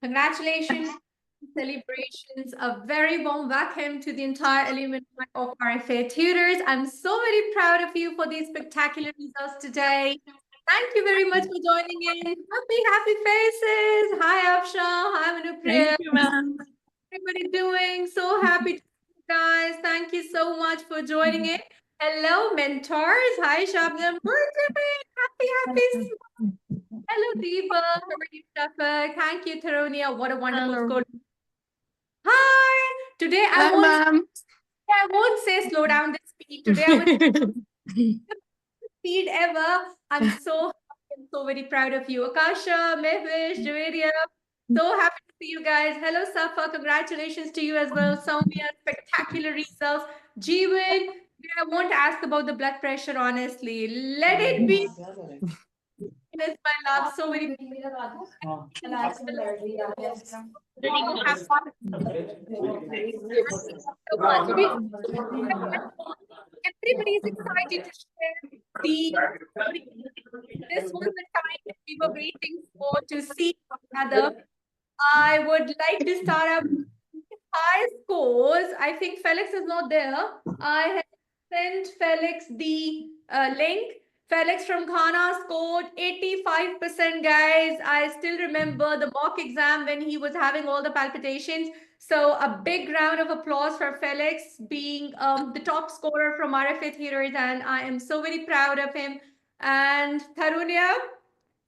Congratulations, celebrations, a very warm welcome to the entire alumni of RFA Tutors. I'm so very proud of you for these spectacular results today. Thank you very much for joining in. Happy faces. Hi, Afsha. Hi, Manupriya. Thank you, ma'am. Everybody doing? So happy to see you guys. Thank you so much for joining in. Hello, mentors. Hi, Shabnam. We're doing happy. Hello, Deepa. How are you, Shafak? Thank you, Taronia. What a wonderful Hello. score. Hi. Today Hi, ma'am. I won't say slow down the speed. Today I would speed ever. I'm so happy and so very proud of you. Akasha, Mehvish, Javeria. So happy to see you guys. Hello, Safa. Congratulations to you as well. Soumya, spectacular results. Jeevan, I won't ask about the blood pressure, honestly. Let it be. It's my love. So very so much. Everybody is excited to share the. This was the time that we were waiting for to see each other. I would like to start up high scores. I think Felix is not there. I have sent Felix the link. Felix from Ghana scored 85%, guys. I still remember the mock exam when he was having all the palpitations. So a big round of applause for Felix being the top scorer from RFA Theaters, and I am so very proud of him. And Tarunya,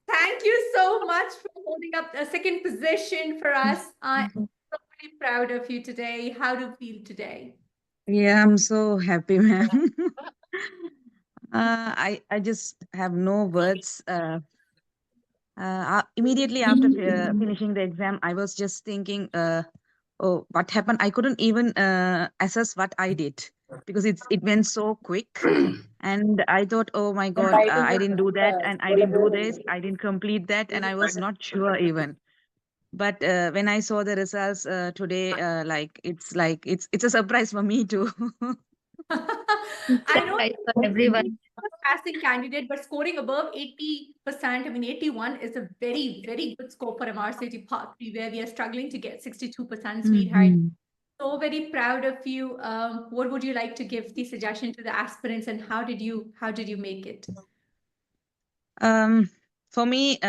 thank you so much for holding up a second position for us. I am so very proud of you today. How do you feel today? Yeah, I'm so happy, ma'am. I just have no words. Immediately after finishing the exam, I was just thinking, oh, what happened? I couldn't even assess what I did because it went so quick. And I thought, oh my God, I didn't do that, and I didn't do this, I didn't complete that, and I was not sure even. But when I saw the results today, it's a surprise for me too. I know Right for everyone. passing candidate, but scoring above 80%, I mean 81 is a very, very good score for MRCG Part 3, where we are struggling to get 62%, sweetheart. Mhm. So very proud of you. What would you like to give the suggestion to the aspirants, and how did you make it? For me,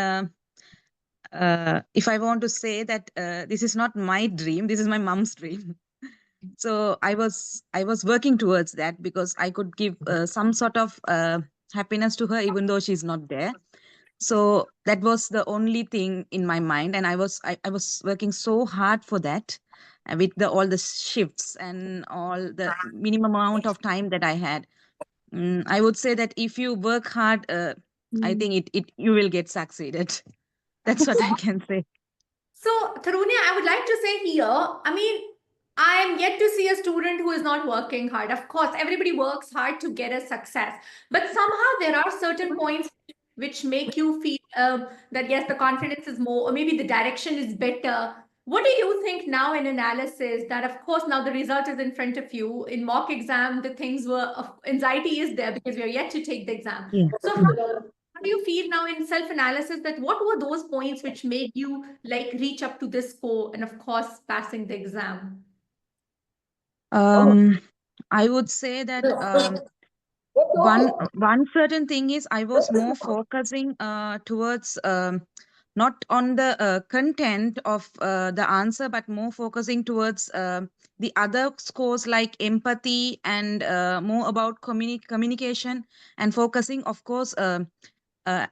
if I want to say that this is not my dream, this is my mom's dream. So I was working towards that because I could give some sort of happiness to her, even though she's not there. So that was the only thing in my mind, and I was working so hard for that, with all the shifts and all the minimum amount of time that I had. I would say that if you work hard, I think it you will get succeeded. That's what I can say. So, Tarunya, I would like to say here, I mean, I am yet to see a student who is not working hard. Of course, everybody works hard to get a success, but somehow there are certain points which make you feel that yes, the confidence is more, or maybe the direction is better. What do you think now in analysis that, of course, now the result is in front of you? In mock exam, the things were, anxiety is there because we are yet to take the exam. Yeah. So, how do you feel now in self-analysis that what were those points which made you like reach up to this score and of course passing the exam? Um, I would say that one certain thing is I was more focusing towards not on the content of the answer, but more focusing towards the other scores like empathy and more about communication and focusing, of course.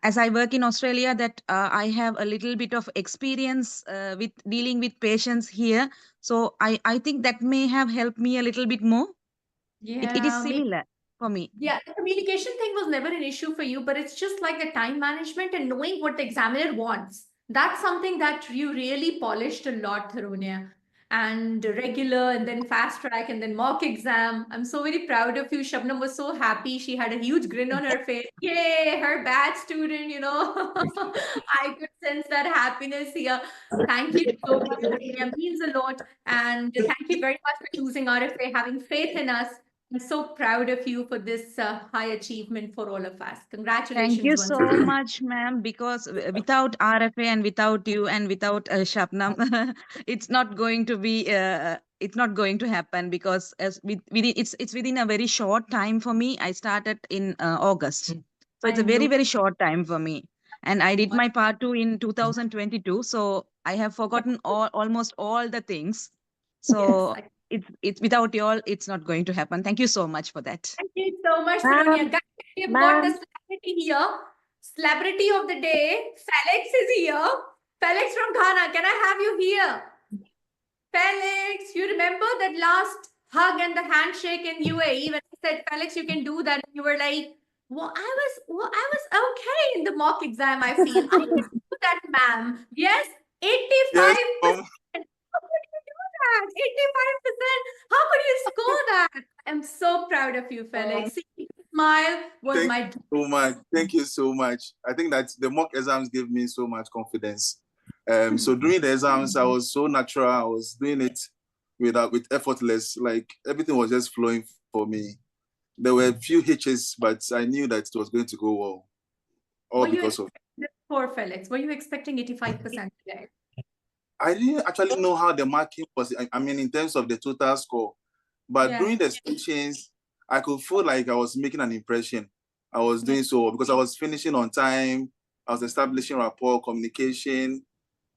As I work in Australia, that I have a little bit of experience with dealing with patients here. So I think that may have helped me a little bit more. It is Yeah, similar for me. yeah, the communication thing was never an issue for you, but it's just like the time management and knowing what the examiner wants. That's something that you really polished a lot, Tarunya. And regular and then fast track and then mock exam. I'm so very proud of you. Shabnam was so happy. She had a huge grin on her face. Yay, her bad student, you know. I could sense that happiness here. Thank you so much, Tarunya. Means a lot. And thank you very much for choosing RFA, having faith in us. I'm so proud of you for this high achievement for all of us. Thank Congratulations you once so again. much, ma'am, because without RFA and without you and without Shabnam, it's not going to happen because it's within a very short time for me. I started in August. So it's I a very, know. very short time for me. And I did my part two in 2022. So I have forgotten almost all the things. Yes. So it's without you all, it's not going to happen. Thank you so much for that. Thank you so much, Ma'am, Fironia. Guys, we have got the ma'am, celebrity here. Celebrity of the day, Felix is here. Felix from Ghana, can I have you here? Felix, you remember that last hug and the handshake in UAE when I said, Felix, you can do that. And you were like, I was okay in the mock exam, I feel. I can do that, ma'am. Yes, 85%. Yes, How could you do that? 85%. How could you score that? I'm so proud of you, Felix. See, smile was thank my you so much. Thank you so much. I think that the mock exams gave me so much confidence. So during the exams, I was so natural. I was doing it with effortless. Like everything was just flowing for me. There were a few hitches, but I knew that it was going to go well. All Were you because of expecting this score, Felix? Were you expecting 85% today? I didn't actually know how the marking was. I mean, in terms of the total score, but Yeah. during the stations, I could feel like I was making an impression. I was Yeah. doing so because I was finishing on time. I was establishing rapport, communication,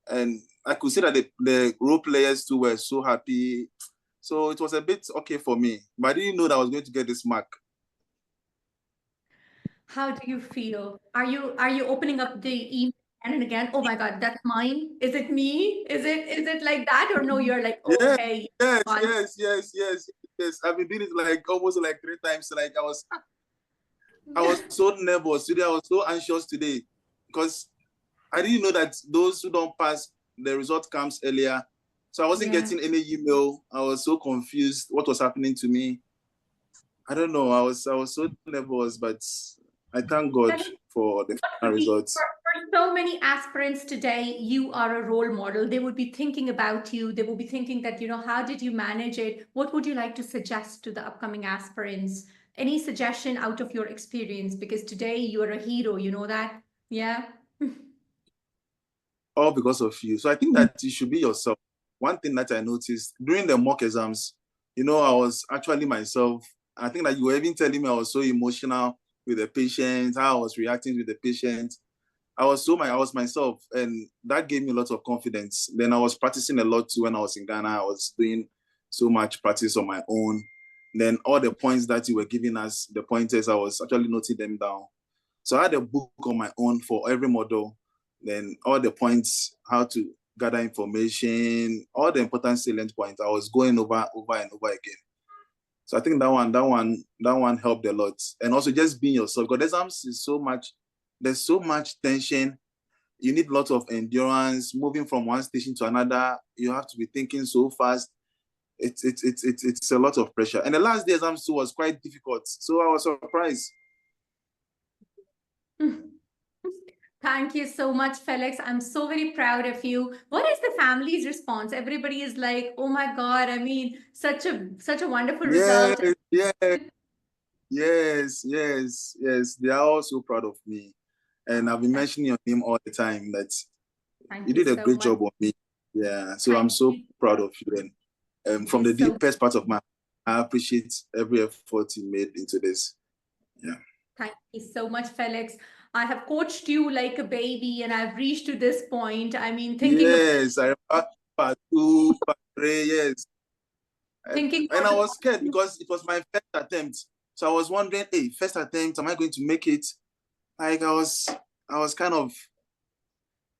and I could see that the role players too were so happy. So it was a bit okay for me, but I didn't know that I was going to get this mark. How do you feel? Are you opening up the email again and again? Oh my God, that's mine. Is it me? Is it like that? Or no, you're like, oh Yes, hey, yes, fun. yes. I've been doing it like almost like 3 times. Like I was so nervous today. I was so anxious today because I didn't know that those who don't pass, the result comes earlier. So I wasn't Yeah. getting any email. I was so confused what was happening to me. I don't know. I was so nervous, but I thank God That is for the what final would be results. for so many aspirants today, you are a role model. They would be thinking about you. They would be thinking that, how did you manage it? What would you like to suggest to the upcoming aspirants? Any suggestion out of your experience? Because today you are a hero, you know that? Yeah. All because of you. So I think that you should be yourself. One thing that I noticed during the mock exams, I was actually myself. I think that you were even telling me I was so emotional with the patient, how I was reacting with the patient. I was myself, and that gave me a lot of confidence. Then I was practicing a lot too when I was in Ghana. I was doing so much practice on my own. Then all the points that you were giving us, the pointers, I was actually noting them down. So I had a book on my own for every model. Then all the points, how to gather information, all the important salient points, I was going over and over again. So I think that one helped a lot. And also just being yourself, because exams is there's so much tension. You need a lot of endurance, moving from one station to another. You have to be thinking so fast. It's a lot of pressure. And the last day exams too was quite difficult. So I was surprised. Thank you so much, Felix. I'm so very proud of you. What is the family's response? Everybody is like, "Oh my God! I mean, such a wonderful Yes, result." yes. They are all so proud of me. And I've been mentioning your name all the time that Thank you you did a so great much. job on me. Yeah. So I'm Thank so you. proud of you. And Thank from you the so deepest part of my I appreciate every effort you made into this. Yeah. Thank you so much, Felix. I have coached you like a baby, and I've reached to this point. I mean, Yes, I remember part two, part three, yes. thinking And about I the was scared because it was my first attempt. So I was wondering, hey, first attempt, am I going to make it? Like I was kind of,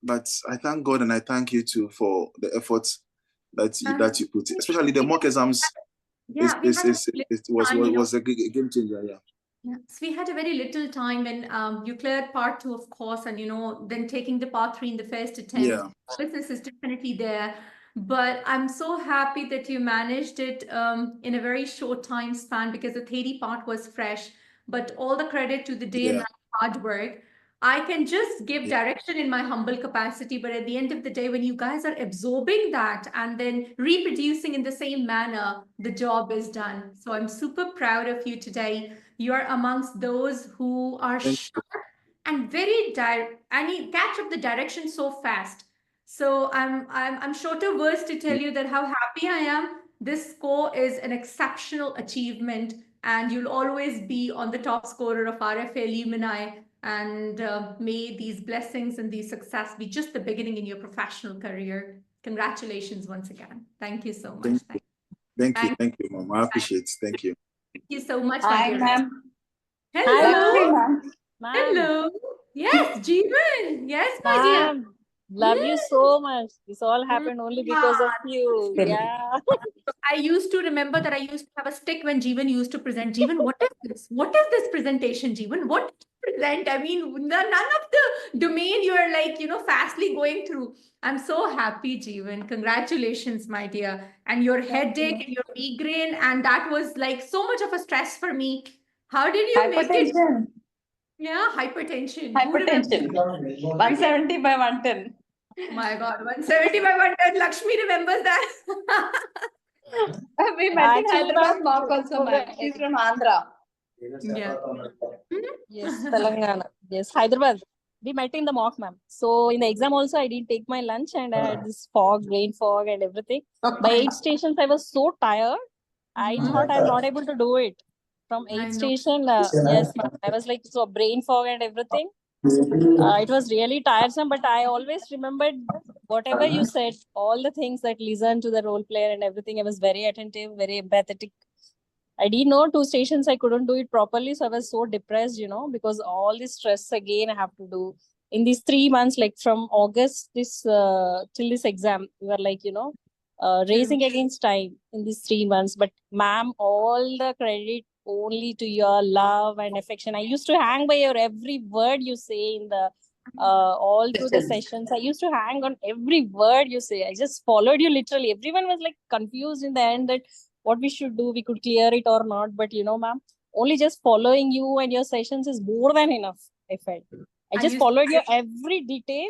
but I thank God and I thank you too for the efforts that you put in. Especially the mock exams yeah, we had a very it little time, was a game changer. Yeah. Yeah, so we had a very little time when you cleared part two, of course, and then taking the part three in the first attempt. Yeah. Business is definitely there, but I'm so happy that you managed it in a very short time span because the theory part was fresh. But all the credit to the day and Yeah. night hard work. I can just give direction in my humble capacity, but at the end of the day, when you guys are absorbing that and then reproducing in the same manner, the job is done. So I'm super proud of you today. You are amongst those who are sharp and very direct, and you catch up the direction so fast. So I'm short of words to tell you that how happy I am. This score is an exceptional achievement, and you'll always be on the top scorer of RFA Alumni. And may these blessings and these success be just the beginning in your professional career. Congratulations once again. Thank you so much. Thank you, Mom. I appreciate it. Thank you. Thank you so much, my Hi, dear. ma'am. Hello. Ma'am. Hello. Yes, Jeevan. Yes, my dear. Ma'am, love you so much. This all happened only because of you. Yeah. I used to remember that I used to have a stick when Jeevan used to present. Jeevan, what is this? What is this presentation, Jeevan? What did you present? I mean, none of the domain you are like, fastly going through. I'm so happy, Jeevan. Congratulations, my dear. And your headache and your migraine, and that was like so much of a stress for me. How did you make it? Hypertension. Yeah, hypertension. Who Hypertension. remembers? 170 by 110. My God, 170 by 110. Lakshmi remembers that. We met in Actually, Hyderabad ma'am, mock also, ma'am. She's from Andhra. Yeah. yes, Telangana. Yes, Hyderabad. We met in the mock, ma'am. So in the exam also, I didn't take my lunch and I had this fog, rain fog and everything. By 8 stations, I was so tired. I thought I'm not able to do it. From I 8 know. station, yes, ma'am. I was like, so brain fog and everything. It was really tiresome, but I always remembered whatever you said, all the things that listened to the role player and everything. I was very attentive, very empathetic. I didn't know 2 stations I couldn't do it properly, so I was so depressed, because all this stress again I have to do in these 3 months, like from August till this exam. We were like, racing against time in these 3 months. But ma'am, all the credit only to your love and affection. I used to hang by your every word you say in the all through the sessions. I used to hang on every word you say. I just followed you literally. Everyone was like confused in the end that what we should do, we could clear it or not. But ma'am, only just following you and your sessions is more than enough. I felt I just followed your every detail.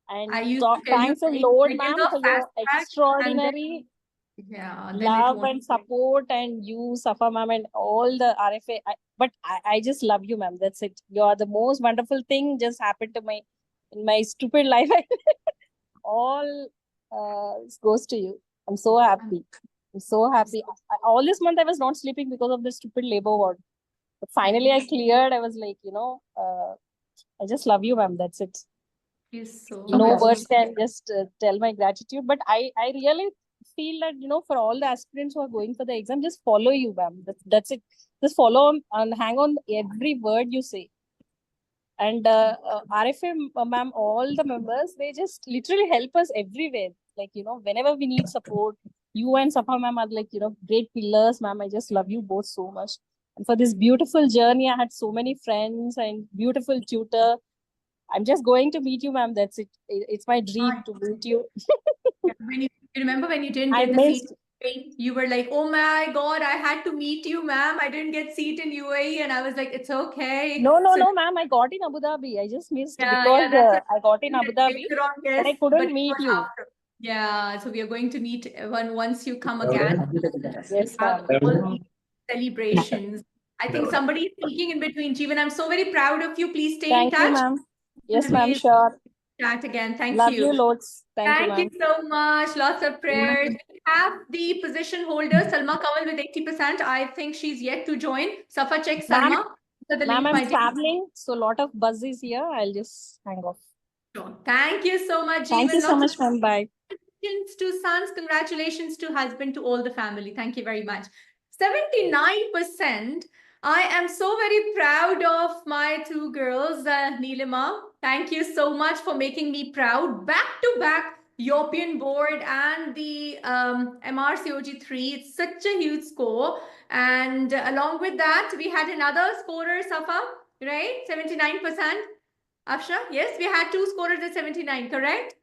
And I used to tell you thanks a in lot, seconds ma'am, of for fast your track, extraordinary then it love won't. and support, and you, Safa ma'am, and all the RFA. But I just love you, ma'am. That's it. You are the most wonderful thing just happened to in my stupid life. All goes to you. I'm so happy. I'm so happy. All this month I was not sleeping because of the stupid labor ward. But finally I cleared. I was like, I just love you, ma'am. That's it. You're so No much. words can just tell my gratitude. But I really feel that, for all the aspirants who are going for the exam, just follow you, ma'am. That's it. Just follow and hang on every word you say. And RFA, ma'am, all the members, they just literally help us everywhere. Like, whenever we need support, you and Safa ma'am are like, great pillars, ma'am. I just love you both so much. And for this beautiful journey, I had so many friends and beautiful tutor. I'm just going to meet you, ma'am. That's it. It's my dream to meet you. You remember when you didn't I get the seat, missed. you were like, oh my God, I had to meet you, ma'am. I didn't get seat in UAE. And I was like, it's okay. No, So, ma'am. I got in Abu Dhabi. I just missed yeah, because that's I got in Abu Dhabi, later on, but I yes, but couldn't it meet was you. after. Yeah, so we are going to meet once you come again. Yes, Have ma'am. all these celebrations. I think somebody is speaking in between. Jeevan, I'm so very proud of you. Please stay in Thank you, touch. ma'am. Yes, And ma'am. we'll Sure. chat again. Thank Love you. you loads. Thank you, Thank you ma'am. so much. Lots of prayers. We have the position holder, Salma Kamal, with 80%. I think she's yet to join. Safa, check Salma. The Ma'am, link, I'm my dear. traveling, so a lot of buzz is here. I'll just hang off. Sure. Thank you so much, Thank Jeevan. you so Lots much, of ma'am. Bye. congratulations to sons, congratulations to husband, to all the family. Thank you very much. 79%. I am so very proud of my 2 girls, Neelima. Thank you so much for making me proud. Back to back European board and the MRCOG-3. It's such a huge score. And along with that, we had another scorer, Safa, right? 79%. Afsha, yes, we had 2 scorers at 79, correct?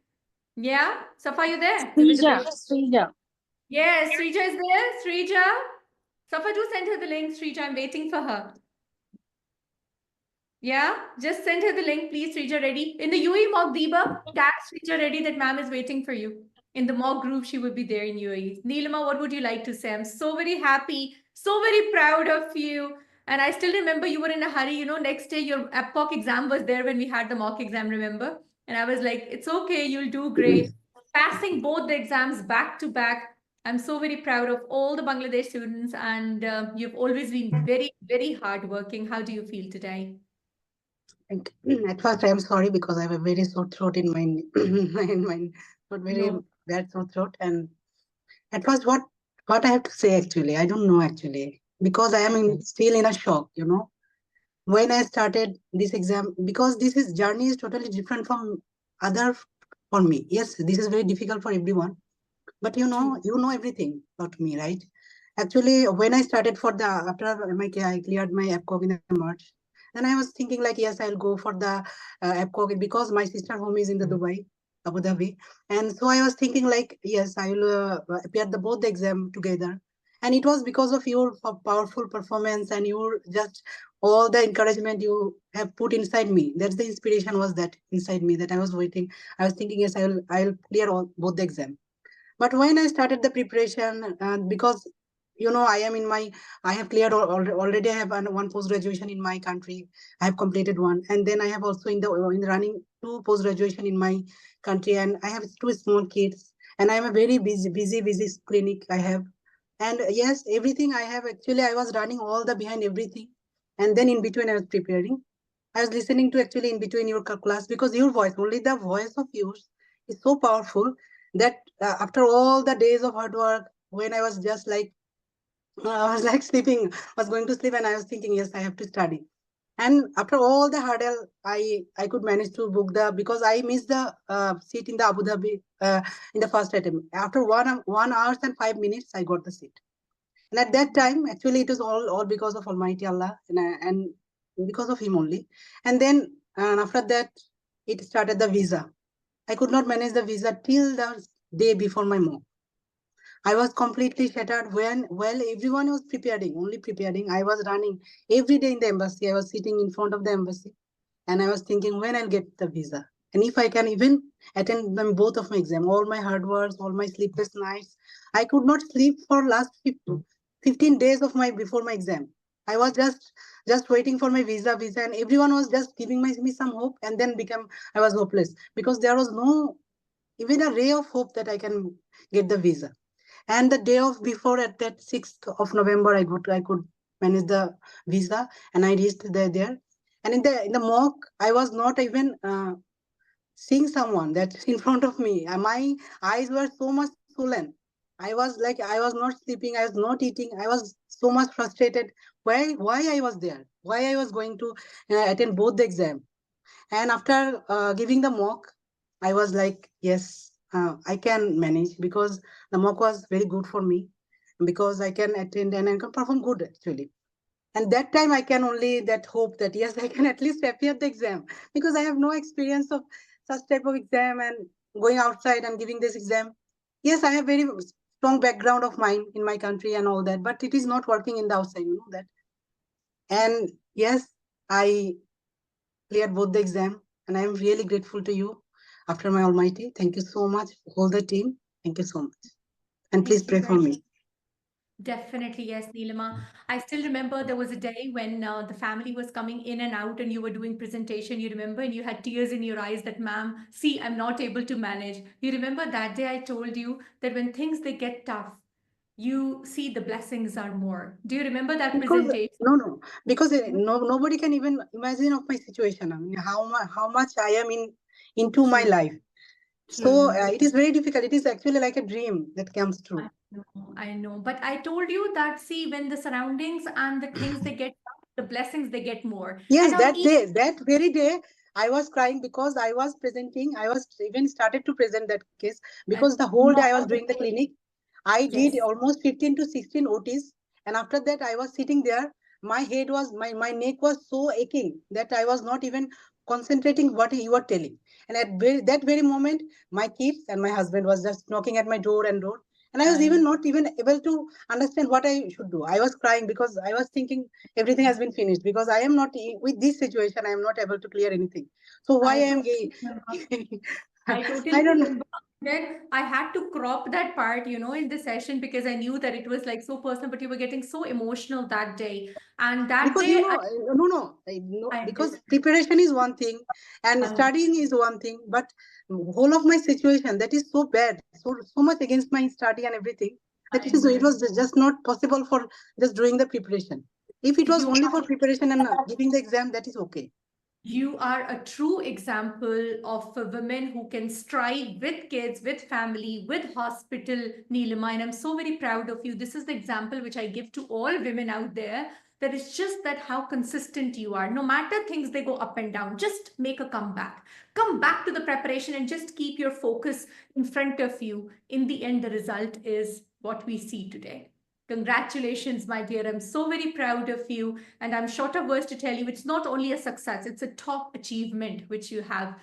Yeah, Safa, you there? Srija. Yes, Srija is there. Srija, Safa, do send her the link. Srija, I'm waiting for her. Yeah, just send her the link, please. Srija Reddy. In the UAE mock Deepa, tag Srija Reddy that ma'am is waiting for you. In the mock group, she would be there in UAE. Neelima, what would you like to say? I'm so very happy, so very proud of you. And I still remember you were in a hurry. Next day your MRCOG exam was there when we had the mock exam, remember? And I was like, it's okay, you'll do great. Passing both the exams back to back. I'm so very proud of all the Bangladesh students, and you've always been very, very hardworking. How do you feel today? At first, I am sorry because I have a very sore throat in my not very No. bad sore throat. And at first, what I have to say actually, I don't know actually because I am still in a shock. When I started this exam, because this journey is totally different from other for me. Yes, this is very difficult for everyone, but you know everything about me, right? Actually, when I started after I cleared my APCOG in March, then I was thinking like, yes, I'll go for the APCOG because my sister home is in the Dubai, Abu Dhabi, and so I was thinking like, yes, I will appear both the exam together, and it was because of your powerful performance and your just all the encouragement you have put inside me. That's the inspiration was that inside me that I was waiting. I was thinking, yes, I'll clear both the exam. But when I started the preparation, because I have cleared already. I have one post graduation in my country. I have completed one, and then I have also in the running two post graduation in my country, and I have two small kids, and I am a very busy clinic I have, and yes, everything I have actually I was running all the behind everything, and then in between I was preparing. I was listening to actually in between your class because your voice, only the voice of yours, is so powerful that after all the days of hard work, when I was just like, I was like sleeping, I was going to sleep, and I was thinking, yes, I have to study. And after all the hurdle, I could manage to book because I missed the seat in the Abu Dhabi in the first attempt. After 1 hours and 5 minutes, I got the seat. And at that time, actually, it was all because of Almighty Allah and because of Him only. And then after that, it started the visa. I could not manage the visa till the day before my mock. I was completely shattered while everyone was preparing, only preparing. I was running every day in the embassy. I was sitting in front of the embassy and I was thinking when I'll get the visa. And if I can even attend them both of my exam, all my hard work, all my sleepless nights, I could not sleep for last 15 days of my before my exam. I was just waiting for my visa, and everyone was just giving me some hope, and then I was hopeless because there was no even a ray of hope that I can get the visa. And the day of before, at that 6th of November, I could manage the visa, and I reached there. And in the mock, I was not even seeing someone that's in front of me. My eyes were so much swollen. I was not sleeping. I was not eating. I was so much frustrated. Why I was there? Why I was going to attend both the exam? And after giving the mock, I was like, yes, I can manage because the mock was very good for me because I can attend and I can perform good actually. And that time I can only that hope that yes, I can at least appear the exam because I have no experience of such type of exam and going outside and giving this exam. Yes, I have very strong background of mine in my country and all that, but it is not working in the outside, you know that. And yes, I cleared both the exam, and I am really grateful to you after my Almighty. Thank you so much, all the team. Thank you so much. And please Thank you pray for very me. Definitely, yes, Neelima. I still remember there was a day when the family was coming in and out and you were doing presentation, you remember, and you had tears in your eyes that, ma'am, see, I'm not able to manage. You remember that day I told you that when things they get tough, you see the blessings are more. Do you remember that Because presentation? no, because nobody can even imagine of my situation. I mean, how much I am into my True, life. So it is very difficult. It is actually like a dream that comes true. I know. But I told you that, see, when the surroundings and the things they get tough, the blessings they get more. Yes, And on that each, day, that very day, I was crying because I was presenting. I was even started to present that case because the whole day I was doing the clinic. I did yes. almost 15 to 16 OTs. And after that, I was sitting there. My neck was so aching that I was not even concentrating what you were telling. And at that very moment, my kids and my husband was just knocking at my door. And I was not even able to understand what I should do. I was crying because I was thinking everything has been finished, because I am not with this situation. I am not able to clear anything. So why I am gay? I totally I don't know. remember. Then I had to crop that part, in the session because I knew that it was like so personal, but you were getting so emotional that day. And that Because day, I because understand. preparation is one thing and studying is one thing, but whole of my situation that is so bad, so much against my study and everything, that it was just not possible for just doing the preparation. If it was only for preparation and giving the exam, that is okay. You are a true example of a woman who can strive with kids, with family, with hospital, Neelima, and I'm so very proud of you. This is the example which I give to all women out there, that it's just that how consistent you are. No matter things, they go up and down, just make a comeback. Come back to the preparation and just keep your focus in front of you. In the end, the result is what we see today. Congratulations, my dear. I'm so very proud of you. And I'm short of words to tell you, it's not only a success, it's a top achievement which you have.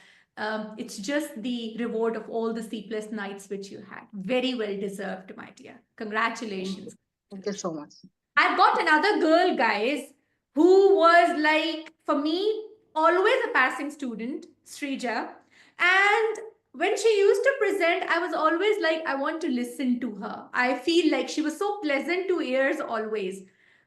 It's just the reward of all the sleepless nights which you had. Very well deserved, my dear. Congratulations. Thank you so much. I've got another girl, guys, who was like, for me, always a passing student, Srija. And when she used to present, I was always like, I want to listen to her. I feel like she was so pleasant to ears always.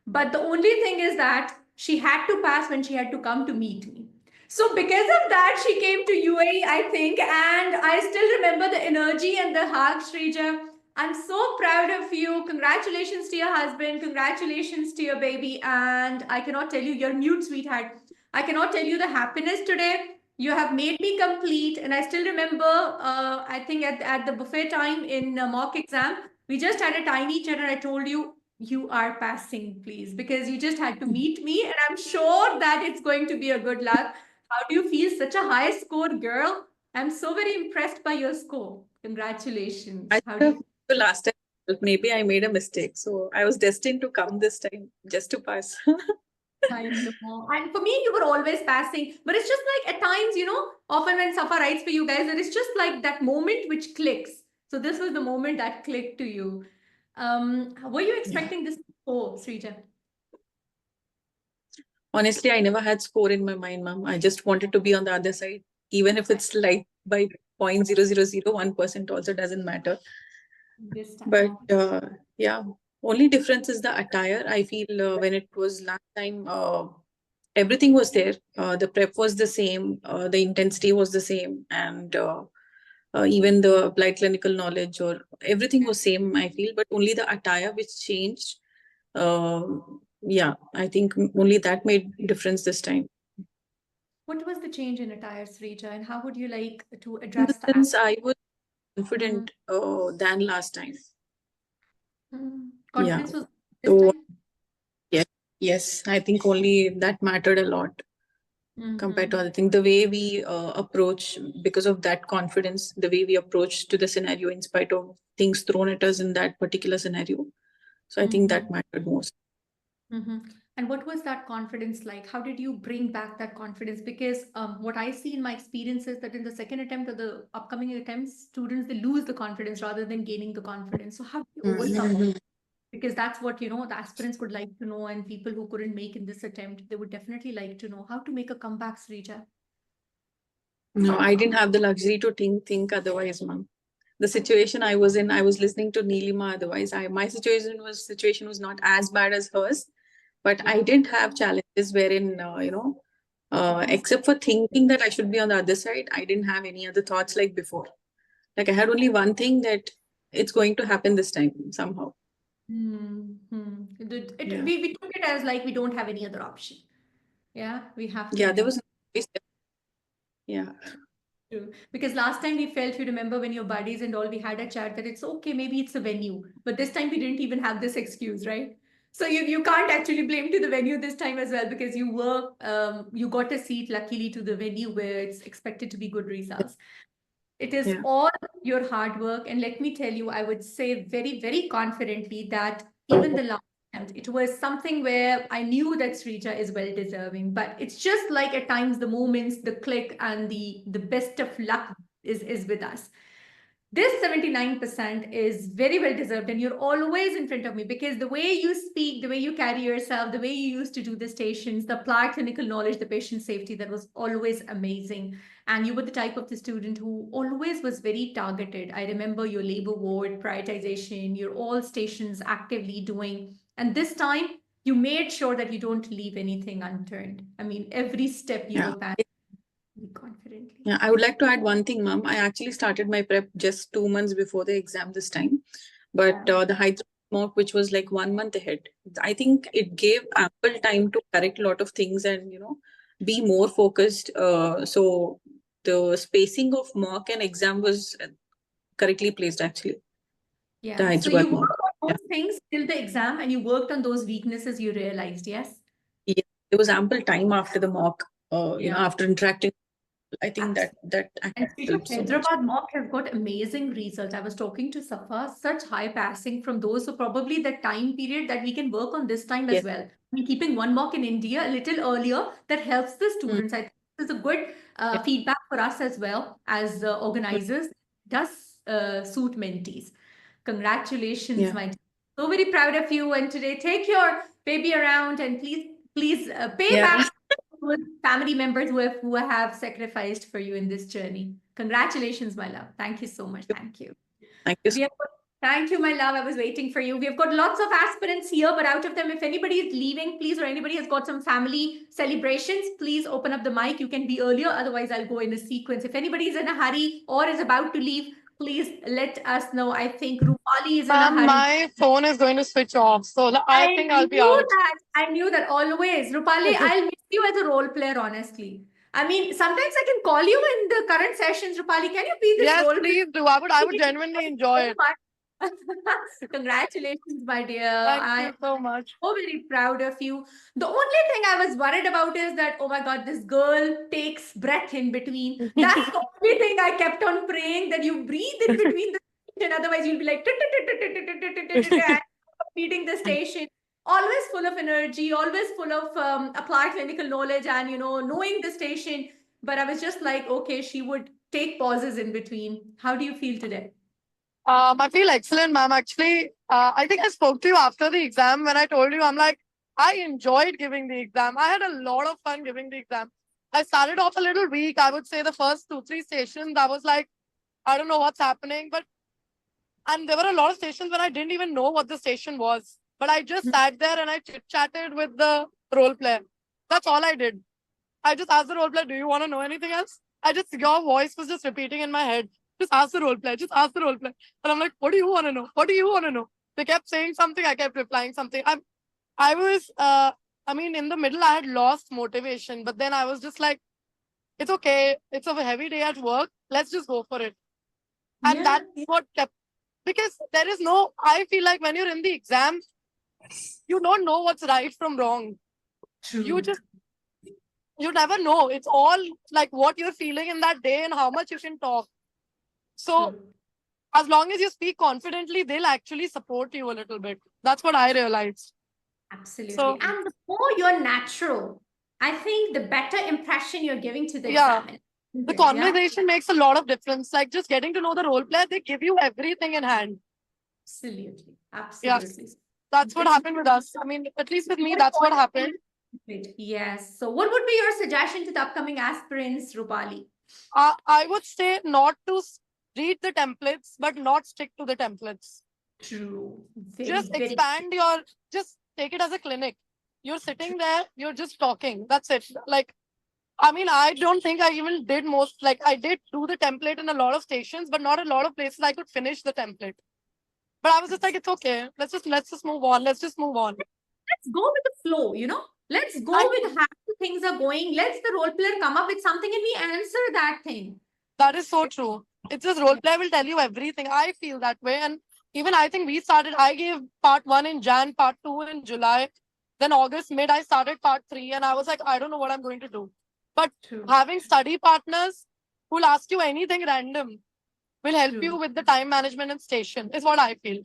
But the only thing is that she had to pass when she had to come to meet me. So because of that, she came to UAE, I think, and I still remember the energy and the hug, Srija. I'm so proud of you. Congratulations to your husband. Congratulations to your baby. And I cannot tell you, you're mute, sweetheart. I cannot tell you the happiness today. You have made me complete. And I still remember, I think at the buffet time in mock exam, we just had a tiny chat and I told you, you are passing, please, because you just had to meet me. And I'm sure that it's going to be a good luck. How do you feel? Such a high score, girl. I'm so very impressed by your score. Congratulations. How do you the last time maybe I made a mistake, so I was destined to come this time just to pass. I know. And for me, you were always passing. But it's just like at times, often when Safa writes for you guys, there is just like that moment which clicks. So this was the moment that clicked to you. Were you expecting this before, Srija? Honestly, I never had score in my mind, ma'am. I just wanted to be on the other side, even if it's like by 0.0001% also doesn't matter. This time. But yeah, only difference is the attire. I feel when it was last time, everything was there. The prep was the same, the intensity was the same, and even the applied clinical knowledge or everything was same, I feel, but only the attire which changed. Yeah, I think only that made difference this time. What was the change in attire, Srija, and how would you like to address that? Since I was confident than last time. Confidence was this So time? yes, I think only that mattered a lot compared to other things. The way we approach, because of that confidence, the way we approach to the scenario in spite of things thrown at us in that particular scenario. So I think that mattered most. And what was that confidence like? How did you bring back that confidence? Because what I see in my experience is that in the second attempt or the upcoming attempts, students, they lose the confidence rather than gaining the confidence. So how do you overcome it? Because that's what, the aspirants would like to know, and people who couldn't make in this attempt, they would definitely like to know how to make a comeback, Srija. No, I didn't have the luxury to think otherwise, ma'am. The situation I was in, I was listening to Neelima. Otherwise, my situation was not as bad as hers, but I didn't have challenges wherein except for thinking that I should be on the other side, I didn't have any other thoughts like before. Like I had only one thing, that it's going to happen this time somehow. We took it as like we don't have any other option. Yeah, we have to. Yeah, there was no. Yeah. True. Because last time we felt, you remember when your buddies and all, we had a chat that it's okay, maybe it's a venue. But this time we didn't even have this excuse, right? So you can't actually blame to the venue this time as well, because you got a seat luckily to the venue where it's expected to be good results. It is all your hard work. And let me tell you, I would say very, very confidently that even the last attempt, it was something where I knew that Srija is well deserving, but it's just like at times the moments, the click and the best of luck is with us. This 79% is very well deserved, and you're always in front of me because the way you speak, the way you carry yourself, the way you used to do the stations, the applied clinical knowledge, the patient safety, that was always amazing. And you were the type of the student who always was very targeted. I remember your labor ward prioritization, your all stations actively doing. And this time you made sure that you don't leave anything unturned. I mean, every step you were planning confidently. Yeah, I would like to add one thing, ma'am. I actually started my prep just 2 months before the exam this time, but the Hyderabad mock, which was like 1 month ahead, I think it gave ample time to correct a lot of things and be more focused. So the spacing of mock and exam was correctly placed actually. Yeah. So you worked on those things till the exam, and you worked on those weaknesses you realized. Yes. Yeah, there was ample time after the mock. After interacting. I think that and Hyderabad mock has got amazing results. I was talking to Safa, such high passing from those. So probably the time period that we can work on this time as well. I mean, keeping one mock in India a little earlier, that helps the students. I think this is a good feedback for us as well as organizers. Does suit mentees. Congratulations, my dear. So very proud of you. And today, take your baby around and please pay back family members who have sacrificed for you in this journey. Congratulations, my love. Thank you so much. Thank you. Thank you. Thank you, my love. I was waiting for you. We've got lots of aspirants here, but out of them, if anybody is leaving, please, or anybody has got some family celebrations, please open up the mic. You can be earlier. Otherwise, I'll go in a sequence. If anybody is in a hurry or is about to leave, please let us know. I think Rupali is in a hurry. My phone is going to switch off, so I think I'll be out. I knew that always. Rupali, I'll miss you as a role player, honestly. I mean, sometimes I can call you in the current sessions, Rupali. Can you be this role? Yes, please do. I would genuinely enjoy it. Congratulations, my dear. Thank you so much. I'm so very proud of you. The only thing I was worried about is that, oh my God, this girl takes breath in between. That's the only thing I kept on praying, that you breathe in between the station. Otherwise, you'll be like, feeding the station. Always full of energy, always full of applied clinical knowledge and, knowing the station. But I was just like, okay, she would take pauses in between. How do you feel today? I feel excellent, ma'am. Actually, I think I spoke to you after the exam when I told you, I'm like, I enjoyed giving the exam. I had a lot of fun giving the exam. I started off a little weak. I would say the first 2-3 stations, I was like, I don't know what's happening. And there were a lot of stations when I didn't even know what the station was. But I just sat there and I chit-chatted with the role player. That's all I did. I just asked the role player, do you want to know anything else? Your voice was just repeating in my head. Just ask the role player. Just ask the role player. And I'm like, what do you want to know? What do you want to know? They kept saying something. I kept replying something. In the middle, I had lost motivation. But then I was just like, it's okay. It's a heavy day at work. Let's just go for it. And that's what kept, because I feel like when you're in the exam, you don't know what's right from wrong. True. You never know. It's all like what you're feeling in that day and how much you can talk. So as long as you speak confidently, they'll actually support you a little bit. That's what I realized. Absolutely. So, and the more you're natural, I think the better impression you're giving to the examiner. The conversation makes a lot of difference. Like just getting to know the role player, they give you everything in hand. Absolutely. Absolutely. Yeah. That's what happened with us. I mean, at least with me, that's what happened. Yes. So what would be your suggestion to the upcoming aspirants, Rupali? I would say not to read the templates, but not stick to the templates. True. Just take it as a clinic. You're sitting there, you're just talking. That's it. I don't think I even did I did do the template in a lot of stations, but not a lot of places I could finish the template. But I was just like, it's okay. Let's just move on. Let's just move on. Let's go with the flow, Let's go with how things are going. Let's the role player come up with something and we answer that thing. That is so true. It's just role player will tell you everything. I feel that way. And even I think I gave part 1 in Jan, part 2 in July. Then August mid, I started part 3 and I was like, I don't know what I'm going to do. But having study partners who'll ask you anything random will help you with the time management and station is what I feel.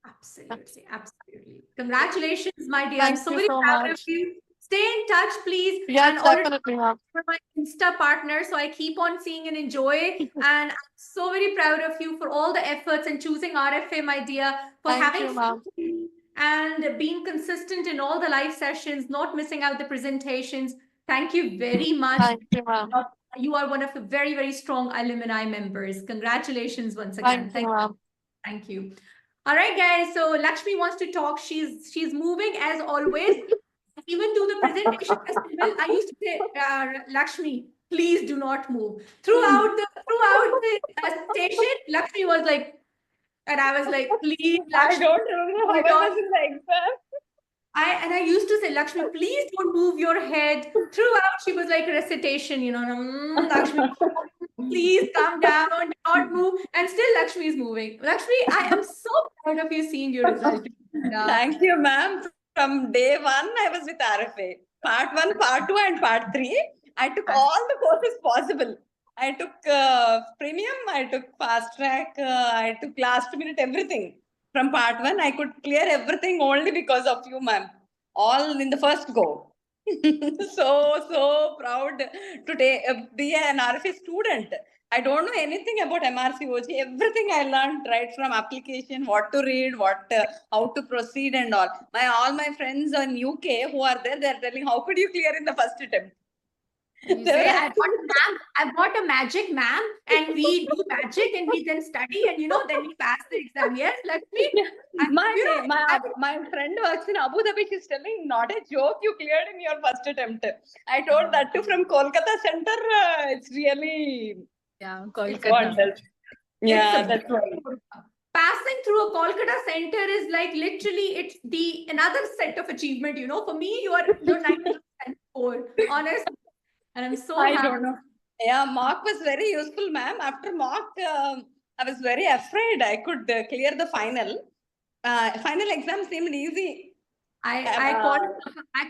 Absolutely. Congratulations, my dear. I'm so very proud of you. stay in touch, please. Yes, And already definitely, ma'am. you're my Insta partner, so I keep on seeing and enjoy. And I'm so very proud of you for all the efforts and choosing RFA, my dear, for Thank having you, ma'am. fun and being consistent in all the live sessions, not missing out the presentations. Thank you very much. Thank you, ma'am. You are one of the very, very strong alumni members. Congratulations once again. Thank you, ma'am. Thank you. All right, guys. So Lakshmi wants to talk. She's moving as always. Even to the presentation festival, I used to say, Lakshmi, please do not move. Throughout the station, Lakshmi was like, and I was like, please, Lakshmi. I don't remember how I was in the exam. I used to say, Lakshmi, please don't move your head. Throughout, she was like recitation, Lakshmi, please calm down, do not move. And still Lakshmi is moving. Lakshmi, I am so proud of you seeing your result. Thank you, ma'am. From day one, I was with RFA. Part 1, Part 2, and Part 3. I took all the courses possible. I took premium, I took fast track, I took last minute everything. From Part 1, I could clear everything only because of you, ma'am. All in the first go. so proud to be an RFA student. I don't know anything about MRCOG. Everything I learned right from application, what to read, how to proceed and all. All my friends in UK who are there, they're telling, how could you clear in the first attempt? You say, I bought a magic, ma'am, and we do magic and we then study and then we pass the exam. Yes, Lakshmi. My friend works in Abu Dhabi. She's telling, not a joke, you cleared in your first attempt. I told that too from Kolkata Center. It's really Kolkata. Yeah, that's right. Passing through a Kolkata center is like literally it's another set of achievement. For me, you're 90% honestly. And I'm so happy. I don't know. Yeah, mock was very useful, ma'am. After mock, I was very afraid I could clear the final. Final exam seemed easy. I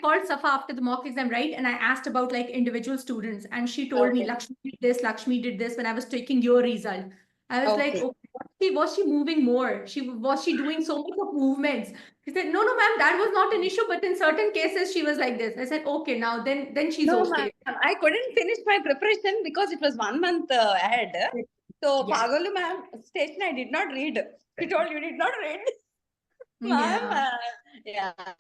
called Safa after the mock exam, right? And I asked about like individual students, and she told me Lakshmi did this, Lakshmi did this when I was taking your result. I was like, okay, was she moving more? Was she doing so much of movements? She said, no, ma'am, that was not an issue, but in certain cases she was like this. I said, okay, now then she's okay. I couldn't finish my preparation because it was 1 month ahead. So Pagalu ma'am station I did not read. She told you did not read. Ma'am,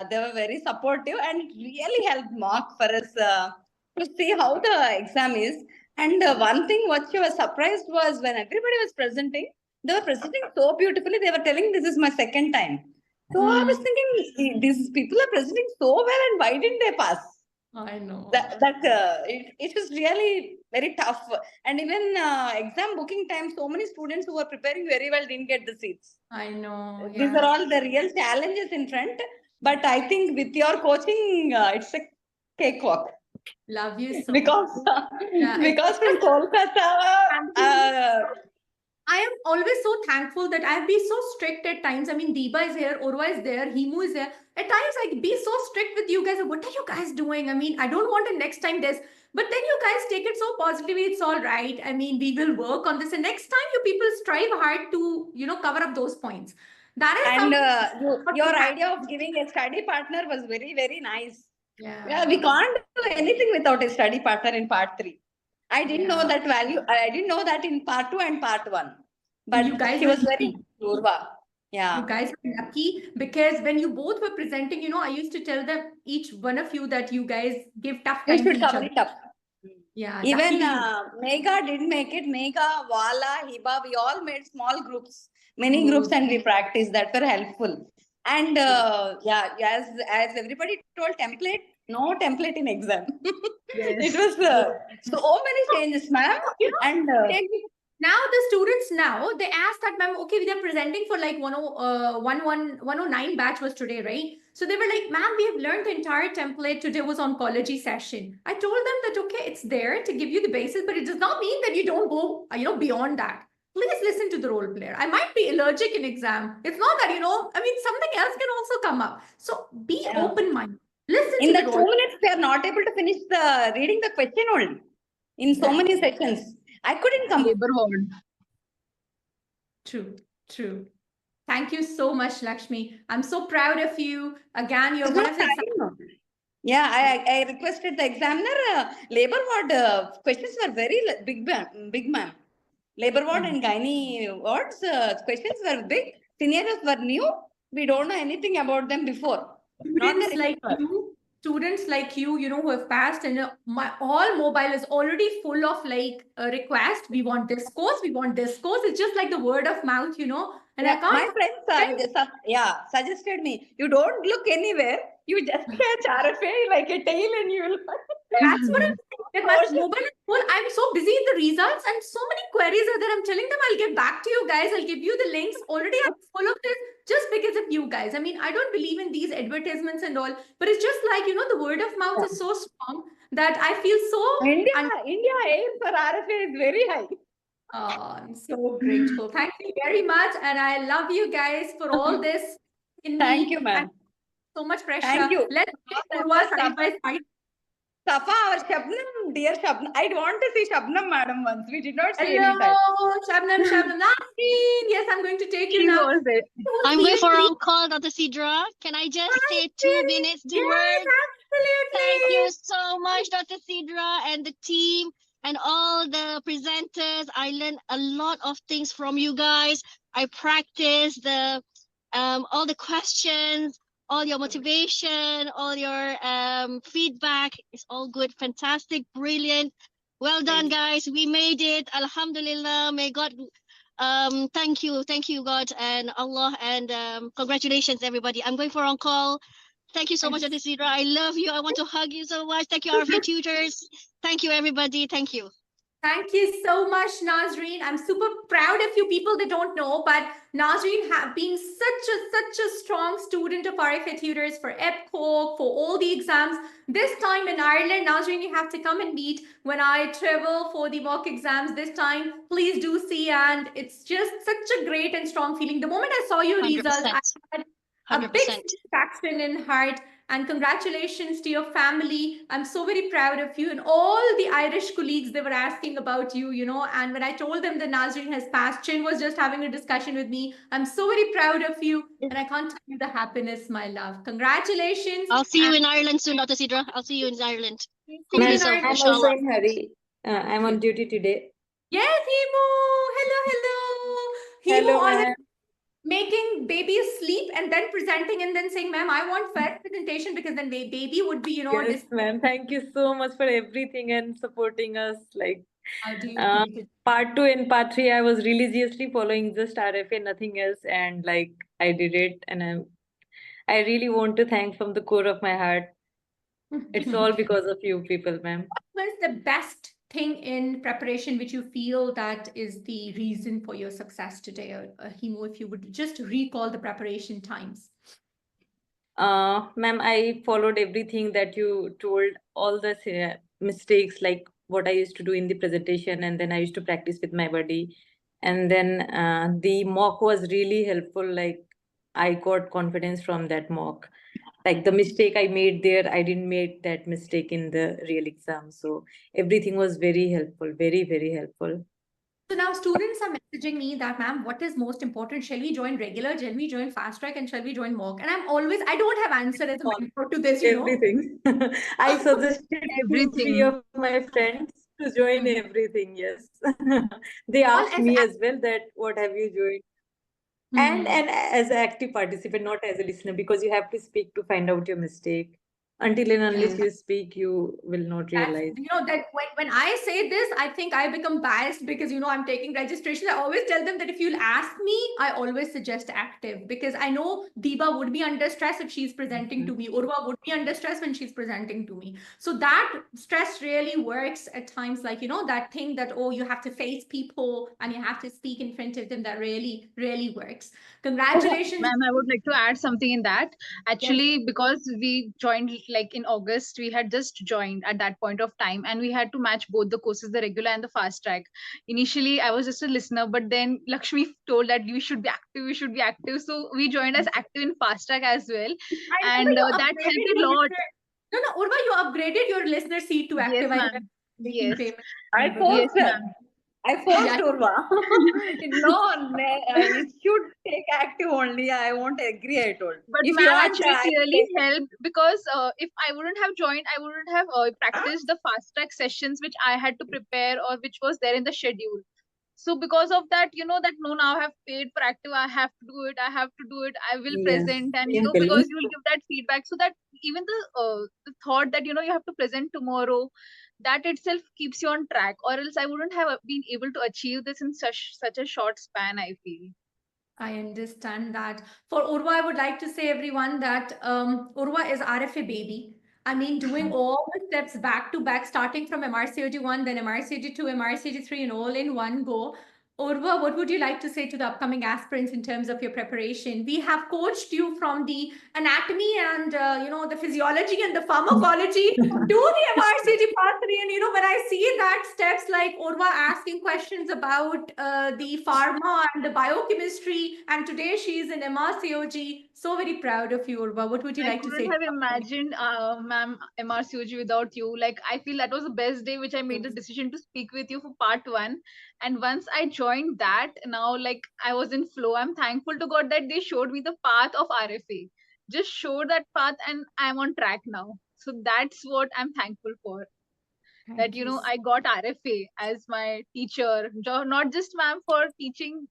they were very supportive and it really helped mock for us to see how the exam is. And one thing what she was surprised was when everybody was presenting, they were presenting so beautifully. They were telling this is my second time. So I was thinking, these people are presenting so well and why didn't they pass? I know. It was really very tough. And even exam booking time, so many students who were preparing very well didn't get the seats. I know. Yeah. These are all the real challenges in front. But I think with your coaching, it's a cakewalk. Love you so because from Kolkata, I am always so thankful that I've been so strict at times. I mean, Deepa is here, Urva is there, Himu is there. At times, I be so strict with you guys. What are you guys doing? I mean, I don't want to next time this. But then you guys take it so positively. It's all right. I mean, we will work on this. And next time, you people strive hard to, cover up those points. That is your idea of giving a study partner was very, very nice. Yeah, we can't do anything without a study partner in Part 3. I didn't know that value. I didn't know that in Part 2 and Part 1. But you guys she was very Urva. Yeah. You guys are lucky because when you both were presenting, I used to tell them, each one of you, that you guys give tough time to each other. It up. Yeah. Even Megha didn't make it. Megha, Vala, Hiba, we all made small groups, many groups, and we practiced. That were helpful. And as everybody told, template, no template in exam. It was so many changes, ma'am. And now the students they asked that, ma'am, okay, they're presenting for like 109 batch was today, right? So they were like, ma'am, we have learned the entire template. Today was oncology session. I told them that, okay, it's there to give you the basis, but it does not mean that you don't go, beyond that. Please listen to the role player. I might be allergic in exam. It's not that, something else can also come up. So be open-minded. Listen in to the 2 minutes, they are not able to finish reading the question only. In so many sessions. I couldn't come. True. Thank you so much, Lakshmi. I'm so proud of you. Again, you're one of the Yeah, I requested the examiner. Labor ward questions were very big, big ma'am. Labor ward and gynae wards questions were big. Seniors were new. We don't know anything about them before. Not the Students like you, who have passed, and my all mobile is already full of like a request. We want this course. We want this course. It's just like the word of mouth, and I Yeah, can't. my friends suggested me. You don't look anywhere. You just catch RFA like a tail, and you will. That's what I'm saying. That my mobile is full. I'm so busy in the results, and so many queries are there. I'm telling them I'll get back to you guys. I'll give you the links. Already I'm full of this just because of you guys. I mean, I don't believe in these advertisements and all, but it's just like, the word of mouth is so strong that I feel so. India aim for RFA is very high. Oh, I'm so grateful. Thank you very much. And I love you guys for all this in Thank me. you, ma'am. And so much pressure. Thank you. Let's take Purva side by side. Safa or Shabnam, dear Shabnam. I want to see Shabnam madam once. We did not see any time. Hello, Shabnam. Nasreen. Yes, I'm going to take you now. I'm going for on call, Dr. Sidra. Can I just stay 2 minutes to work? Absolutely. Thank you so much, Dr. Sidra and the team and all the presenters. I learned a lot of things from you guys. I practiced all the questions, all your motivation, all your feedback. It's all good, fantastic, brilliant. Well done, guys. We made it. Alhamdulillah. May God thank you God and Allah, and congratulations everybody. I'm going for on call. Thank you so much, Dr. Sidra. I love you. I want to hug you so much. Thank you, RFA tutors. Thank you, everybody. Thank you. Thank you so much, Nasreen. I'm super proud of you people that don't know, but Nasreen have been such a strong student of RFA tutors for MRCOG, for all the exams. This time in Ireland, Nasreen, you have to come and meet when I travel for the mock exams this time. Please do see, and it's just such a great and strong feeling. The moment I saw your 100%. results, I had a big satisfaction in heart. And congratulations to your family. I'm so very proud of you and all the Irish colleagues. They were asking about you, and when I told them that Nasreen has passed, Chin was just having a discussion with me. I'm so very proud of you, and I can't tell you the happiness, my love. Congratulations. I'll see you in Ireland soon, Dr. Sidra. I'll see you in Ireland. Ma'am, I'm also in hurry. I'm on duty today. Yes, Himu. Hello. Himu always making baby sleep and then presenting and then saying, ma'am, I want fair presentation, because then baby would be, Yes, ma'am. Thank you so much for everything and supporting us. Like part 2 and part 3, I was religiously following just RFA, nothing else, and like I did it, and I really want to thank from the core of my heart. It's all because of you people, ma'am. What was the best thing in preparation which you feel that is the reason for your success today, Himu, if you would just recall the preparation times? Ma'am, I followed everything that you told, all the mistakes, like what I used to do in the presentation, and then I used to practice with my buddy. And then the mock was really helpful. Like I got confidence from that mock. Like the mistake I made there, I didn't make that mistake in the real exam. So everything was very helpful, very, very helpful. So now students are messaging me that, ma'am, what is most important? Shall we join regular? Shall we join fast track? And shall we join mock? And I don't have answer as a mentor to this, Everything. I suggested everything. 2-3 of my friends to join everything. Yes. They asked me as well that what have you joined? And as an active participant, not as a listener, because you have to speak to find out your mistake. Until and unless you speak, you will not realize. That when I say this, I think I become biased because, I'm taking registration. I always tell them that if you'll ask me, I always suggest active, because I know Deepa would be under stress if she's presenting to me. Urva would be under stress when she's presenting to me. So that stress really works at times, like, that thing that, oh, you have to face people and you have to speak in front of them. That really, really works. Congratulations. Ma'am, I would like to add something in that. Actually, because we joined like in August, we had just joined at that point of time, and we had to match both the courses, the regular and the fast track. Initially, I was just a listener, but then Lakshmi told that we should be active. So we joined as active in fast track as well. And that helped a lot. No, Urva, you upgraded your listener seat to active. Yes, ma'am. Yes. I forced Urva. No, you should take active only. I won't agree, I told. But If you ma'am, want, actually, I it will really take it. helped because if I wouldn't have joined, I wouldn't have practiced the fast track sessions which I had to prepare or which was there in the schedule. So because of that, that no, now I have paid for active, I have to do it, I have to do it, I will Yes, present, and same because feeling. you will give that feedback, so that even the thought that you have to present tomorrow, that itself keeps you on track, or else I wouldn't have been able to achieve this in such a short span, I feel. I understand that. For Urva, I would like to say everyone that Urva is RFA baby. I mean, doing all the steps back to back, starting from MRCOG 1, then MRCOG 2, MRCOG 3, and all in one go. Urva, what would you like to say to the upcoming aspirants in terms of your preparation? We have coached you from the anatomy and the physiology and the pharmacology to the MRCG part 3. And when I see that steps like Urva asking questions about the pharma and the biochemistry, and today she is in MRCOG. So very proud of you, Urva. What would you I like to couldn't say? have imagined, ma'am, MRCOG without you. Like, I feel that was the best day which I made the decision to speak with you for part 1. And once I joined that, now, like, I was in flow. I'm thankful to God that they showed me the path of RFA. Just showed that path, and I'm on track now. So that's what I'm thankful for. That, Thank you. I got RFA as my teacher, not just ma'am for teaching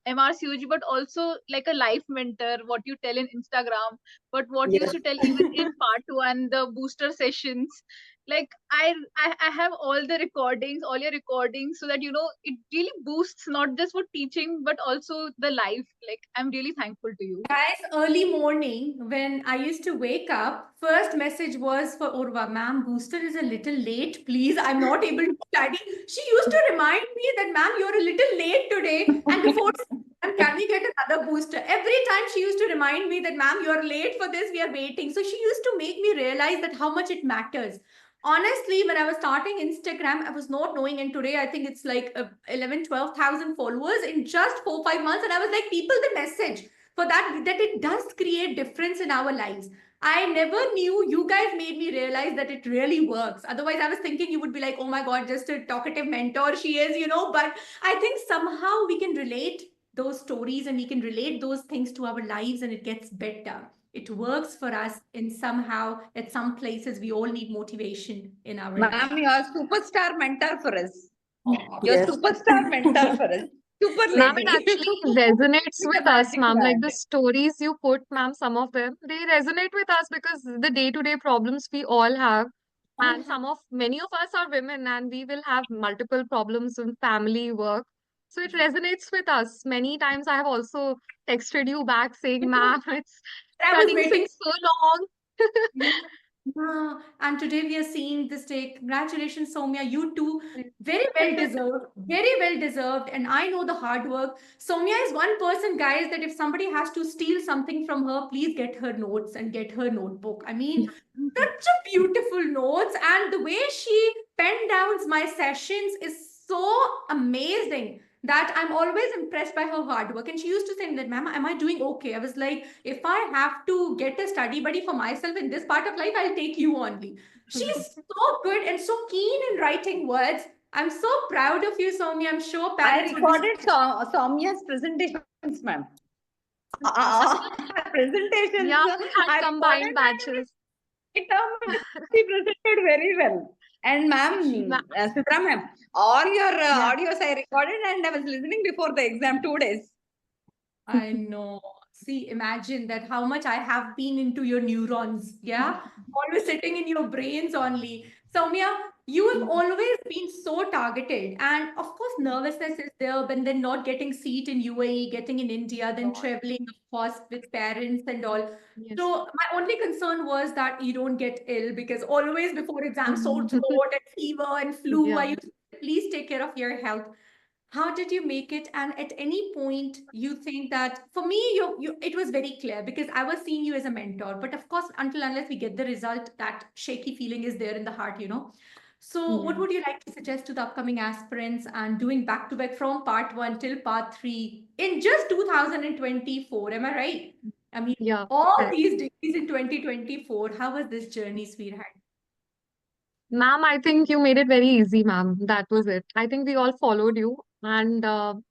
MRCOG, but also like a life mentor, what you tell in Instagram, but what you Yes. used to tell even in part 1, the booster sessions. Like I have all the recordings, all your recordings, so that it really boosts not just for teaching, but also the life. Like, I'm really thankful to you. Guys, early morning when I used to wake up, first message was for Urva, ma'am, booster is a little late, please. I'm not able to study. She used to remind me that, ma'am, you're a little late today. And before, ma'am, can we get another booster? Every time she used to remind me that, ma'am, you're late for this, we are waiting. So she used to make me realize that how much it matters. Honestly, when I was starting Instagram, I was not knowing. And today, I think it's like 12,000 followers in just 4-5 months. And I was like, people, the message for that it does create difference in our lives. I never knew. You guys made me realize that it really works. Otherwise, I was thinking you would be like, oh my God, just a talkative mentor she is, but I think somehow we can relate those stories and we can relate those things to our lives, and it gets better. It works for us in somehow. At some places we all need motivation in our life. Ma'am, you are superstar mentor for us. You're Yes. superstar mentor for us. Super Ma'am, lady. it actually resonates It's a with us, magic ma'am. Like the wand. stories you put, ma'am, some of them, they resonate with us because the day-to-day problems we all have. And many of us are women and we will have multiple problems in family, work. So it resonates with us. Many times I have also texted you back saying, ma'am, it's I was studying waiting. since so long. Yeah. And today we are seeing this day. Congratulations, Soumya. You too. Very well deserved. Very well deserved. And I know the hard work. Soumya is one person, guys, that if somebody has to steal something from her, please get her notes and get her notebook. I mean, such a beautiful notes. And the way she pen downs my sessions is so amazing that I'm always impressed by her hard work. And she used to say that, ma'am, am I doing okay? I was like, if I have to get a study buddy for myself in this part of life, I'll take you only. She's so good and so keen in writing words. I'm so proud of you, Soumya. I'm sure I parents would be. recorded Soumya's presentations, ma'am. Presentations. Yeah, we had I combined recorded batches. it. She presented very well. And ma'am, Sidra ma'am, all your audios I recorded and I was listening before the exam 2 days. I know. See, imagine that how much I have been into your neurons. Yeah. Always sitting in your brains only. Soumya, you have always been so targeted. And of course, nervousness is there, but then not getting seat in UAE, getting in India, then traveling, of course, with parents and all. Yes. So my only concern was that you don't get ill, because always before exams, sore throat and fever and flu. Yeah. I used to say, please take care of your health. How did you make it? And at any point, you think that for me, it was very clear because I was seeing you as a mentor. But of course, until unless we get the result, that shaky feeling is there in the heart. So, what would you like to suggest to the upcoming aspirants and doing back to back from part 1 till part 3 in just 2024? Am I right? I mean, Yeah. all Correct. these degrees in 2024. How was this journey, sweetheart? Ma'am, I think you made it very easy, ma'am. That was it. I think we all followed you. And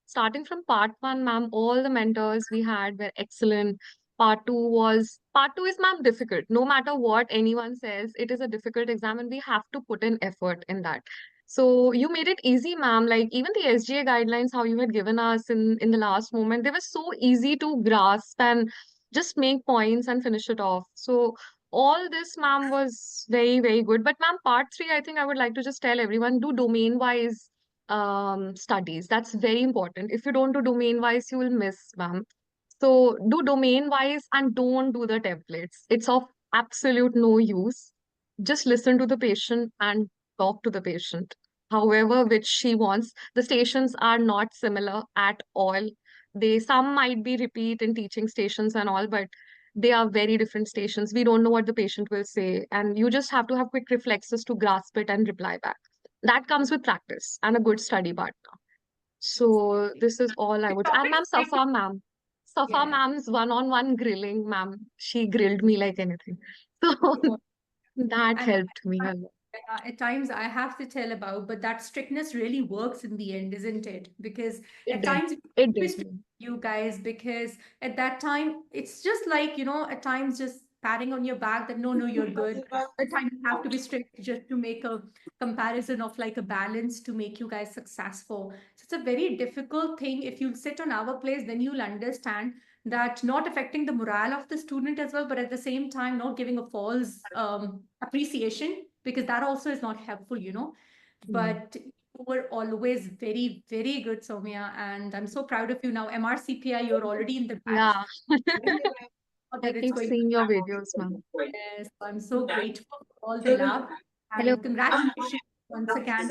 starting from part 1, ma'am, all the mentors we had were excellent. Part 2 is, ma'am, difficult. No matter what anyone says, it is a difficult exam and we have to put in effort in that. So you made it easy, ma'am. Like even the SGA guidelines, how you had given us in the last moment, they were so easy to grasp and just make points and finish it off. So all this, ma'am, was very, very good. But ma'am, part 3, I think I would like to just tell everyone, do domain-wise studies. That's very important. If you don't do domain-wise, you will miss, ma'am. So do domain-wise and don't do the templates. It's of absolute no use. Just listen to the patient and talk to the patient. However, which she wants. The stations are not similar at all. Some might be repeat in teaching stations and all, but they are very different stations. We don't know what the patient will say, and you just have to have quick reflexes to grasp it and reply back. That comes with practice and a good study partner. So this is all I would. And ma'am, Safa ma'am's one-on-one grilling, ma'am, she grilled me like anything. So that helped me a lot. At times I have to tell about, but that strictness really works in the end, isn't it? Because It at did. times It we did. you guys, because at that time it's just like, at times just patting on your back that no, you're good. At times you have to be strict just to make a comparison of like a balance to make you guys successful. So it's a very difficult thing. If you sit on our place, then you'll understand that not affecting the morale of the student as well, but at the same time not giving a false appreciation, because that also is not helpful. But you were always very, very good, Soumya, and I'm so proud of you now. MRCPI, you're already in the batch. Yeah. That I it's keep going seeing your to videos, ma'am. Yes, I'm so grateful for all the love, and congratulations once again.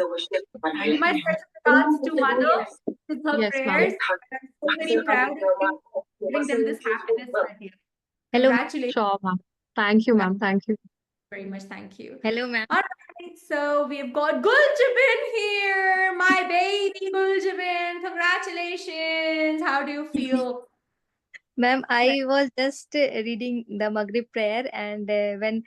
And my special regards to mother with her Yes, ma'am. prayers. I'm so very proud of you, giving them this happiness, my dear. Hello, Congratulations Sure, ma'am. Thank you, ma'am. Thank you. very much. Thank you. hello, ma'am. All right, so we've got Guljabin here, my baby Guljabin. Congratulations. How do you feel? Ma'am, I was just reading the Maghrib prayer, and when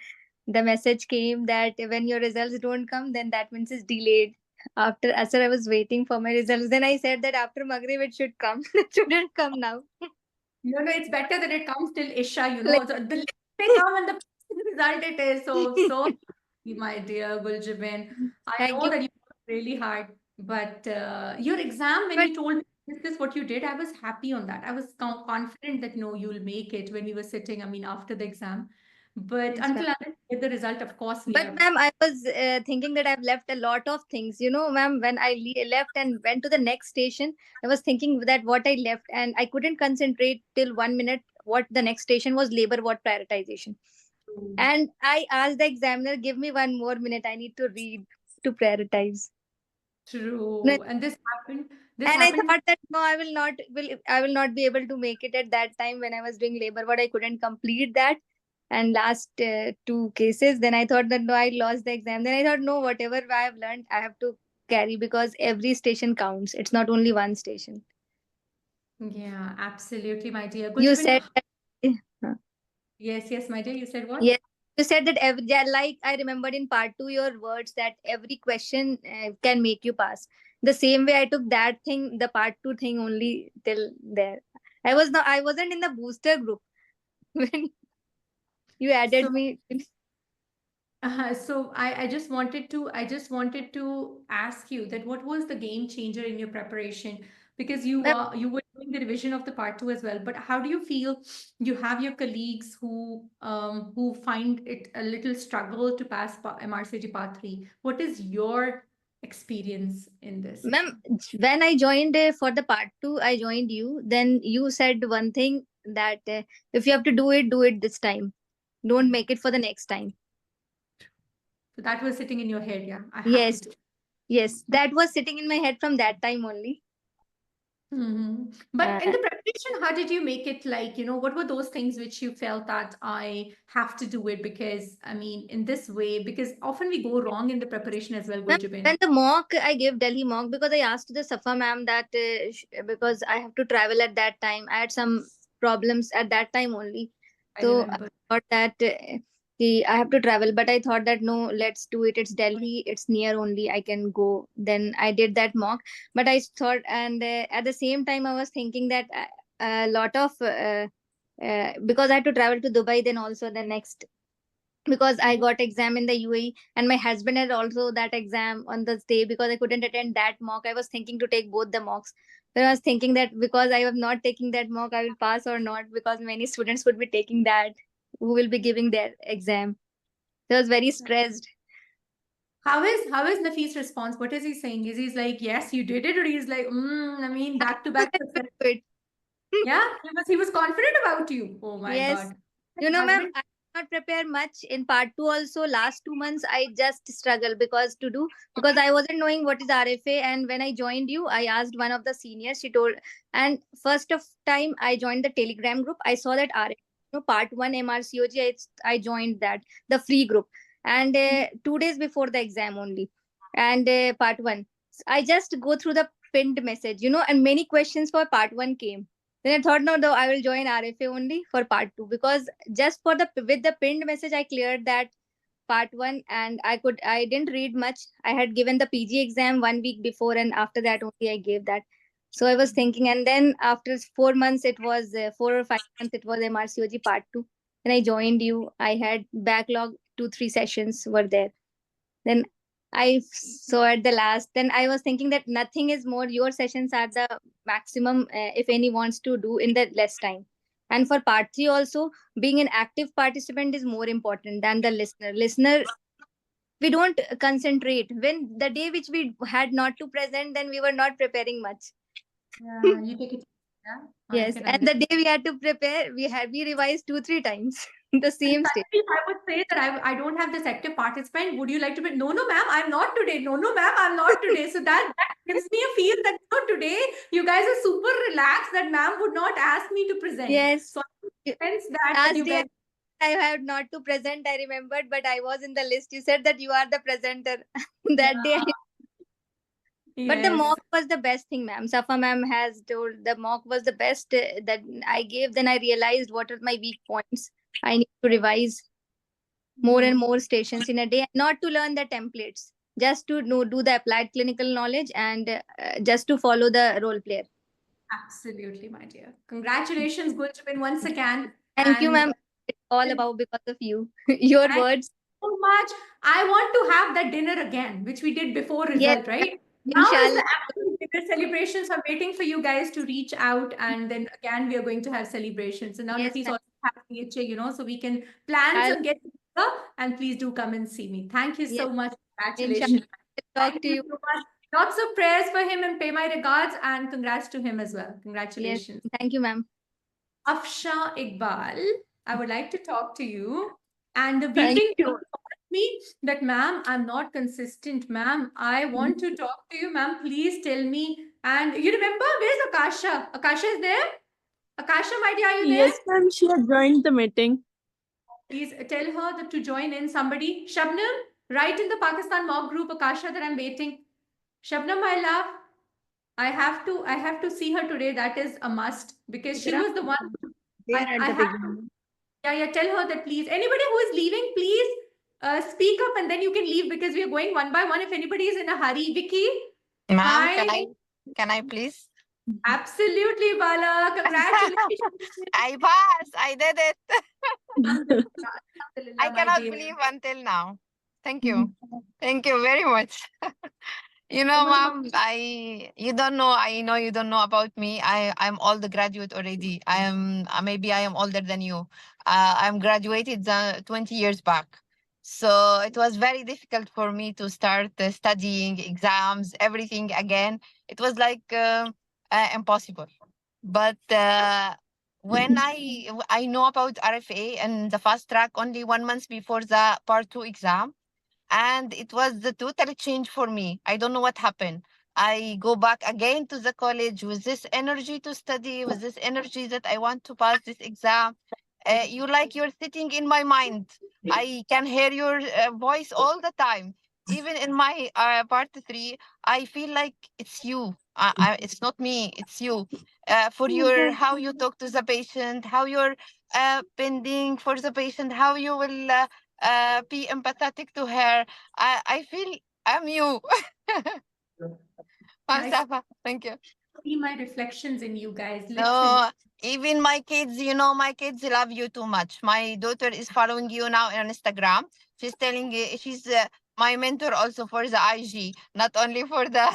the message came that when your results don't come, then that means it's delayed. After, sir, I was waiting for my results. Then I said that after Maghrib it should come. It shouldn't come now. No, it's better that it comes till Isha, Like- So the they come and the result it is. So happy, my dear Guljabin. I Thank know you. that you worked really hard, but your exam, when But you told me this is what you did, I was happy on that. I was confident that no, you'll make it when we were sitting, after the exam. But yes, ma'am. until I get the result, of course, we But are. ma'am, I was thinking that I've left a lot of things. You know, ma'am, when I left and went to the next station, I was thinking that what I left, and I couldn't concentrate till 1 minute. What the next station was labor ward prioritization. And I asked the examiner, give me 1 more minute. I need to read to prioritize. True. And this happened. This And I happened. thought that no, I will not be able to make it at that time when I was doing labor, but I couldn't complete that. And last 2 cases, then I thought that no, I lost the exam. Then I thought no, whatever I have learned, I have to carry, because every station counts. It's not only one station. Yeah, absolutely, my dear. You Guljabin, said that, yes, my dear. You said what? yes, you said that every, yeah, like I remembered in part 2 your words that every question can make you pass. The same way I took that thing, the part 2 thing only till there. I wasn't in the booster group when you added So, me. so I just wanted to ask you that what was the game changer in your preparation? Because you were doing the revision of the part 2 as well. But how do you feel you have your colleagues who find it a little struggle to pass MRCG part 3? What is your experience in this? Ma'am, when I joined for the part 2, I joined you. Then you said one thing that if you have to do it this time. Don't make it for the next time. So that was sitting in your head, yeah. I have to Yes, do. yes, that was sitting in my head from that time only. But in the preparation, how did you make it like, what were those things which you felt that I have to do it because, in this way, because often we go wrong in the preparation as well, Ma'am, Guljabin. when the mock, I gave Delhi mock because I asked the Safa ma'am that because I have to travel at that time. I had some problems at that time only. I So I remember. thought that I have to travel, but I thought that no, let's do it. It's Delhi, it's near only. I can go. Then I did that mock, but I thought, and at the same time, I was thinking that a lot of because I had to travel to Dubai, then also the next, because I got exam in the UAE, and my husband had also that exam on the day, because I couldn't attend that mock. I was thinking to take both the mocks. But I was thinking that because I am not taking that mock, I will pass or not, because many students would be taking that, who will be giving their exam. So I was very stressed. How is Nafis' response? What is he saying? Is he's like, yes, you did it, or he's like, I mean, back to back. Yeah, he was confident about you. Oh my Yes. God. You know, ma'am, Husband? I did not prepare much in part two. Also, last 2 months I just struggled because I wasn't knowing what is RFA. And when I joined you, I asked one of the seniors. She told, and first of time I joined the Telegram group. I saw that RFA, part one MRCOG. I joined that, the free group, and 2 days before the exam only, and part one. I just go through the pinned message, and many questions for part one came. Then I thought, no, though I will join RFA only for part two, because just for the with the pinned message, I cleared that part one, and I didn't read much. I had given the PG exam 1 week before, and after that only I gave that. So I was thinking, and then after 4 months, it was 4 or 5 months, it was MRCOG part two. Then I joined you. I had backlog 2-3 sessions were there. Then I so at the last, then I was thinking that nothing is more. Your sessions are the maximum, if any wants to do in the less time. And for part three also, being an active participant is more important than the listener. Listener, we don't concentrate. When the day which we had not to present, then we were not preparing much. Yeah, you take it. Yeah, I Yes, can and the understand. day we had to prepare, we revised 2-3 times the same state. If I would say that I don't have this active participant, would you like to be? No, no, ma'am, I'm not today. No, no, ma'am, I'm not today. So that gives me a feel that today you guys are super relaxed, that ma'am would not ask me to present. Yes. So I sense that Last you day guys. I had not to present, I remembered, but I was in the list. You said that you are the presenter that day. But the Yes. mock was the best thing, ma'am. Safa ma'am has told the mock was the best that I gave. Then I realized what are my weak points. I need to revise more and more stations in a day, not to learn the templates, just to know, do the applied clinical knowledge, and just to follow the role player. Absolutely, my dear. Congratulations, Gulchibin, once again. Thank you, And ma'am. It's all about because of you. Your thank words. you so much. I want to have that dinner again, which we did before Yes, result, right? Now is inshallah. the actual dinner celebrations. I'm waiting for you guys to reach out, and then again we are going to have celebrations. So now Yes, Nafis ma'am. also has PHA, so we can plan I'll, some get together, and please do come and see me. Thank you yes, so much. inshallah. Congratulations. Talk Thank to you you. so much. Lots of prayers for him, and pay my regards, and congrats to him as well. Yes, Congratulations. thank you, ma'am. Afsha Iqbal, I would like to talk to you. And the Thank VP you. told me that, ma'am, I'm not consistent, ma'am. I want to talk to you, ma'am. Please tell me. And you remember, where's Akasha? Akasha is there? Akasha, my dear, are you there? Yes, ma'am, she had joined the meeting. Please tell her that to join in somebody. Shabnam, write in the Pakistan mock group, Akasha, that I'm waiting. Shabnam, my love, I have to see her today. That is a must, because she was the one There I at the have to. beginning. Yeah, tell her that, please. Anybody who is leaving, please speak up, and then you can leave, because we are going one by one. If anybody is in a hurry, Vicky. Ma'am, Hi. can I please? Absolutely, Bala. Congratulations. I passed. I did it. Alhamdulillah, I my cannot dear. believe until now. Thank you. Thank you very much. You know, ma'am, you don't know. I know you don't know about me. I'm all the graduate already. I am maybe I am older than you. I'm graduated 20 years back. So it was very difficult for me to start studying exams, everything again. It was like impossible. But when I know about RFA and the fast track only 1 month before the part two exam, and it was the total change for me. I don't know what happened. I go back again to the college with this energy to study, with this energy that I want to pass this exam. You're sitting in my mind. I can hear your voice all the time. Even in my part three, I feel like it's you. It's not me. It's you. For your how you talk to the patient, how you're pending for the patient, how you will be empathetic to her. I feel I'm you. I Safa, thank you. see my reflections in you guys, literally. No, even my kids, my kids love you too much. My daughter is following you now on Instagram. She's telling you, she's my mentor also for the IG, not only for the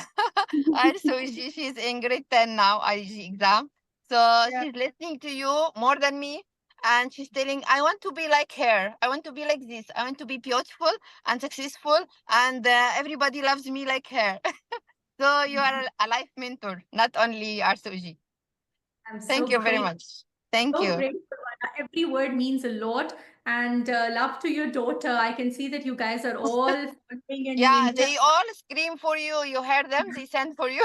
also she's in grade 10 now, IG exam. So she's listening to you more than me. And she's telling, I want to be like her. I want to be like this. I want to be beautiful and successful. And everybody loves me like her. So you are a life mentor, not only Arsuji. Thank you very much. Thank you. Grateful, Vana. Every word means a lot. And love to your daughter. I can see that you guys are all following and Yeah, they all scream for you. You heard them. They send for you.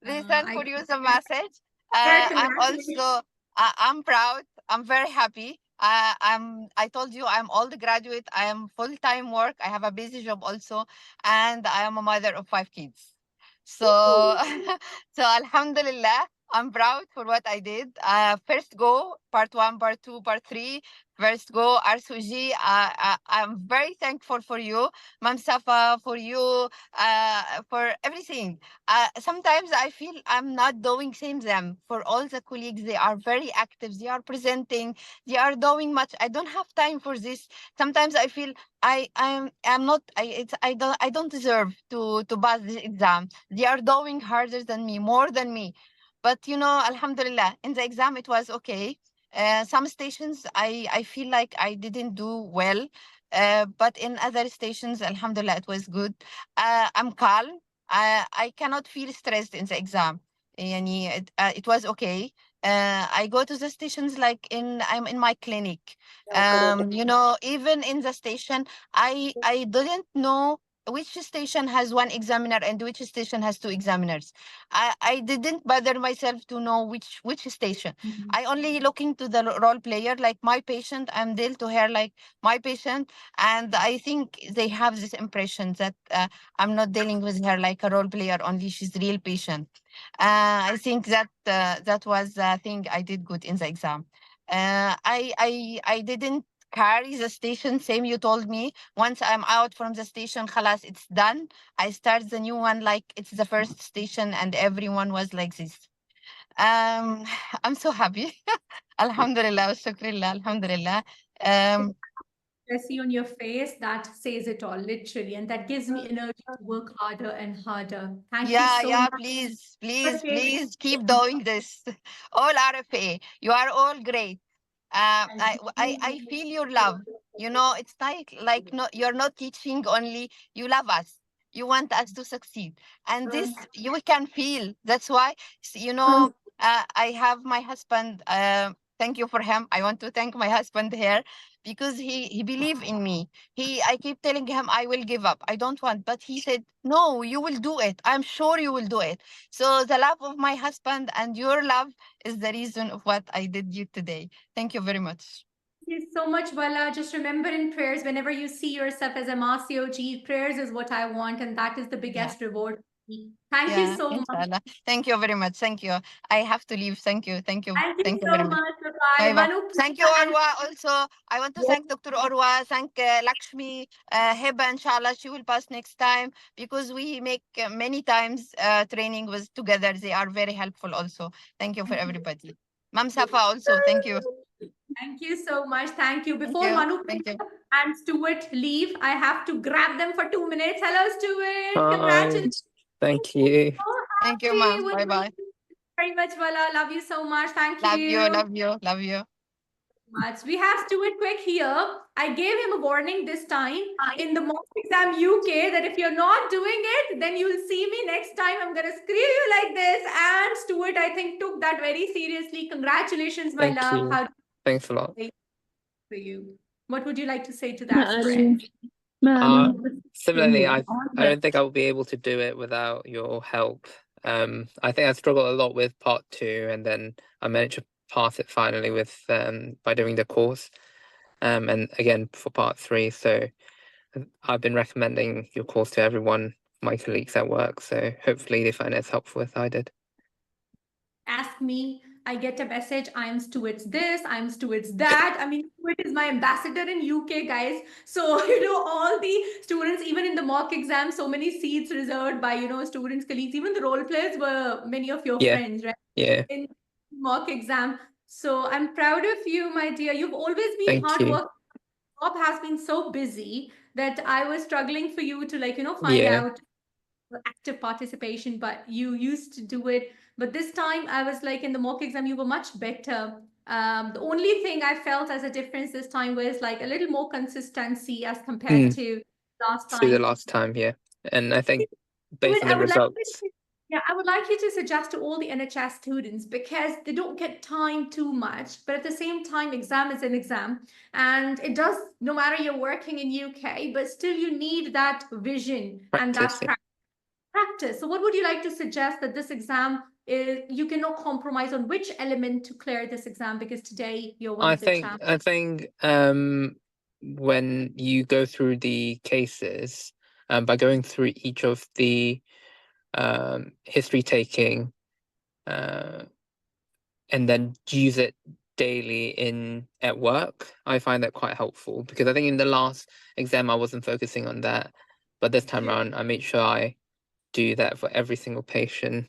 They send for you some message. I'm also, I'm proud. I'm very happy. I told you I'm all the graduate. I am full-time work. I have a busy job also. And I am a mother of 5 kids. So, so Alhamdulillah, I'm proud for what I did. First go, part 1, part 2, part 3. First go, Arsuji. I'm very thankful for you, Mam Safa, for you, for everything. Sometimes I feel I'm not doing same them. For all the colleagues, they are very active. They are presenting. They are doing much. I don't have time for this. Sometimes I feel I'm not I don't deserve to pass this exam. They are doing harder than me, more than me. But Alhamdulillah, in the exam it was okay. Some stations I feel like I didn't do well. But in other stations, Alhamdulillah, it was good. I'm calm. I cannot feel stressed in the exam. It was okay. I go to the stations like I'm in my clinic. Even in the station, I didn't know which station has 1 examiner and which station has 2 examiners. I didn't bother myself to know which station. I only looking to the role player, like my patient. I'm deal to her like my patient, and I think they have this impression that I'm not dealing with her like a role player only. She's real patient. I think that was the thing I did good in the exam. I didn't carry the station, same you told me. Once I'm out from the station, khalas, it's done. I start the new one like it's the first station, and everyone was like this. I'm so happy. Alhamdulillah, wa shukrillah, alhamdulillah. I see on your face, that says it all, literally. And that gives me energy to work harder and harder. Thank you so much. Please keep doing this. All RFA, you are all great. I feel your love. It's like no, you're not teaching only. You love us. You want us to succeed, and this you can feel. That's why I have my husband. Thank you for him. I want to thank my husband here because he believed in me. I keep telling him I will give up. I don't want, but he said no. You will do it. I'm sure you will do it. So the love of my husband and your love is the reason of what I did you today. Thank you very much. Thank you so much, Vala. Just remember in prayers, whenever you see yourself as a MRCOG, prayers is what I want, and that is the biggest reward. Thank you so much. Inshallah. Thank you very much. Thank you. I have to leave. Thank you. Thank you. Thank you very so much. much. Bye-bye. Bye-bye. Manu, Thank you, Orwa. Also, I want to thank Dr. Orwa, thank Lakshmi, Heba, inshallah, she will pass next time because we make many times training with together. They are very helpful also. Thank you for everybody. Mam Safa also, thank you. Thank you so much. Thank you. Before you. Manu Thank you. and Stuart leave, I have to grab them for 2 minutes. Hello, Stuart. Hi. Congratulations. Thank you. Thank you, ma'am. With Bye-bye. you very much, Vala. Love you so much. Thank Love you. you, love you, love you. Much. We have Stuart Quick here. I gave him a warning this time in the mock exam UK that if you're not doing it, then you'll see me next time. I'm gonna screw you like this. And Stuart, I think, took that very seriously. Congratulations, my Thank love. you. How Thanks a lot. for you? What would you like to say to the aspirants? Similarly, I don't think I will be able to do it without your help. I think I struggled a lot with part 2, and then I managed to pass it finally with by doing the course. And again for part 3. So I've been recommending your course to everyone, my colleagues at work. So hopefully they find it as helpful as I did. Ask me. I get a message, I'm Stuart's this, I'm Stuart's that. I mean, Stuart is my ambassador in UK, guys. So, all the students, even in the mock exam, so many seats reserved by, students, colleagues, even the role players were many of your Yeah. friends, right? Yeah. In mock exam. So I'm proud of you, my dear. You've always been Thank hard you. work. Job has been so busy that I was struggling for you to find Yeah. out active participation, but you used to do it. But this time I was like in the mock exam, you were much better. The only thing I felt as a difference this time was like a little more consistency as compared to last To the time. last time, yeah. And I think based on the results. I would like you to suggest to all the NHS students, because they don't get time too much, but at the same time, exam is an exam, and it does, no matter you're working in UK, but still you need that vision and that Practice, yeah. practice. So what would you like to suggest that this exam is, you cannot compromise on which element to clear this exam, because today you're one of the champions? I think when you go through the cases, by going through each of the history taking, and then use it daily at work, I find that quite helpful, because I think in the last exam I wasn't focusing on that, but this time around I made sure I do that for every single patient.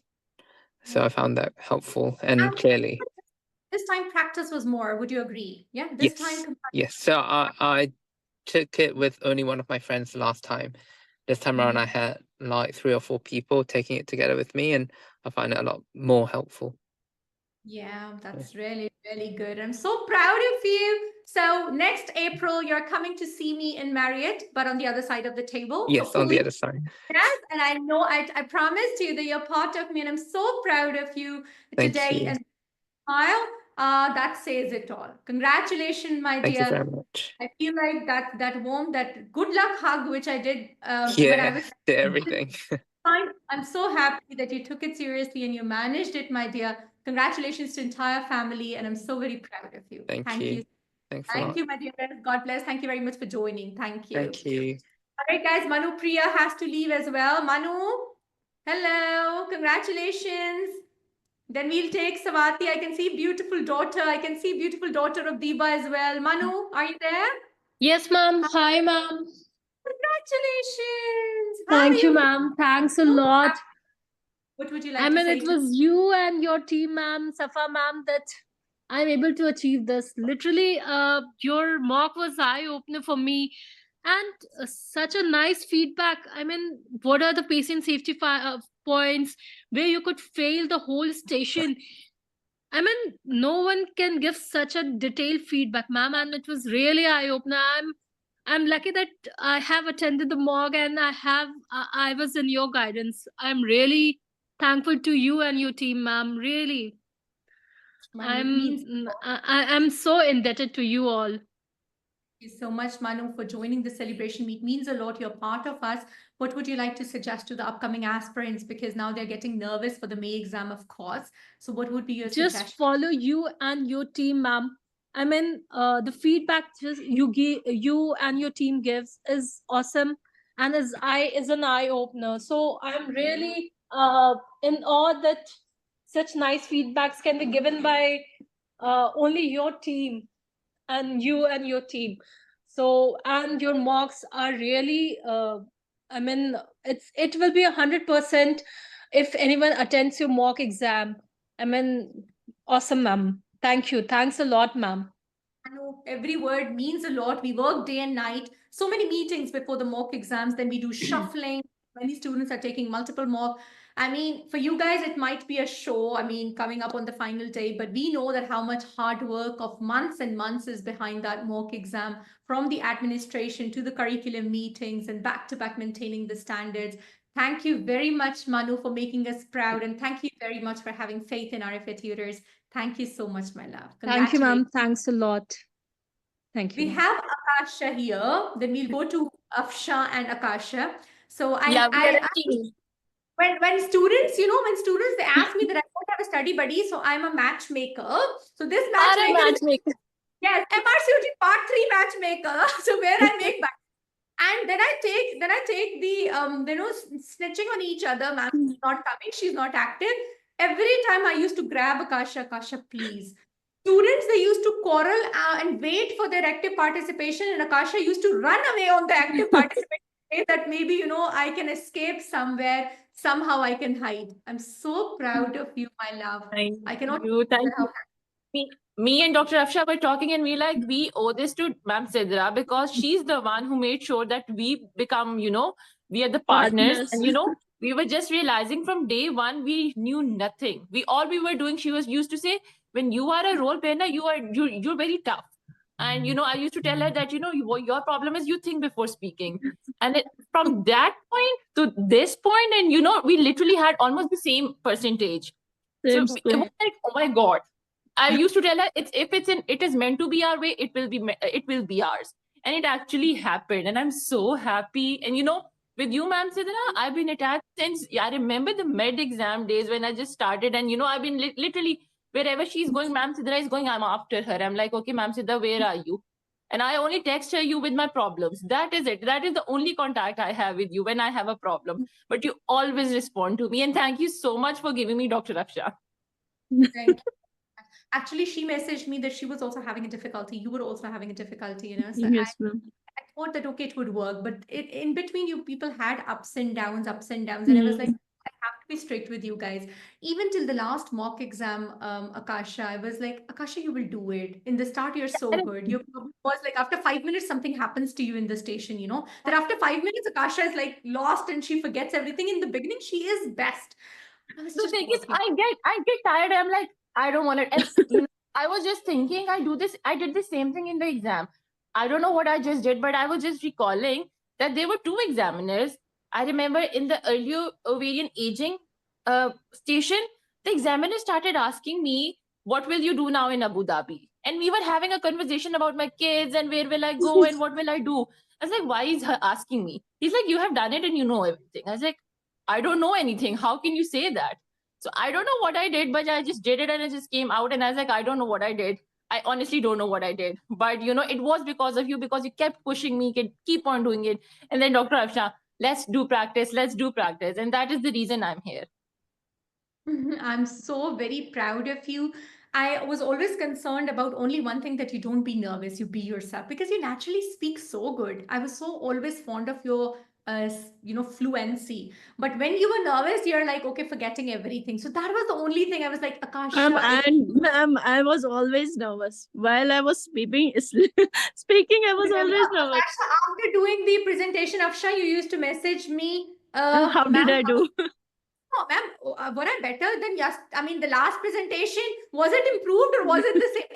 So I found that helpful and clearly. This time practice was more, would you agree? Yeah, Yes. time. Yes. So I took it with only one of my friends last time. This time around I had like 3 or 4 people taking it together with me, and I find it a lot more helpful. Yeah, that's really, really good. I'm so proud of you. So next April, you're coming to see me in Marriott, but on the other side of the table. Yes, So on the other side. yes, and I know I promised you that you're part of me, and I'm so proud of you Thank today. you. And smile, that says it all. Congratulations, my Thank you dear. very much. I feel like that warm, that good luck hug, which I did when I Yeah, was did everything. I'm so happy that you took it seriously and you managed it, my dear. Congratulations to entire family, and I'm so very proud of you. Thank Thank you. you. Thanks a Thank lot. you, my dear. God bless. Thank you very much for joining. Thank you. Thank you. All right, guys. Manu Priya has to leave as well. Manu, hello. Congratulations. Then we'll take Savati. I can see beautiful daughter. I can see beautiful daughter of Diba as well. Manu, are you there? Yes, ma'am. Hi, ma'am. Congratulations. Thank you, ma'am. Thanks a lot. What would you like I to mean, say it was you and your team, ma'am, Safa, ma'am, that I'm able to achieve this. Literally, your mock was eye-opener for me. And such a nice feedback. I mean, what are the patient safety points where you could fail the whole station? I mean, no one can give such a detailed feedback, ma'am, and it was really eye-opener. I'm lucky that I have attended the mock and I was in your guidance. I'm really thankful to you and your team, ma'am. Really, I'm so indebted to you all. Thank you so much, Manu, for joining the celebration meet. Means a lot. You're part of us. What would you like to suggest to the upcoming aspirants? Because now they're getting nervous for the May exam, of course. So what would be your suggestion? Just follow you and your team, ma'am. I mean, the feedback you and your team gives is awesome, and is an eye opener. So I'm really in awe that such nice feedbacks can be given by only your team and you and your team. So, and your mocks are really I mean, it will be 100% if anyone attends your mock exam. I mean, awesome, ma'am. Thank you. Thanks a lot, ma'am. I know every word means a lot. We work day and night. So many meetings before the mock exams. Then we do shuffling. Many students are taking multiple mock. I mean, for you guys, it might be a show. I mean, coming up on the final day, but we know that how much hard work of months and months is behind that mock exam, from the administration to the curriculum meetings and back to back maintaining the standards. Thank you very much, Manu, for making us proud. And thank you very much for having faith in RFA tutors. Thank you so much, my love. Thank you, ma'am. Thanks a lot. Thank you. We have Akasha here. Then we'll go to Afsha and Akasha. So when students, they ask me that I don't have a study buddy, so I'm a matchmaker. So this matchmaker. Yes, MRCOG Part 3 matchmaker. So where I make and then I take the snitching on each other. Ma'am is not coming, she's not active. Every time I used to grab Akasha, please. Students, they used to quarrel and wait for their active participation, and Akasha used to run away on the active participation, say that maybe, you know, I can escape somewhere, somehow I can hide. I'm so proud of you, my love. I cannot Thank how you. Me and Dr. Afsha were talking, and we like, we owe this to Ma'am Sidra because she's the one who made sure that we become, you know, we are the partners. Partners. And, you know, we were just realizing from day one, we knew nothing. All we were doing, she was used to say, when you are a role player, you're very tough. And, you know, I used to tell her that, you know, your problem is you think before speaking. And from that point to this point, and, you know, we literally had almost the same percentage. Same So it score. was like, oh my God. I used to tell her, it is meant to be our way, it will be ours. And it actually happened. And I'm so happy. And, you know, with you, Ma'am Sidra, I've been attached since, I remember the med exam days when I just started. And, you know, I've been literally, wherever she's going, Ma'am Sidra is going, I'm after her. I'm like, okay, Ma'am Sidra, where are you? And I only text her you with my problems. That is it. That is the only contact I have with you when I have a problem. But you always respond to me. And thank you so much for giving me Dr. Afsha. Thank you. Actually, she messaged me that she was also having a difficulty. You were also having a difficulty, you know. So Yes, ma'am. I thought that okay, it would work, but in between, you people had ups and downs, and I was like, I have to be strict with you guys. Even till the last mock exam, Akasha, I was like, Akasha, you will do it. In the start, you're so good. You was like after 5 minutes, something happens to you in the station, you know. That after 5 minutes, Akasha is like lost and she forgets everything. In the beginning, she is best. I was The just thing is, working. I get tired. I'm like, I don't want it. And you know, I was just thinking, I did the same thing in the exam. I don't know what I just did, but I was just recalling that there were two examiners. I remember in the earlier ovarian aging station, the examiner started asking me, what will you do now in Abu Dhabi? And we were having a conversation about my kids and where will I go and what will I do. I was like, why is he asking me? He's like, you have done it and you know everything. I was like, I don't know anything. How can you say that? So I don't know what I did, but I just did it and it just came out. And I was like, I don't know what I did. I honestly don't know what I did. But, you know, it was because of you, because you kept pushing me, keep on doing it. And then Dr. Afsha, let's do practice. And that is the reason I'm here. I'm so very proud of you. I was always concerned about only one thing, that you don't be nervous, you be yourself, because you naturally speak so good. I was so always fond of your you know, fluency. But when you were nervous, you're like, okay, forgetting everything. So that was the only thing I was like, Akasha, Ma'am, I was always nervous. While I was speaking, I was always nervous. Akasha, after doing the presentation, Afsha, you used to message me, How did ma'am, I do? oh, ma'am, were I better than yes? I mean, the last presentation, was it improved or was it the same?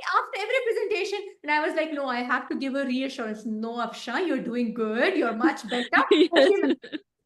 After every presentation, and I was like, no, I have to give a reassurance. No, Afsha, you're doing good. You're much better. Okay, ma'am.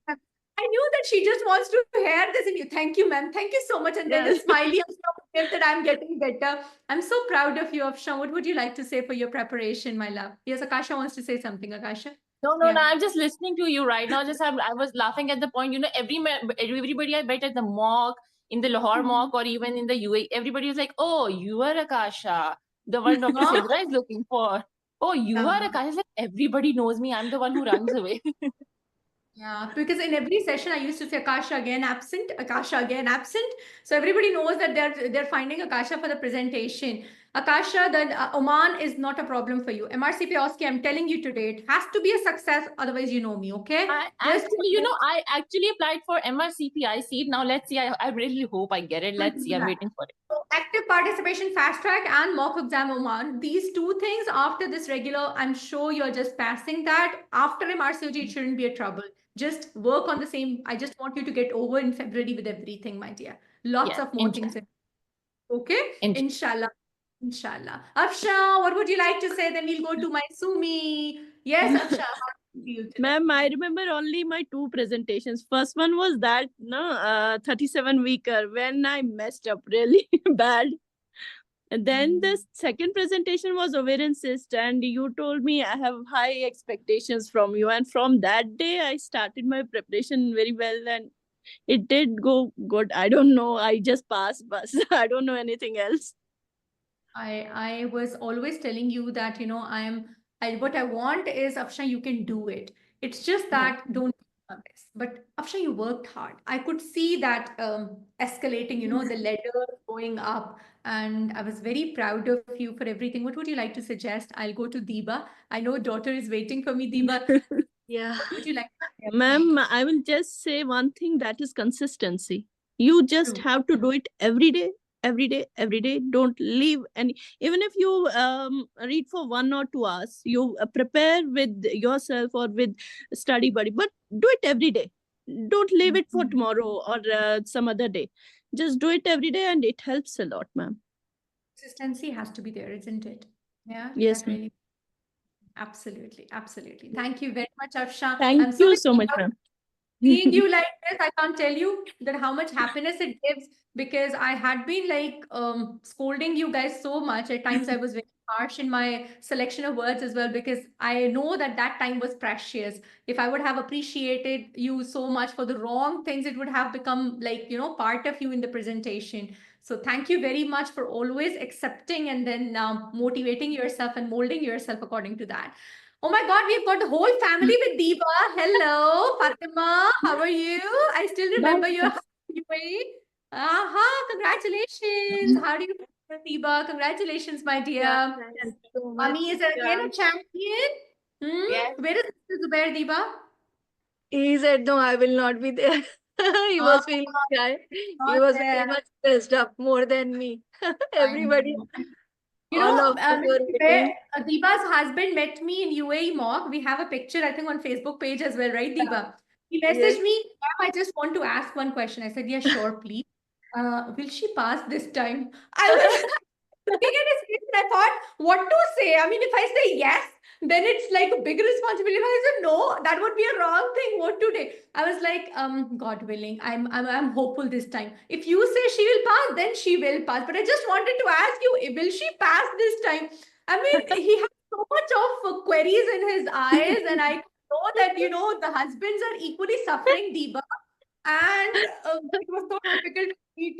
I knew that she just wants to hear this, and you, thank you, ma'am. Thank you so much. And then the smiley Afsha that I'm getting better. I'm so proud of you, Afsha. What would you like to say for your preparation, my love? Yes, Akasha wants to say something. Akasha. No, I'm just listening to you right now. I was laughing at the point, you know, everybody I bet at the mock, in the Lahore mock, or even in the UAE, everybody was like, oh, you are Akasha, the one Dr. Sidra is looking for. Oh, you are Akasha. It's like, everybody knows me. I'm the one who runs away. Yeah, because in every session I used to say Akasha again absent, Akasha again absent. So everybody knows that they're finding Akasha for the presentation. Akasha, the Oman is not a problem for you. MRCP OSCE, I'm telling you today, it has to be a success. Otherwise, you know me, okay? Actually, you know, I actually applied for MRCP. I see it now. Let's see. I really hope I get it. Let's see. I'm waiting for it. So active participation, fast track, and mock exam Oman. These two things after this regular, I'm sure you're just passing that. After MRCOG, it shouldn't be a trouble. Just work on the same. I just want you to get over in February with everything, my dear. Lots of more things. Okay? Inshallah. Inshallah. Afsha, what would you like to say? Then we'll go to my Sumi. Yes, Afsha. Ma'am, I remember only my two presentations. First one was that 37 weeker when I messed up really bad. And then the second presentation was ovarian cyst, and you told me I have high expectations from you. And from that day, I started my preparation very well, and it did go good. I don't know. I just passed, but I don't know anything else. I was always telling you that, you know, what I want is, Afsha, you can do it. It's just that don't be Yes. But Afsha, you worked hard. I could see that escalating, the ladder going up, and I was very proud of you for everything. What would you like to suggest? I'll go to Deeba. I know daughter is waiting for me, Deeba. Yeah. What would you like to suggest? Ma'am, I will just say one thing, that is consistency. You just True. have to do it every day, every day, every day. Don't leave any, even if you read for 1 or 2 hours, you prepare with yourself or with study buddy, but do it every day. Don't leave it for tomorrow or some other day. Just do it every day and it helps a lot, ma'am. Consistency has to be there, isn't it? Yeah, Yes, that ma'am. really. Absolutely, absolutely. Thank you very much, Afsha. Thank I'm so you very so much, proud ma'am. seeing you like this. I can't tell you that how much happiness it gives, because I had been like scolding you guys so much. At times I was very harsh in my selection of words as well, because I know that that time was precious. If I would have appreciated you so much for the wrong things, it would have become like, part of you in the presentation. So thank you very much for always accepting and then motivating yourself and molding yourself according to that. Oh my God, we've got the whole family with Deepa. Hello, Fatima. How are you? I still remember your UAE. Aha, congratulations. How do you feel, Deepa? Congratulations, my dear. Yeah, thank you so much. Mommy is again Yeah. a champion. Yes. Where is Mr. Zubair, Deepa? He said, no, I will not be there. He Ah, was feeling shy. He not was there. very much stressed up, more than me. I Everybody, know. all of us were Mr. Zubair, waiting. Deepa's husband met me in UAE mock. We have a picture, I think, on Facebook page as well, right, Deepa? He Yes. messaged me, "Ma'am, I just want to ask one question." I said, "Yeah, sure, please. Will she pass this time?" I was looking at his face and I thought, what to say? I mean, if I say yes, then it's like a big responsibility. If I said no, that would be a wrong thing. What to do? I was like, God willing, I'm hopeful this time. If you say she will pass, then she will pass. But I just wanted to ask you, will she pass this time? I mean, he has so much of queries in his eyes, and I know that the husbands are equally suffering, Deepa, and it was so difficult for me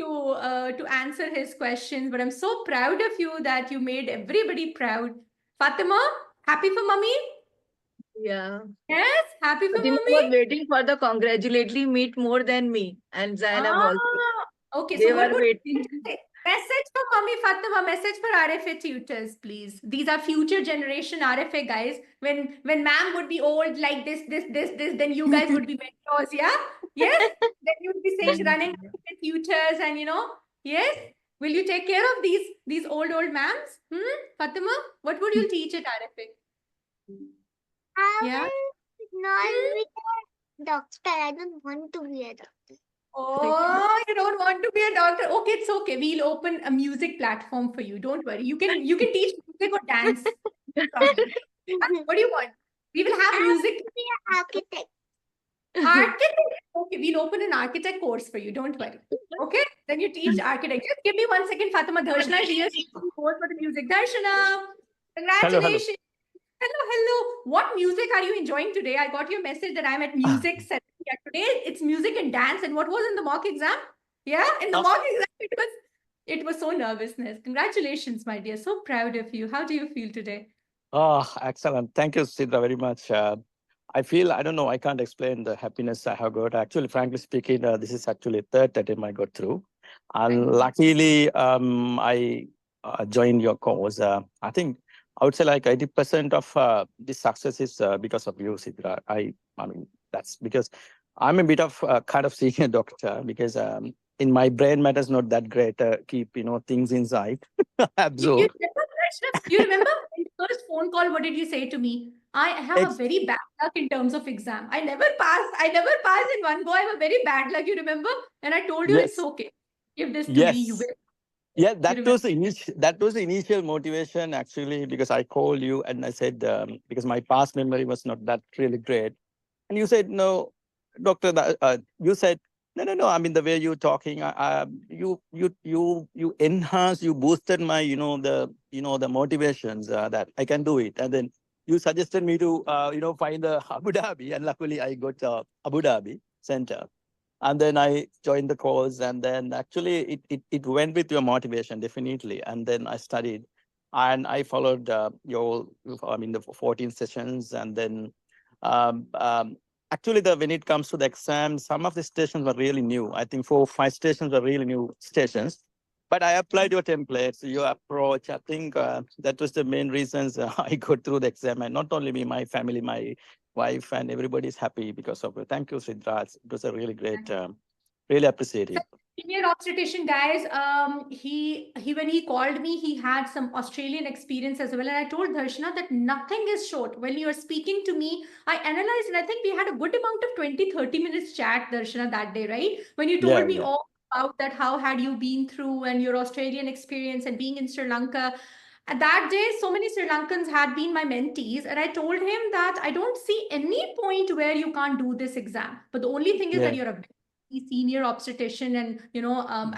to answer his questions. But I'm so proud of you that you made everybody proud. Fatima, happy for mommy? Yeah. Yes, happy for Fatima mommy. was waiting for the congratulatory meet more than me and Zainab also. Okay. They So what were would you waiting. say? Message for mommy, Fatima. Message for RFA tutors, please. These are future generation RFA guys. When ma'am would be old like this, then you guys would be mentors. Yeah. Yes. Then you would be saying running RFA tutors, and yes. Will you take care of these old ma'ams? Fatima, what would you teach at RFA? Yeah. not be a doctor. I don't want to be a doctor. Oh, you don't want to be a doctor. Okay, it's okay. We'll open a music platform for you. Don't worry. You can teach music or dance. No problem. What do you want? We will have music. I want to be an architect. Architect. Okay, we'll open an architect course for you. Don't worry. Okay? Then you teach architect. Just give me 1 second, Fatima. Darshana is here. She's doing course for the music. Darshana, Hello, hello. congratulations. Hello. What music are you enjoying today? I got your message that I'm at music set. Yeah, today it's music and dance. And what was in the mock exam? Yeah, in the mock exam, it was so nervousness. Congratulations, my dear. So proud of you. How do you feel today? Oh, excellent. Thank you, Sidra, very much. I feel, I don't know, I can't explain the happiness I have got. Actually, frankly speaking, this is actually third attempt I got through. And luckily, I joined your course. I think I would say like 80% of this success is because of you, Sidra. I mean, that's because I'm a bit of kind of senior doctor, because in my brain matters not that great. Keep things inside, absorb. You remember in the first phone call, what did you say to me? I have a very bad luck in terms of exam. I never pass in one go. I have a very bad luck, you remember? And I told you it's Yes. okay. Give this to me, you Yes. will. Yeah, that was the initial motivation actually, because I called you and I said, because my past memory was not that really great. And you said, no, doctor, you said, no. I mean, the way you're talking, you enhanced, you boosted my, the motivations that I can do it. And then you suggested me to, find the Abu Dhabi, and luckily I got Abu Dhabi center. And then I joined the course, and then actually it went with your motivation, definitely. And then I studied, and I followed the 14 sessions, and then actually, when it comes to the exam, some of the stations were really new. I think 4 or 5 stations were really new stations. But I applied your templates, your approach. I think that was the main reasons I got through the exam. And not only me, my family, my wife, and everybody is happy because of it. Thank you, Sidra. It was a really great, really appreciate it. Senior obstetrician guys, he when he called me, he had some Australian experience as well. And I told Darshana that nothing is short. When you are speaking to me, I analyzed, and I think we had a good amount of 20-30 minutes chat, Darshana, that day, right? When you told me Yeah. all about that, how had you been through and your Australian experience and being in Sri Lanka. At that day, so many Sri Lankans had been my mentees, and I told him that I don't see any point where you can't do this exam. But the only thing is that Yeah. you're a senior obstetrician and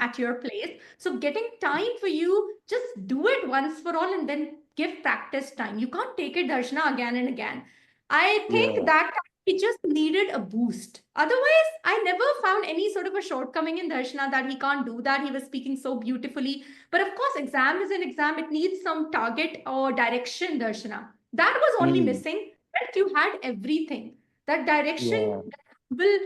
at your place, so getting time for you, just do it once for all and then give practice time. You can't take it, Darshana, again and again. I think Yeah. that he just needed a boost. Otherwise, I never found any sort of a shortcoming in Darshana that he can't do that. He was speaking so beautifully. But of course, exam is an exam. It needs some target or direction, Darshana. That was only missing. But you had everything. That direction, Yeah. will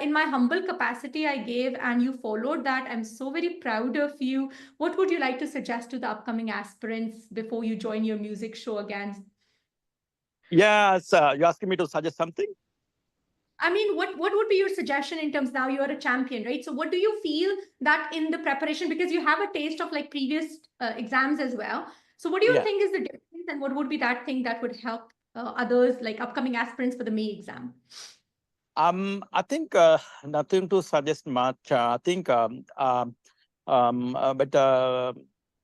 in my humble capacity I gave, and you followed that. I'm so very proud of you. What would you like to suggest to the upcoming aspirants before you join your music show again? Yes, you're asking me to suggest something? I mean, what would be your suggestion in terms, now you're a champion, right? So what do you feel that in the preparation, because you have a taste of like previous exams as well. So what do you Yeah. think is the difference, and what would be that thing that would help others, like upcoming aspirants for the May exam? I think nothing to suggest much. I think, but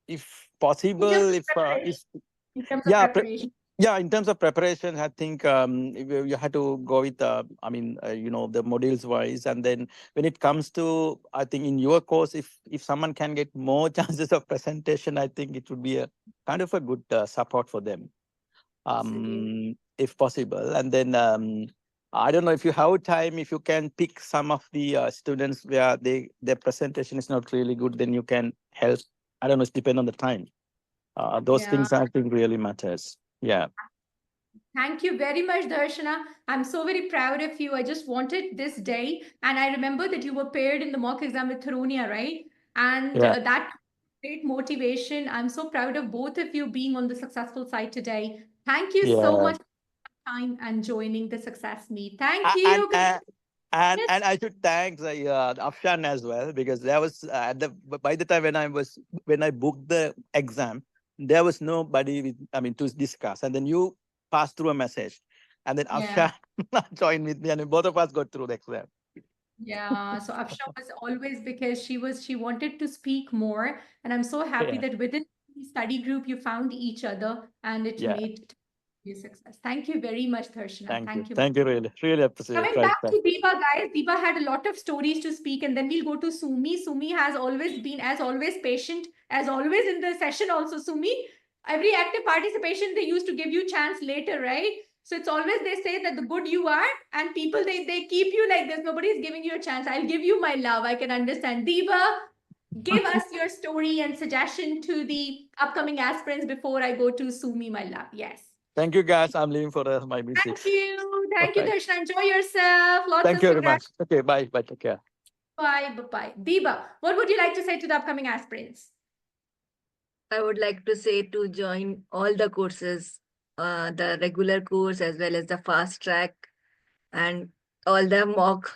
if possible, if In terms of yeah, preparation. yeah, in terms of preparation, I think you had to go with, I mean, the modules wise, and then when it comes to, I think in your course, if someone can get more chances of presentation, I think it would be a kind of a good support for them, if possible. And then I don't know if you have time, if you can pick some of the students where their presentation is not really good, then you can help. I don't know, it depends on the time. Those Yeah. things I think really matters. Yeah. Thank you very much, Darshana. I'm so very proud of you. I just wanted this day. And I remember that you were paired in the mock exam with Tharonia, right? And Yeah. that great motivation. I'm so proud of both of you being on the successful side today. Thank you so Yeah. much for your time and joining the Success Meet. Thank And you. and I should thank Afshan as well, because there was by the time when I booked the exam, there was nobody to discuss, and then you passed through a message, and then Yeah. Afshan joined with me, and both of us got through the exam. Yeah, so Afsha was always, because she wanted to speak more, and I'm so happy Yeah. that within the study group you found each other and it Yeah. made it a success. Thank you very much, Darshana. Thank you. Thank you. Thank you. Really appreciate it. Coming Right. back to Deepa, guys, Deepa had a lot of stories to speak, and then we'll go to Sumi. Sumi has always been, as always, patient, as always in the session also. Sumi, every active participation, they used to give you chance later, right? So it's always, they say that the good you are, and people, they keep you like this. Nobody's giving you a chance. I'll give you my love. I can understand. Deepa, give us your story and suggestion to the upcoming aspirants before I go to Sumi, my love. Yes. Thank you, guys. I'm leaving for my music. Thank you. Thank you, Bye. Darshana. Enjoy yourself. Lots Thank of you very congrats. much. Okay, bye. Bye. Take care. Bye. Bye-bye. Deepa, what would you like to say to the upcoming aspirants? I would like to say to join all the courses, the regular course as well as the fast track, and all the mock.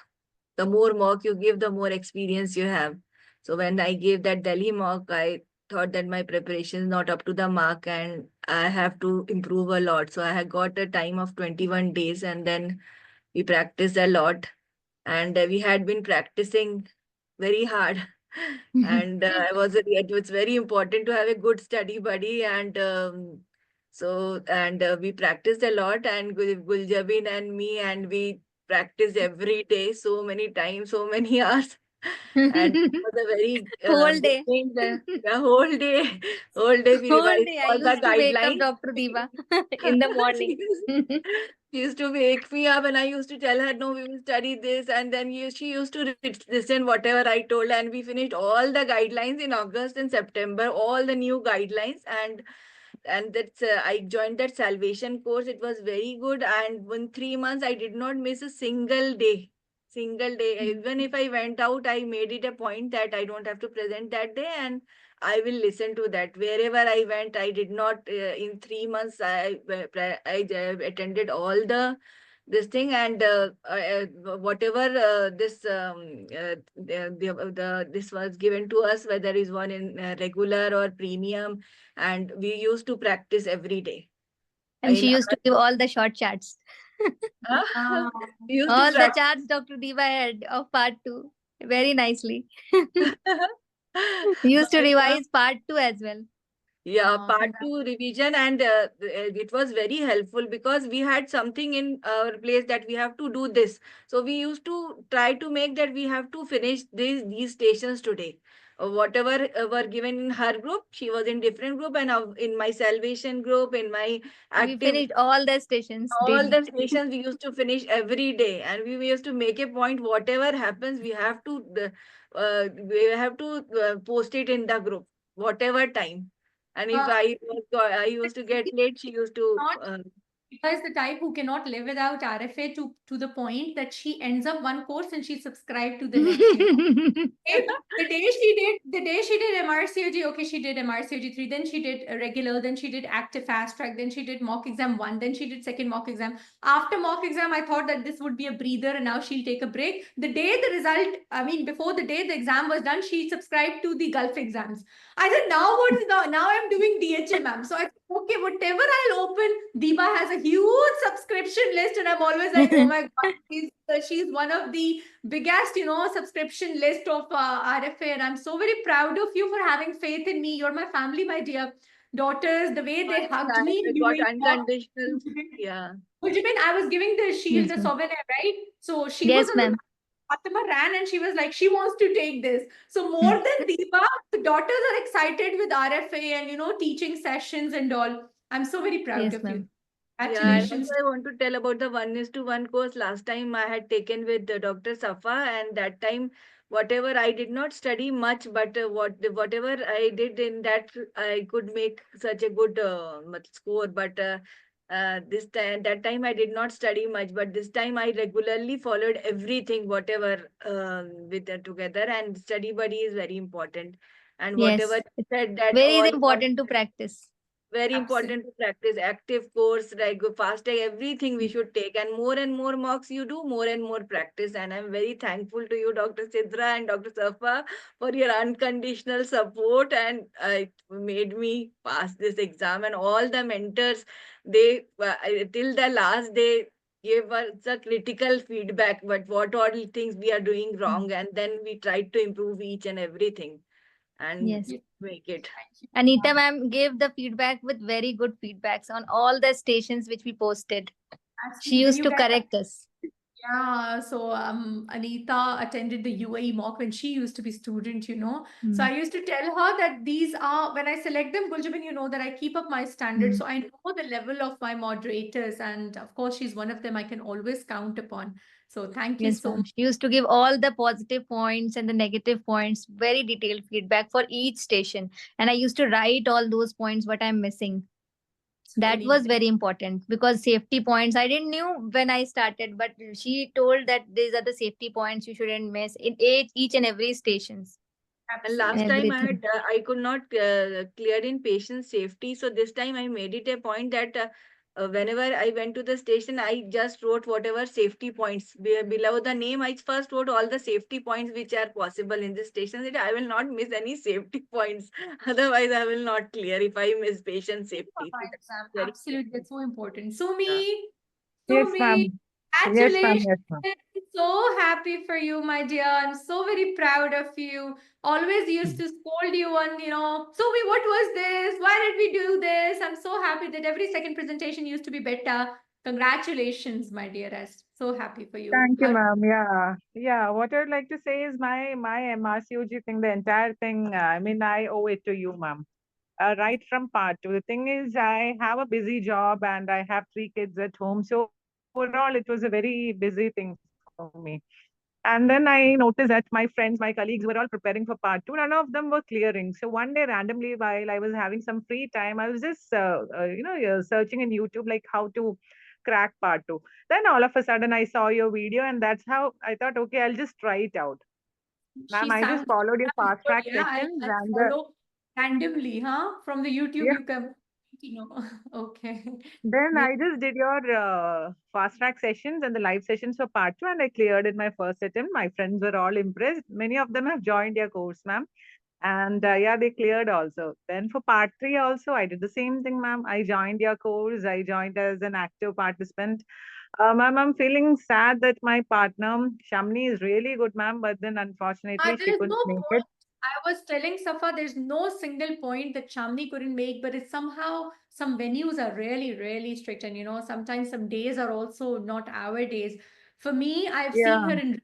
The more mock you give, the more experience you have. So when I gave that Delhi mock, I thought that my preparation is not up to the mark and I have to improve a lot. So I had got a time of 21 days, and then we practiced a lot, and we had been practicing very hard. And it was very important to have a good study buddy, and we practiced a lot, and Guljabin and me, and we practiced every day, so many times, so many hours. And it was a very Whole good day. thing. The whole day, whole day we Whole revised day. I all the used to wake up guidelines. Dr. Deepa in the morning. She used to wake me up, and I used to tell her, no, we will study this. And then she used to listen whatever I told her. And we finished all the guidelines in August and September, all the new guidelines. And and that's I joined that salvation course. It was very good, and in 3 months I did not miss a single day. Single day. Even if I went out, I made it a point that I don't have to present that day, and I will listen to that. Wherever I went, I did not. In 3 months, I attended all this thing, and whatever this was given to us, whether is one in regular or premium, and we used to practice every day. And she used to give all the short chats. We used to All the practice. chats Dr. Diva had of part 2 very nicely. Used to revise part 2 as well. Yeah, Oh, part 2 revision, and it was very helpful because we had something in our place that we have to do this. So we used to try to make that we have to finish these stations today. Whatever were given in her group, she was in different group, and in my salvation group, in my We active, finished all the stations all daily. the stations we used to finish every day, and we used to make a point. Whatever happens, we have to post it in the group, whatever time. And if I used to get late, she used to. Diva is the type who cannot live without RFA to the point that she ends up one course and she subscribed to the next. The day she did MRCOG, okay, she did MRCOG 3, then she did a regular, then she did active fast track, then she did mock exam 1, then she did second mock exam. After mock exam, I thought that this would be a breather and now she'll take a break. The day the result, before the day the exam was done, she subscribed to the Gulf exams. I said, now what is now? Now I'm doing DHA, ma'am. So I said, okay, whatever I'll open, Deepa has a huge subscription list, and I'm always like, oh my God, she's one of the biggest, subscription list of RFA, and I'm so very proud of you for having faith in me. You're my family, my dear daughters. The way they hugged me, I got unconditional. Yeah. Ujjimin, I was giving the shield, Yes, the ma'am. souvenir, right? So she Yes, was on the ma'am. Fatima ran and she was like, she wants to take this. So more than Deepa, the daughters are excited with RFA and teaching sessions and all. I'm so very proud Yes, of you. ma'am. Yeah, and Congratulations. also I want to tell about the 1:1 course. Last time I had taken with Dr. Safa, and that time, whatever I did not study much, but whatever I did in that, I could make such a good score. But this time, that time I did not study much, but this time I regularly followed everything, whatever with together. And study buddy is very important. And whatever Yes. you said that Very all important to practice. very Absolutely. important to practice active course, like fast tag, everything we should take. And more mocks you do, more and more practice. And I'm very thankful to you, Dr. Sidra and Dr. Safa, for your unconditional support. And it made me pass this exam. And all the mentors, they till the last day gave us a critical feedback, but what all things we are doing wrong. And then we tried to improve each and everything and Yes. make it. Anita ma'am gave the feedback with very good feedbacks on all the stations which we posted. She When used you to guys correct us. Yeah, so Anita attended the UAE mock when she used to be student. So I used to tell her that these are, when I select them, Guljabin, that I keep up my standards. So I know the level of my moderators, and of course, she's one of them I can always count upon. So thank you Yes, so ma'am. much. She used to give all the positive points and the negative points, very detailed feedback for each station. And I used to write all those points, what I'm missing. That was very important because safety points I didn't knew when I started, but she told that these are the safety points you shouldn't miss in each and every stations. And And last time everything. I could not clear in patient safety. So this time I made it a point that whenever I went to the station, I just wrote whatever safety points below the name. I first wrote all the safety points which are possible in this station. That I will not miss any safety points. Otherwise, I will not clear if I miss patient safety. So that's very Absolutely, that's so important. So yeah. Yes, me, ma'am. Yes, ma'am. congratulations. Yes, ma'am. So happy for you, my dear. I'm so very proud of you. Always used to scold you on, Somi, what was this? Why did we do this? I'm so happy that every second presentation used to be better. Congratulations, my dearest. So happy for you. Thank you, ma'am. Yeah. Yeah. What I would like to say is my MRCOG thing, the entire thing, I owe it to you, ma'am. Right from part two. The thing is, I have a busy job and I have 3 kids at home. So overall, it was a very busy thing for me. And then I noticed that my friends, my colleagues were all preparing for part 2. None of them were clearing. So one day, randomly, while I was having some free time, I was just, searching in YouTube, like how to crack part 2. Then all of a sudden, I saw your video, and that's how I thought, okay, I'll just try it out. She Ma'am, I just sounds followed your fast good. track Yeah, sessions I'll and follow randomly, huh? From the YouTube, yeah. you can, Okay. Then Make I just did your fast track sessions and the live sessions for part 2, and I cleared in my first attempt. My friends were all impressed. Many of them have joined your course, ma'am. And yeah, they cleared also. Then for part 3 also, I did the same thing, ma'am. I joined your course. I joined as an active participant. Ma'am, I'm feeling sad that my partner, Shamni, is really good, ma'am, but then unfortunately she There's couldn't no make it. point. I was telling Safa, there's no single point that Shamni couldn't make, but it's somehow some venues are really, really strict. And sometimes some days are also not our days. For me, I've seen her Yeah. in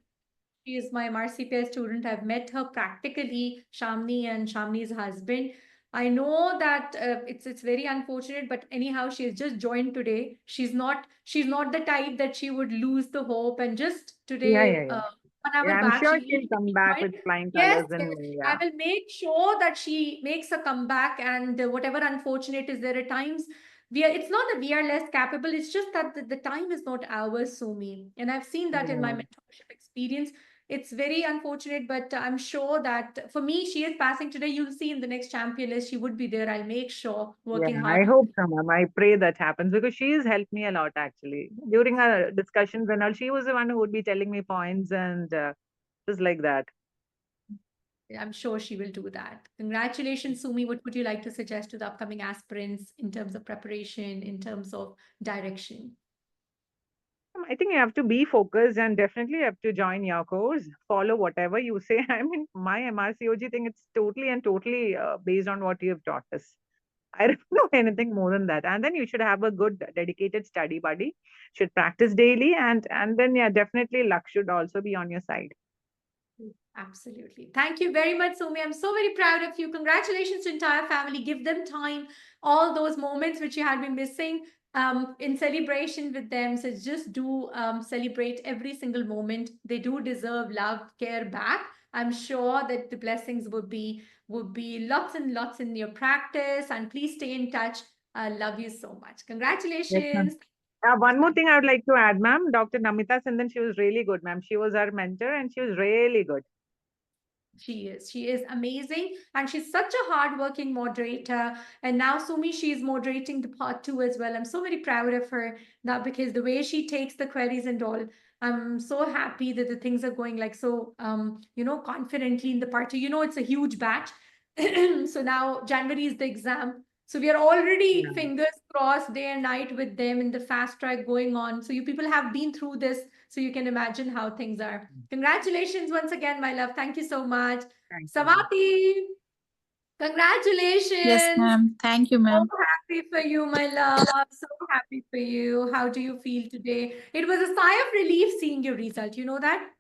she is my MRCPI student. I've met her practically, Shamni and Shamni's husband. I know that it's very unfortunate, but anyhow, she has just joined today. She's not the type that she would lose the hope. And just Yeah, today, yeah, yeah. 1 hour Yeah, I'm back, sure she she'll come immediately back joined. with flying Yes, colors in yes. May. I Yeah. will make sure that she makes a comeback. And whatever unfortunate is there at times, it's not that we are less capable. It's just that the time is not ours, Sumi. And I've seen that in my Yeah. mentorship experience. It's very unfortunate, but I'm sure that for me, she is passing today. You'll see in the next champion list, she would be there. I'll make sure, Yeah, working I hard. hope so, ma'am. I pray that happens because she has helped me a lot actually. During our discussions and all, she was the one who would be telling me points and just like that. I'm sure she will do that. Congratulations, Sumi. What would you like to suggest to the upcoming aspirants in terms of preparation, in terms of direction? I think you have to be focused and definitely you have to join your course. Follow whatever you say. I mean, my MRCOG thing, it's totally and totally based on what you have taught us. I don't know anything more than that. And then you should have a good dedicated study buddy. Should practice daily and then yeah, definitely luck should also be on your side. Absolutely. Thank you very much, Sumi. I'm so very proud of you. Congratulations to entire family. Give them time, all those moments which you had been missing in celebration with them. So just do celebrate every single moment. They do deserve love, care back. I'm sure that the blessings would be lots and lots in your practice. And please stay in touch. I love you so much. Yes, ma'am. Congratulations. One more thing I would like to add, ma'am. Dr. Namita Sindhan, she was really good, ma'am. She was our mentor and she was really good. She is amazing, and she's such a hardworking moderator. And now Sumi, she's moderating the part 2 as well. I'm so very proud of her now because the way she takes the queries and all, I'm so happy that the things are going like so confidently in the part 2. It's a huge batch. So now January is the exam. So we are already Yeah. fingers crossed day and night with them in the fast track going on. So you people have been through this, so you can imagine how things are. Congratulations once again, my love. Thank you so much. Thank you. Savati, Yes, congratulations. ma'am. Thank you, So ma'am. happy for you, my love. So happy for you. How do you feel today? It was a sigh of relief seeing your result. You know that?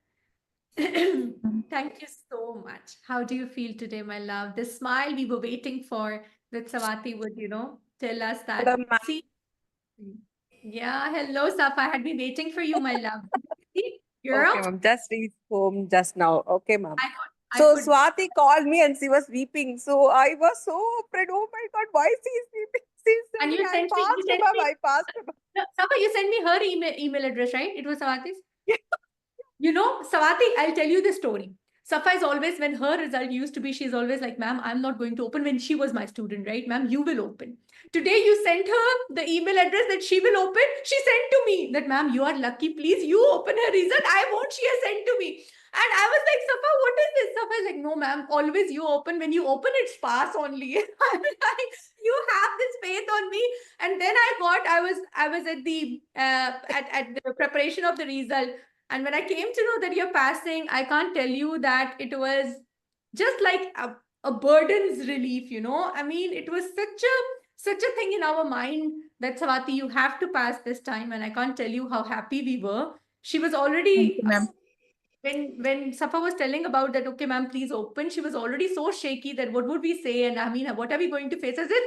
Thank you so much. How do you feel today, my love? The smile we were waiting for that Savati would, tell us that. Hello, ma'am. See, yeah, hello, Safa. I had been waiting for you, my love. See, girl, Okay, ma'am. Just reached home just now. Okay, ma'am. I So could. Swati called me and she was weeping. So I was so afraid. Oh my God, why she is weeping? She said, And you I sent me, passed, ma'am. I passed, ma'am. No, Safa, you sent me her email address, right? It was Savati's. Savati, I'll tell you the story. Safa is always, when her result used to be, she's always like, ma'am, I'm not going to open when she was my student, right? Ma'am, you will open. Today, you sent her the email address that she will open. She sent to me that, ma'am, you are lucky. Please, you open her result. I won't. She has sent to me. And I was like, Safa, what is this? Safa is like, no, ma'am, always you open. When you open, it's pass only. I'm like, you have this faith on me. And then I was at the at the preparation of the result. And when I came to know that you're passing, I can't tell you that it was just like a burden's relief, I mean, it was such a thing in our mind that Savati, you have to pass this time. And I can't tell you how happy we were. She was Thank already you, ma'am. when Safa was telling about that, okay, ma'am, please open, she was already so shaky that what would we say? And I mean, what are we going to face? As if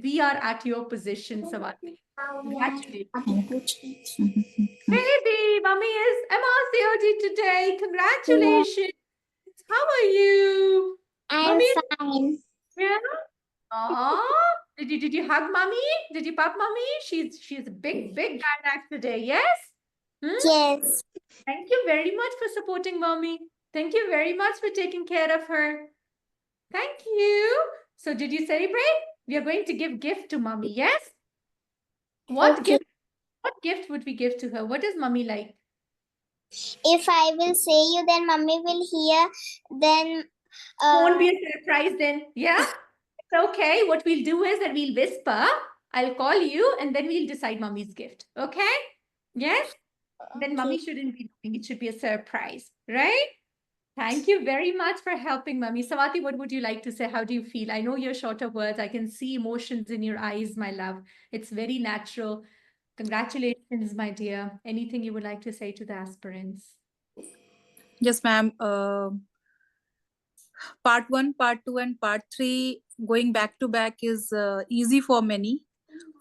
we are at your position, Swati. Congratulations. Baby, mommy is MRCOG today. Congratulations. How are you? I'm fine. Yeah. Aw. Did you hug mommy? Did you pop mommy? She's a big guy today. Yes. Yes. Thank you very much for supporting mommy. Thank you very much for taking care of her. Thank you. So did you celebrate? We are going to give gift to mommy. Yes. What Okay. gift would we give to her? What does mommy like? If I will say you, then mommy will hear. Then Won't be a surprise then. Yeah. It's okay. What we'll do is that we'll whisper. I'll call you and then we'll decide mommy's gift. Okay? Yes? Then mommy shouldn't be doing it. Should be a surprise. Right? Thank you very much for helping mommy. Swati, what would you like to say? How do you feel? I know you're short of words. I can see emotions in your eyes, my love. It's very natural. Congratulations, my dear. Anything you would like to say to the aspirants? Yes, ma'am. Part 1, part 2, and part 3 going back to back is easy for many.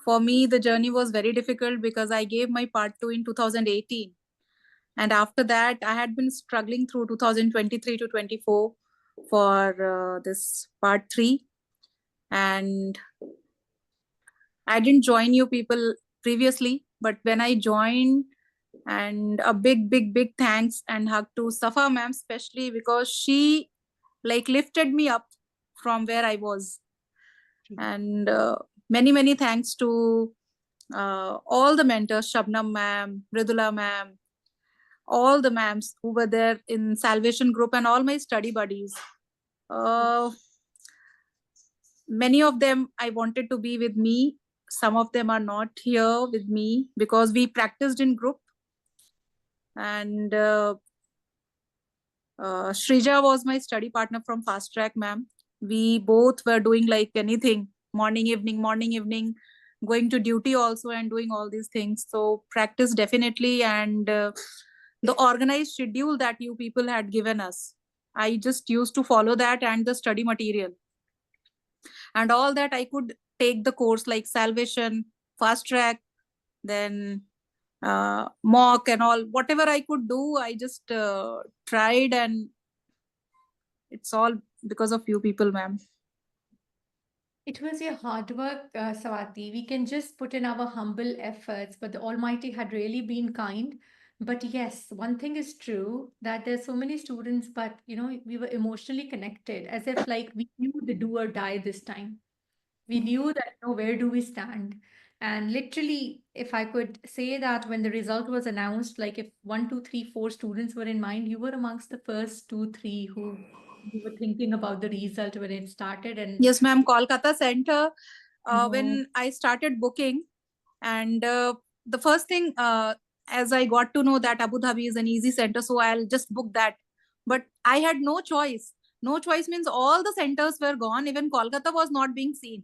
For me, the journey was very difficult because I gave my part 2 in 2018. And after that, I had been struggling through 2023 to 24 for this part 3. And I didn't join you people previously, but when I joined, and a big thanks and hug to Safa ma'am, especially because she like lifted me up from where I was. And many thanks to all the mentors, Shabnam ma'am, Mridula ma'am, all the ma'ams who were there in Salvation Group and all my study buddies. Many of them I wanted to be with me. Some of them are not here with me because we practiced in group. And Shrija was my study partner from Fast Track, ma'am. We both were doing like anything, morning, evening, going to duty also and doing all these things. So practice definitely. And the organized schedule that you people had given us, I just used to follow that and the study material. And all that I could take the course like Salvation, Fast Track, then mock and all, whatever I could do, I just tried, and it's all because of you people, ma'am. It was your hard work, Swati. We can just put in our humble efforts, but the Almighty had really been kind. But yes, one thing is true that there's so many students, but we were emotionally connected, as if like we knew the do or die this time. We knew that where do we stand. And literally, if I could say that when the result was announced, like if 1, 2, 3, 4 students were in mind, you were amongst the first 2, 3 who were thinking about the result when it started. And Yes, ma'am. Kolkata Center, when I started booking, and the first thing, as I got to know that Abu Dhabi is an easy center, so I'll just book that. But I had no choice. No choice means all the centers were gone. Even Kolkata was not being seen.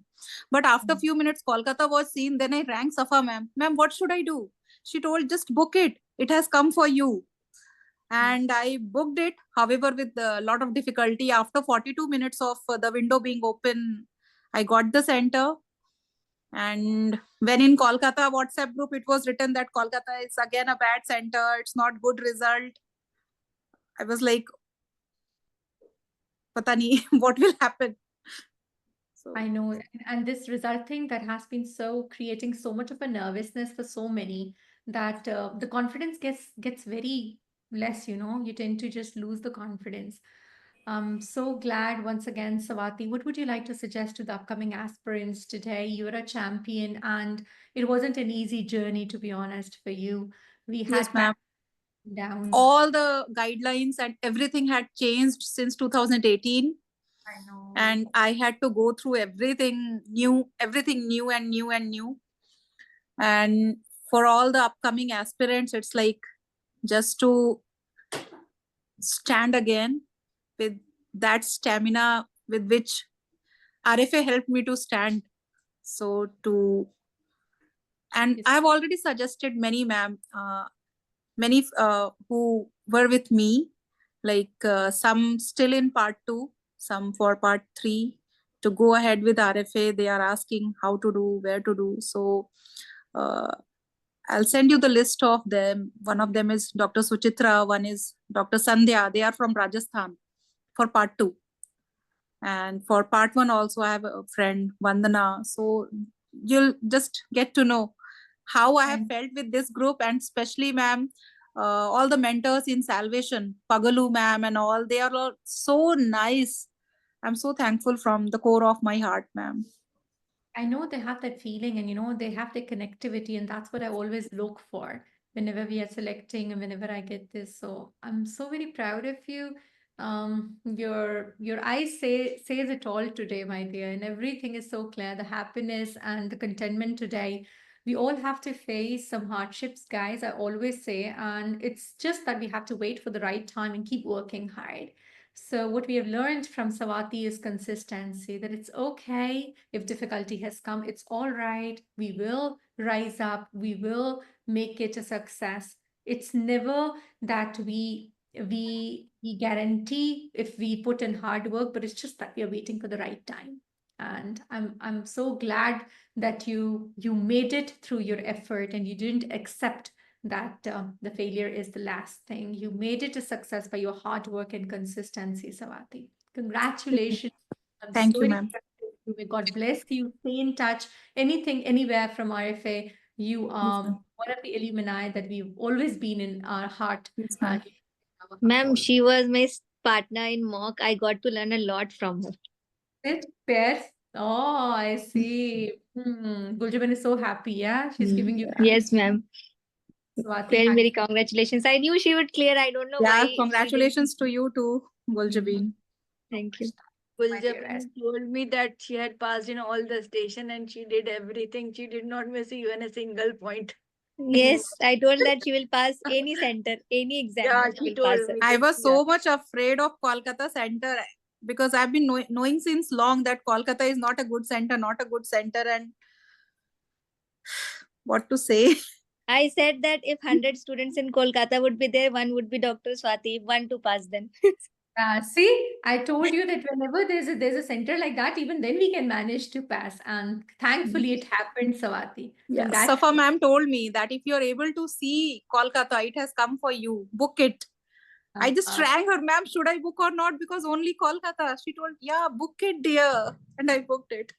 But after a few minutes, Kolkata was seen. Then I rang Safa ma'am. Ma'am, what should I do? She told, just book it. It has come for you. And I booked it. However, with a lot of difficulty, after 42 minutes of the window being open, I got the center. And when in Kolkata WhatsApp group, it was written that Kolkata is again a bad center. It's not good result. I was like, pata nahi, what will happen? I know, and this result thing that has been so creating so much of a nervousness for so many that the confidence gets very less. You tend to just lose the confidence. I'm so glad once again, Swati. What would you like to suggest to the upcoming aspirants today? You're a champion, and it wasn't an easy journey, to be honest, for you. We had Yes, ma'am. Downs. All the guidelines and everything had changed since 2018. I know. And I had to go through everything new and new. And for all the upcoming aspirants, it's like just to stand again with that stamina with which RFA helped me to stand. So and I've already suggested many, ma'am, many who were with me, like some still in part 2, some for part 3, to go ahead with RFA. They are asking how to do, where to do. So I'll send you the list of them. One of them is Dr. Suchitra, one is Dr. Sandhya. They are from Rajasthan for part 2. And for part 1 also I have a friend, Vandana. So you'll just get to know how I have felt with this group, and especially ma'am, all the mentors in Salvation, Pagalu ma'am and all, they are all so nice. I'm so thankful from the core of my heart, ma'am. I know they have that feeling, and they have the connectivity, and that's what I always look for whenever we are selecting and whenever I get this. So I'm so very proud of you. Your eyes says it all today, my dear, and everything is so clear. The happiness and the contentment today. We all have to face some hardships, guys, I always say, and it's just that we have to wait for the right time and keep working hard. So what we have learned from Swati is consistency, that it's okay if difficulty has come, it's all right. We will rise up, we will make it a success. It's never that we guarantee if we put in hard work, but it's just that we are waiting for the right time. And I'm so glad that you made it through your effort and you didn't accept that the failure is the last thing. You made it a success by your hard work and consistency, Swati. Congratulations. I'm Thank so you, very ma'am. proud of you. May God bless you. Stay in touch. Anything, anywhere from RFA, you are one of the alumni that we've always been in our heart. Yes, ma'am. Ma'am, she was my partner in mock. I got to learn a lot from her. It pairs. Oh, I see. Guljaban is so happy. Yeah, she's giving you. Yes, ma'am. Swati, Very, thank very congratulations. I knew she would clear. I don't know Yeah, why. she didn't. congratulations to you too, Guljabin. Thank you. Guljaban told me that she had passed in all the station and she did everything. She did not miss even a single point. Yes, I told that she will pass any center, any exam. Yeah, she she will pass told me I that. was so much afraid of Kolkata center because I've been knowing since long that Kolkata is not a good center, and what to say. I said that if 100 students in Kolkata would be there, one would be Dr. Swati, one to pass them. See, I told you that whenever there's a center like that, even then we can manage to pass. And thankfully it happened, Swati. Yeah, Safa ma'am told me that if you're able to see Kolkata, it has come for you. Book it. I just rang her, ma'am, should I book or not? Because only Kolkata. She told, yeah, book it, dear. And I booked it.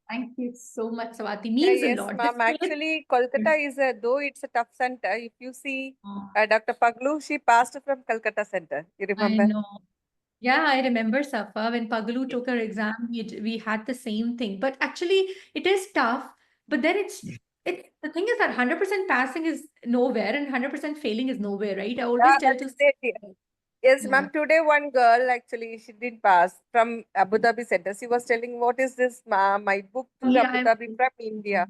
Thank you so much, Swati. Means a Yes, lot. ma'am. Actually, Kolkata is though it's a tough center. If you see Dr. Paglu, she passed from Kolkata center. You I remember? know. Yeah, I remember, Safa, when Pagalu took her exam, we had the same thing. But actually, it is tough. But then the thing is that 100% passing is nowhere and 100% failing is nowhere, right? I always tell to. Yes, ma'am. Today, one girl actually she did pass from Abu Dhabi center. She was telling, "What is this, ma'am? I booked to Yeah, Abu Dhabi from India."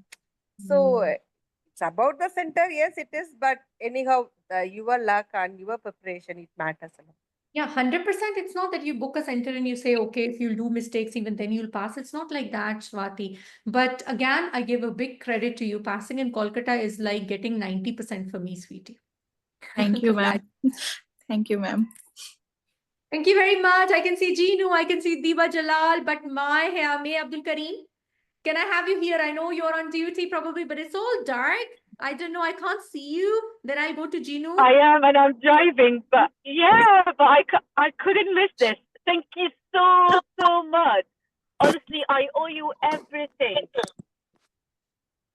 So it's about the center. Yes, it is. But anyhow, your luck and your preparation it matters a lot. Yeah, 100%. It's not that you book a center and you say, okay, if you'll do mistakes, even then you'll pass. It's not like that, Swati. But again, I give a big credit to you. Passing in Kolkata is like getting 90% for me, sweetie. Thank you, ma'am. Thank you, ma'am. Thank you very much. I can see Jeenu, I can see Diba Jalal, but May Abdul Kareem. Can I have you here? I know you're on duty probably, but it's all dark. I don't know. I can't see you. Then I'll go to Jeenu. I am, and I'm driving, but yeah, but I couldn't miss this. Thank you so much. Honestly, I owe you everything.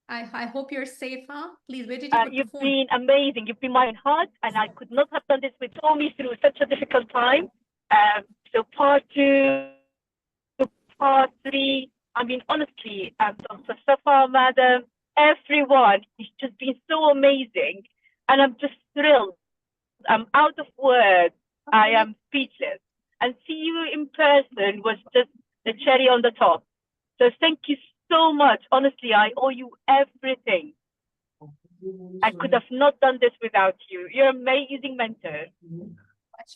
I hope you're safe, huh? Please, where did you put the You've phone? been amazing. You've been my heart, and I could not have done this without me through such a difficult time. So part 2, part 3. I mean, honestly, Dr. Safa, madam, everyone, it's just been so amazing, and I'm just thrilled. I'm out of words. I am speechless. And see you in person was just the cherry on the top. So thank you so much. Honestly, I owe you everything. I could have not done this without you. You're an amazing mentor.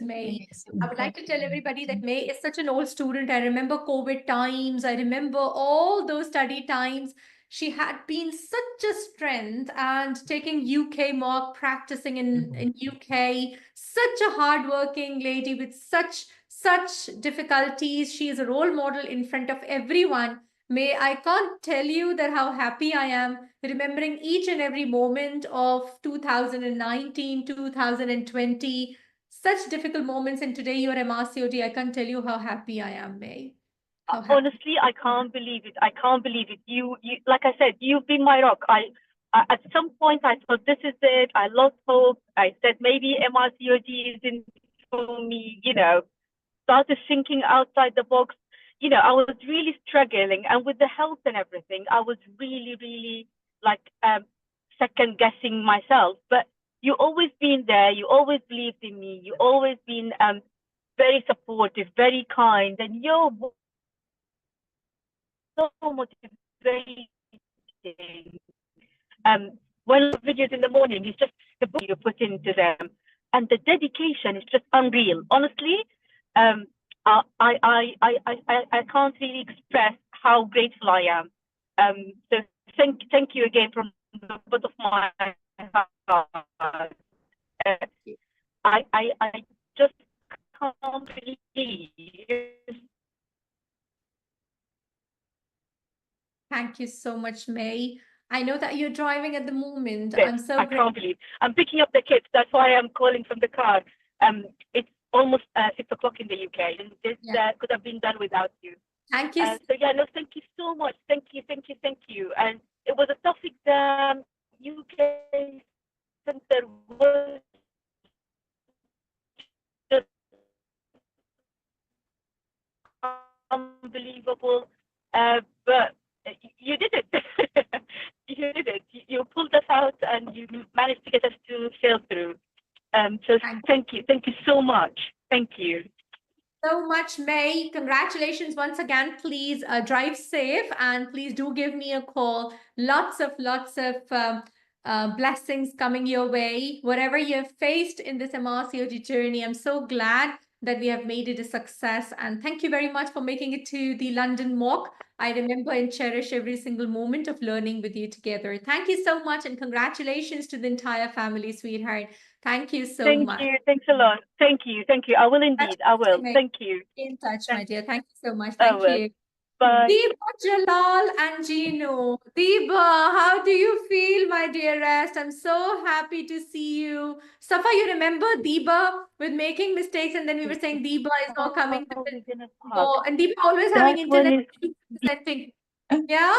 May. I would like to tell everybody that May is such an old student. I remember COVID times. I remember all those study times. She had been such a strength and taking UK mock, practicing in UK. Such a hardworking lady with such such difficulties. She is a role model in front of everyone. May I can't tell you that how happy I am remembering each and every moment of 2019, 2020, such difficult moments, and today you're MRCOG. I can't tell you how happy I am, May. How happy. Honestly, I can't believe it. I can't believe it. You, like I said, you've been my rock. I at some point I thought this is it. I lost hope. I said maybe MRCOG isn't for me. Started thinking outside the box. I was really struggling, and with the health and everything, I was really, really like second guessing myself. But you always been there. You always believed in me. You always been very supportive, very kind, and you're so motivating. One of the videos in the morning is just the book you put into them, and the dedication is just unreal. Honestly, I can't really express how grateful I am. So thank you again from the bottom of my heart. I just can't believe. Thank you so much, May. I know that you're driving at the moment. Yes, I'm so I can't believe. I'm picking up the kids. That's why I'm calling from the car. It's almost 6 o'clock in the UK, and this could have been done without you. Thank you. So thank you so much. Thank you. And it was a tough exam. UK center was just unbelievable. But you did it. You did it. You pulled us out, and you managed to get us to sail through. So thank you so much. Thank you so much, May. Congratulations once again. Please drive safe, and please do give me a call. Lots of blessings coming your way. Whatever you have faced in this MRCOG journey, I'm so glad that we have made it a success. And thank you very much for making it to the London mock. I remember and cherish every single moment of learning with you together. Thank you so much, and congratulations to the entire family, sweetheart. Thank you so much. Thank you. Thanks a lot. Thank you. I will indeed. I will. Thank you. In touch, my dear. Thank you so much. Thank you. Bye. Deepa, Jalal, and Gino. Deepa, how do you feel, my dearest? I'm so happy to see you. Safa, you remember Deepa with making mistakes, and then we were saying Deepa is not coming to and Deepa always having internet presenting. Yeah?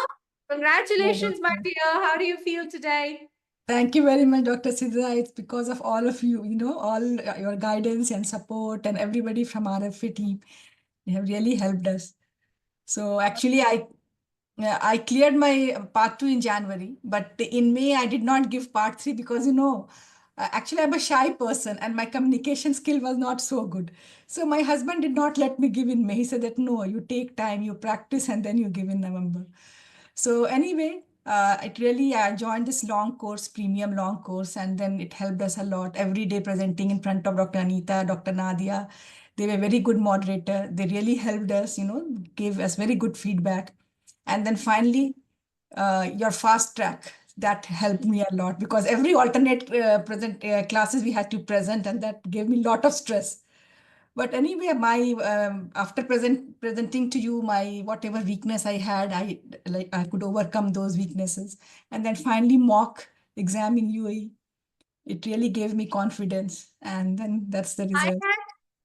Congratulations, my dear. How do you feel today? Thank you very much, Dr. Sidra. It's because of all of you, all your guidance and support and everybody from RFA team. You have really helped us. So actually, I cleared my part 2 in January, but in May, I did not give part 3 because, actually, I'm a shy person and my communication skill was not so good. So my husband did not let me give in May. He said that, no, you take time, you practice, and then you give in November. So anyway, I joined this long course, premium long course, and then it helped us a lot. Every day presenting in front of Dr. Anita, Dr. Nadia. They were very good moderator. They really helped us, gave us very good feedback. And then finally, your fast track, that helped me a lot because every alternate classes we had to present, and that gave me a lot of stress. But anyway, after presenting to you my whatever weakness I had, I could overcome those weaknesses. And then finally mock exam in UAE. It really gave me confidence, and then that's the result.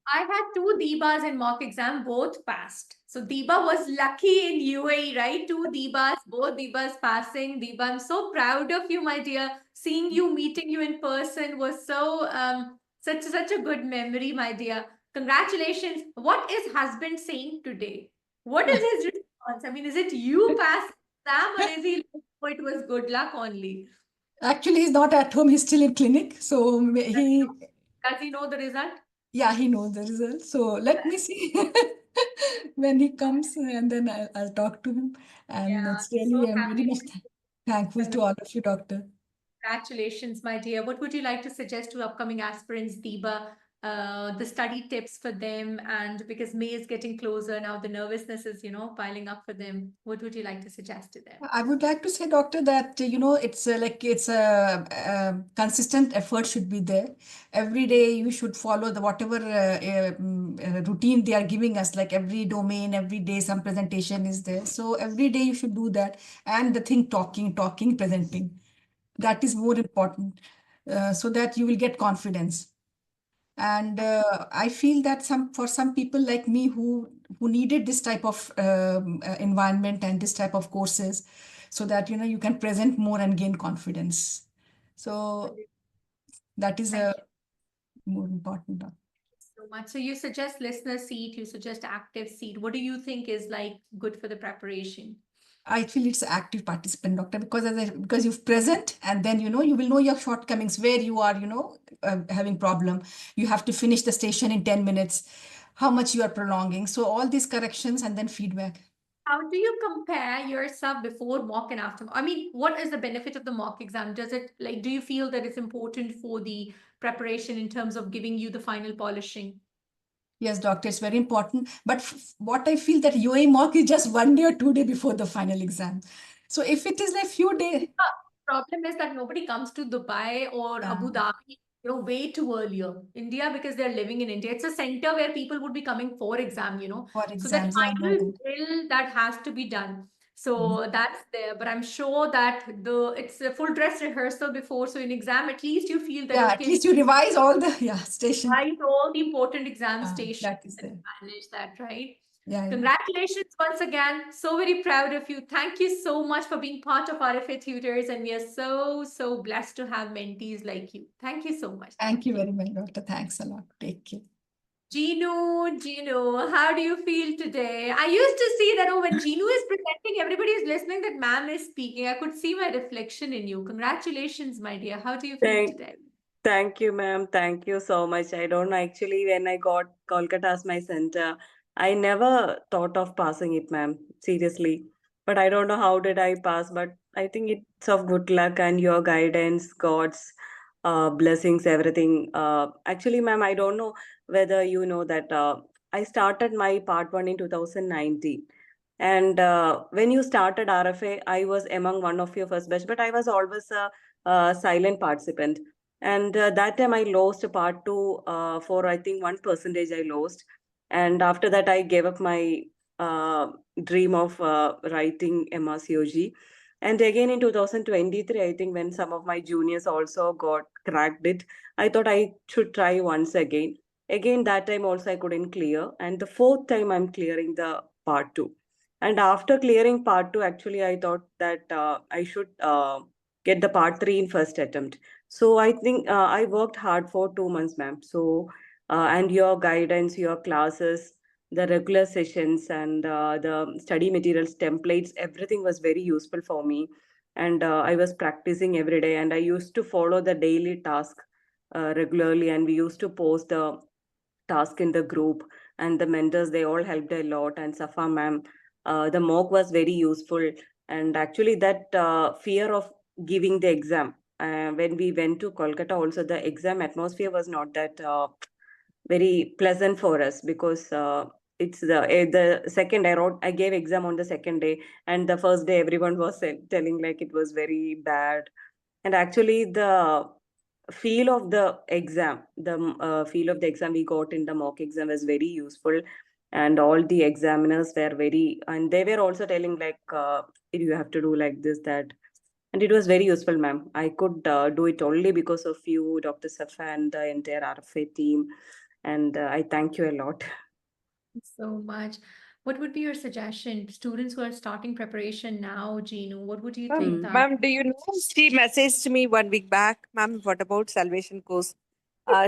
I had 2 Deebas in mock exam, both passed. So Deeba was lucky in UAE, right? 2 Deebas, both Deebas passing. Deeba, I'm so proud of you, my dear. Seeing you, meeting you in person was so such a good memory, my dear. Congratulations. What is husband saying today? What is his response? I mean, is it you passed exam, or is he like, oh, it was good luck only? Actually, he's not at home. He's still in clinic. So Does he know the result? Yeah, he knows the result. So let me see when he comes, and then I'll talk to him. And it's really, I'm very much thankful to all of you, doctor. Congratulations, my dear. What would you like to suggest to upcoming aspirants, Deeba? the study tips for them, and because May is getting closer now, the nervousness is, piling up for them. What would you like to suggest to them? I would like to say, doctor, that it's it's a consistent effort should be there. Every day you should follow the whatever routine they are giving us. Like every domain, every day some presentation is there. So every day you should do that, and the thing talking, presenting. That is more important, so that you will get confidence. And I feel that for some people like me who needed this type of environment and this type of courses, so that you can present more and gain confidence. So that is a more important. So much. So you suggest listener seat, you suggest active seat. What do you think is like good for the preparation? I feel it's active participant, doctor, because you've present, and then you will know your shortcomings, where you are having problem. You have to finish the station in 10 minutes, how much you are prolonging. So all these corrections and then feedback. How do you compare yourself before mock and after? I mean, what is the benefit of the mock exam? Do you feel that it's important for the preparation in terms of giving you the final polishing? Yes, doctor, it's very important. But what I feel that UAE mock is just 1 day or 2 days before the final exam. So if it is like few days. Problem is that nobody comes to Dubai or Abu Dhabi, way too earlier. India, because they're living in India. It's a center where people would be coming for exam, For So that exams, I know final that. drill that has to be done. So that's there. But I'm sure that it's a full dress rehearsal before. So in exam, at least you feel that, Yeah, at least you revise all the station. Revise all the important exam stations that is and manage that, right? Yeah. Congratulations once again. So very proud of you. Thank you so much for being part of RFA Tutors. And we are so, so blessed to have mentees like you. Thank you so much. Thank you very much, doctor. Thanks a lot. Take care. Ginu, how do you feel today? I used to see that when Ginu is presenting, everybody is listening, that ma'am is speaking. I could see my reflection in you. Congratulations, my dear. How do you feel today? Thank you, ma'am. Thank you so much. I don't know, actually, when I got Kolkata as my center, I never thought of passing it, ma'am. Seriously. But I don't know how did I pass, but I think it's of good luck and your guidance, God's blessings, everything. Actually, ma'am, I don't know whether you know that I started my part 1 in 2019. And when you started RFA, I was among one of your first batch, but I was always a silent participant. And that time I lost part 2 for I think 1% I lost. And after that, I gave up my dream of writing MRCOG. And again in 2023, I think when some of my juniors also got cracked it, I thought I should try once again. Again, that time also I couldn't clear. And the 4th time I'm clearing the part 2. And after clearing part 2, actually, I thought that I should get the part 3 in first attempt. So I think I worked hard for 2 months, ma'am. So, and your guidance, your classes, the regular sessions and the study materials, templates, everything was very useful for me. And I was practicing every day, and I used to follow the daily task regularly. And we used to post the task in the group, and the mentors, they all helped a lot. And Safa ma'am, the mock was very useful. And actually that fear of giving the exam, when we went to Kolkata also, the exam atmosphere was not that very pleasant for us, because it's the second I gave exam on the second day, and the first day everyone was telling like it was very bad. And actually the feel of the exam, the feel of the exam we got in the mock exam was very useful. And all the examiners were very, and they were also telling like you have to do like this, that. And it was very useful, ma'am. I could do it only because of you, Dr. Safa, and the entire RFA team. And I thank you a lot. So much. What would be your suggestion? Students who are starting preparation now, Ginu, what would you think that? Ma'am, do you know she messaged me 1 week back, ma'am, what about salvation course?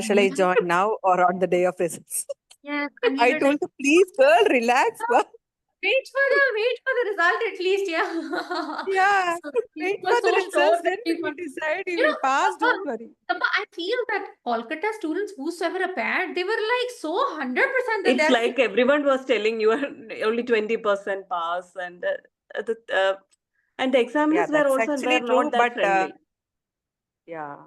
Shall I join now or on the day of results? Yes, I told her, please, girl, relax. ma'am." Wait for the result at least, yeah. Yeah, So wait was for the so sure results, that then we we would, decide you will pass, don't worry. I feel that Kolkata students whosoever appeared, they were like so 100% that It's they're like everyone was telling you are only 20% pass, and the Yeah, examiners were that's also actually were true, not that but friendly. yeah.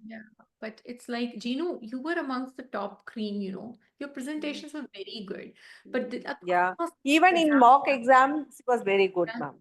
Yeah, but it's like, Ginu, you were amongst the top cream, you know. Your presentations were very good. But Yeah. of course, Even in exam, mock exams, she was very good, yeah. ma'am.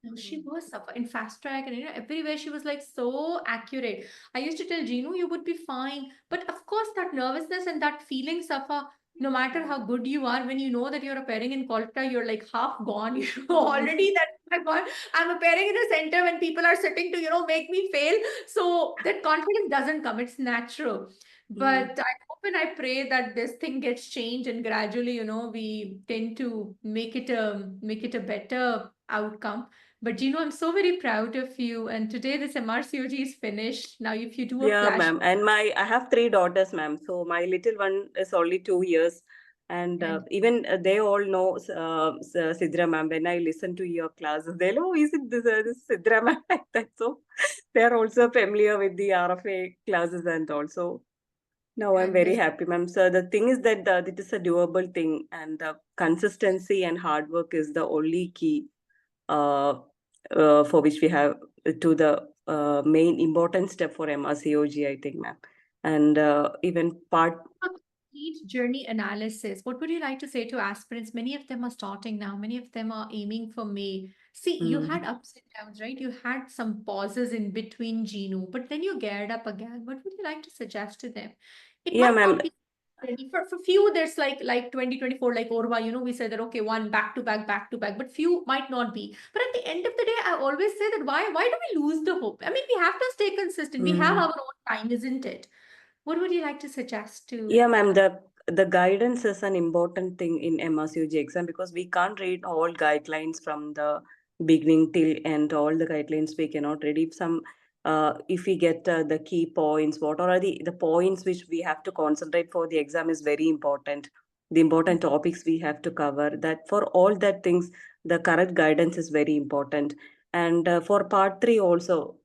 No, she was Safa. In fast track and everywhere she was like so accurate. I used to tell Ginu, you would be fine. But of course, that nervousness and that feeling, Safa, no matter how good you are, when you know that you're appearing in Kolkata, you're like half gone. You know, already that, oh my God, I'm appearing in a center when people are sitting to, make me fail. So that confidence doesn't come, it's natural. But I hope and I pray that this thing gets changed and gradually, we tend to make it a better outcome. But I'm so very proud of you. And today this MRCOG is finished. Now, if you do a Yeah, flash, ma'am. And I have three daughters, ma'am. So my little one is only 2 years. And even they all know Sidra ma'am. When I listen to your classes, they'll, oh, is it this Sidra ma'am? Like that. So they're also familiar with the RFA classes and also. No, I'm very this, happy, ma'am. So the thing is that it is a doable thing, and the consistency and hard work is the only key uh, for which we have to the main important step for MRCOG, I think, ma'am. And even part, complete journey analysis. What would you like to say to aspirants? Many of them are starting now. Many of them are aiming for May. See, you had ups and downs, right? You had some pauses in between, Genu, but then you geared up again. What would you like to suggest to them? It yeah, might ma'am. not be ready for few. There's like 2024, like Orva. We said that okay, one back to back, but few might not be. But at the end of the day, I always say that why do we lose the hope? I mean, we have to stay consistent. We have our own time, isn't it? What would you like to suggest to? Yeah, ma'am. The guidance is an important thing in MRCOG exam because we can't read all guidelines from the beginning till end. All the guidelines we cannot read. If we get the key points, what are the points which we have to concentrate for the exam is very important. The important topics we have to cover. That for all that things, the correct guidance is very important. And for part three also,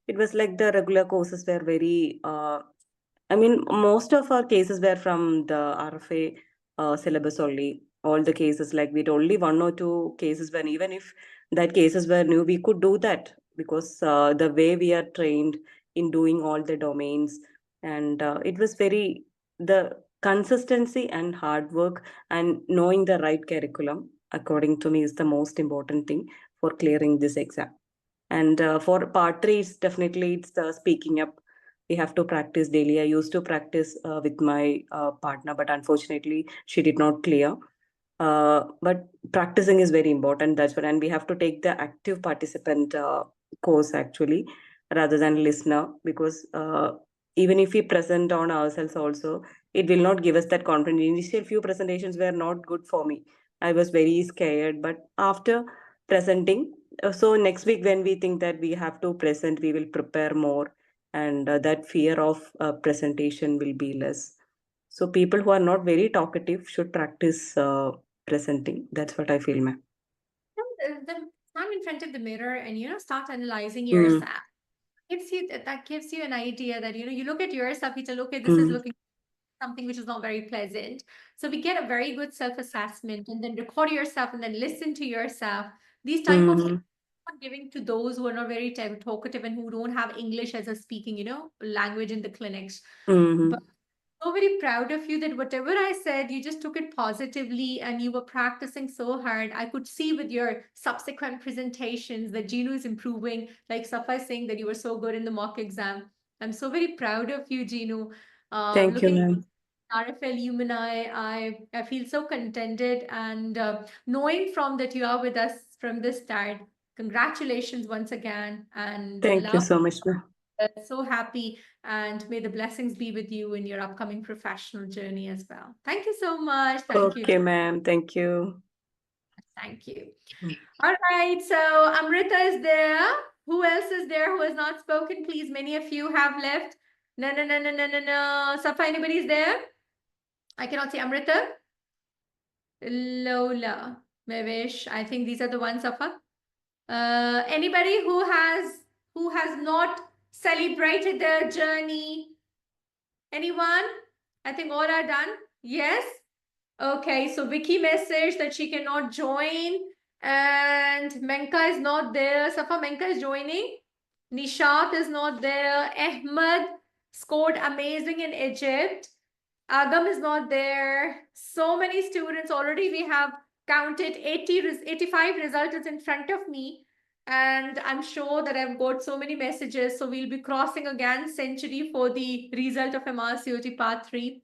it was like the regular courses were very. I mean, most of our cases were from the RFA syllabus only. All the cases, like we'd only one or two cases when even if that cases were new, we could do that because the way we are trained in doing all the domains, and it was very the consistency and hard work and knowing the right curriculum, according to me, is the most important thing for clearing this exam. And for part three, it's the speaking up. We have to practice daily. I used to practice with my partner, but unfortunately, she did not clear. But practicing is very important. That's what, and we have to take the active participant course actually, rather than listener, because even if we present on ourselves also, it will not give us that confidence. Initial few presentations were not good for me. I was very scared, but after presenting, so next week when we think that we have to present, we will prepare more, and that fear of presentation will be less. So people who are not very talkative should practice presenting. That's what I feel, ma'am. Then stand in front of the mirror and start analyzing Mm, yourself. That gives you an idea that you look at yourself, you say, okay, this is mm, looking something which is not very pleasant. So we get a very good self-assessment and then record yourself and then listen to yourself. These type of things mm, I'm giving to those who are not very talkative and who don't have English as a speaking, language in the clinics. mm, But so very proud of you that whatever I said, you just took it positively and you were practicing so hard. I could see with your subsequent presentations that Ginu is improving. Like Safa is saying that you were so good in the mock exam. I'm so very proud of you, Ginu. Thank you, Looking ma'am. RFL Humani, I feel so contented and knowing from that you are with us from the start. Congratulations once again and Thank you love. so much, ma'am. So happy and may the blessings be with you in your upcoming professional journey as well. Thank you so much. Thank you. Okay, ma'am. Thank you. Thank you. All right. So Amrita is there. Who else is there who has not spoken? Please, many of you have left. No. Safa, anybody is there? I cannot see Amrita. Lola, Mevish. I think these are the ones, Safa. Anybody who has not celebrated their journey? Anyone? I think all are done. Yes? Okay, so Vicky messaged that she cannot join and Menka is not there. Safa, Menka is joining. Nishat is not there. Ahmed scored amazing in Egypt. Agam is not there. So many students already. We have counted 85 results in front of me. And I'm sure that I've got so many messages. So we'll be crossing again century for the result of MRCOG Part 3.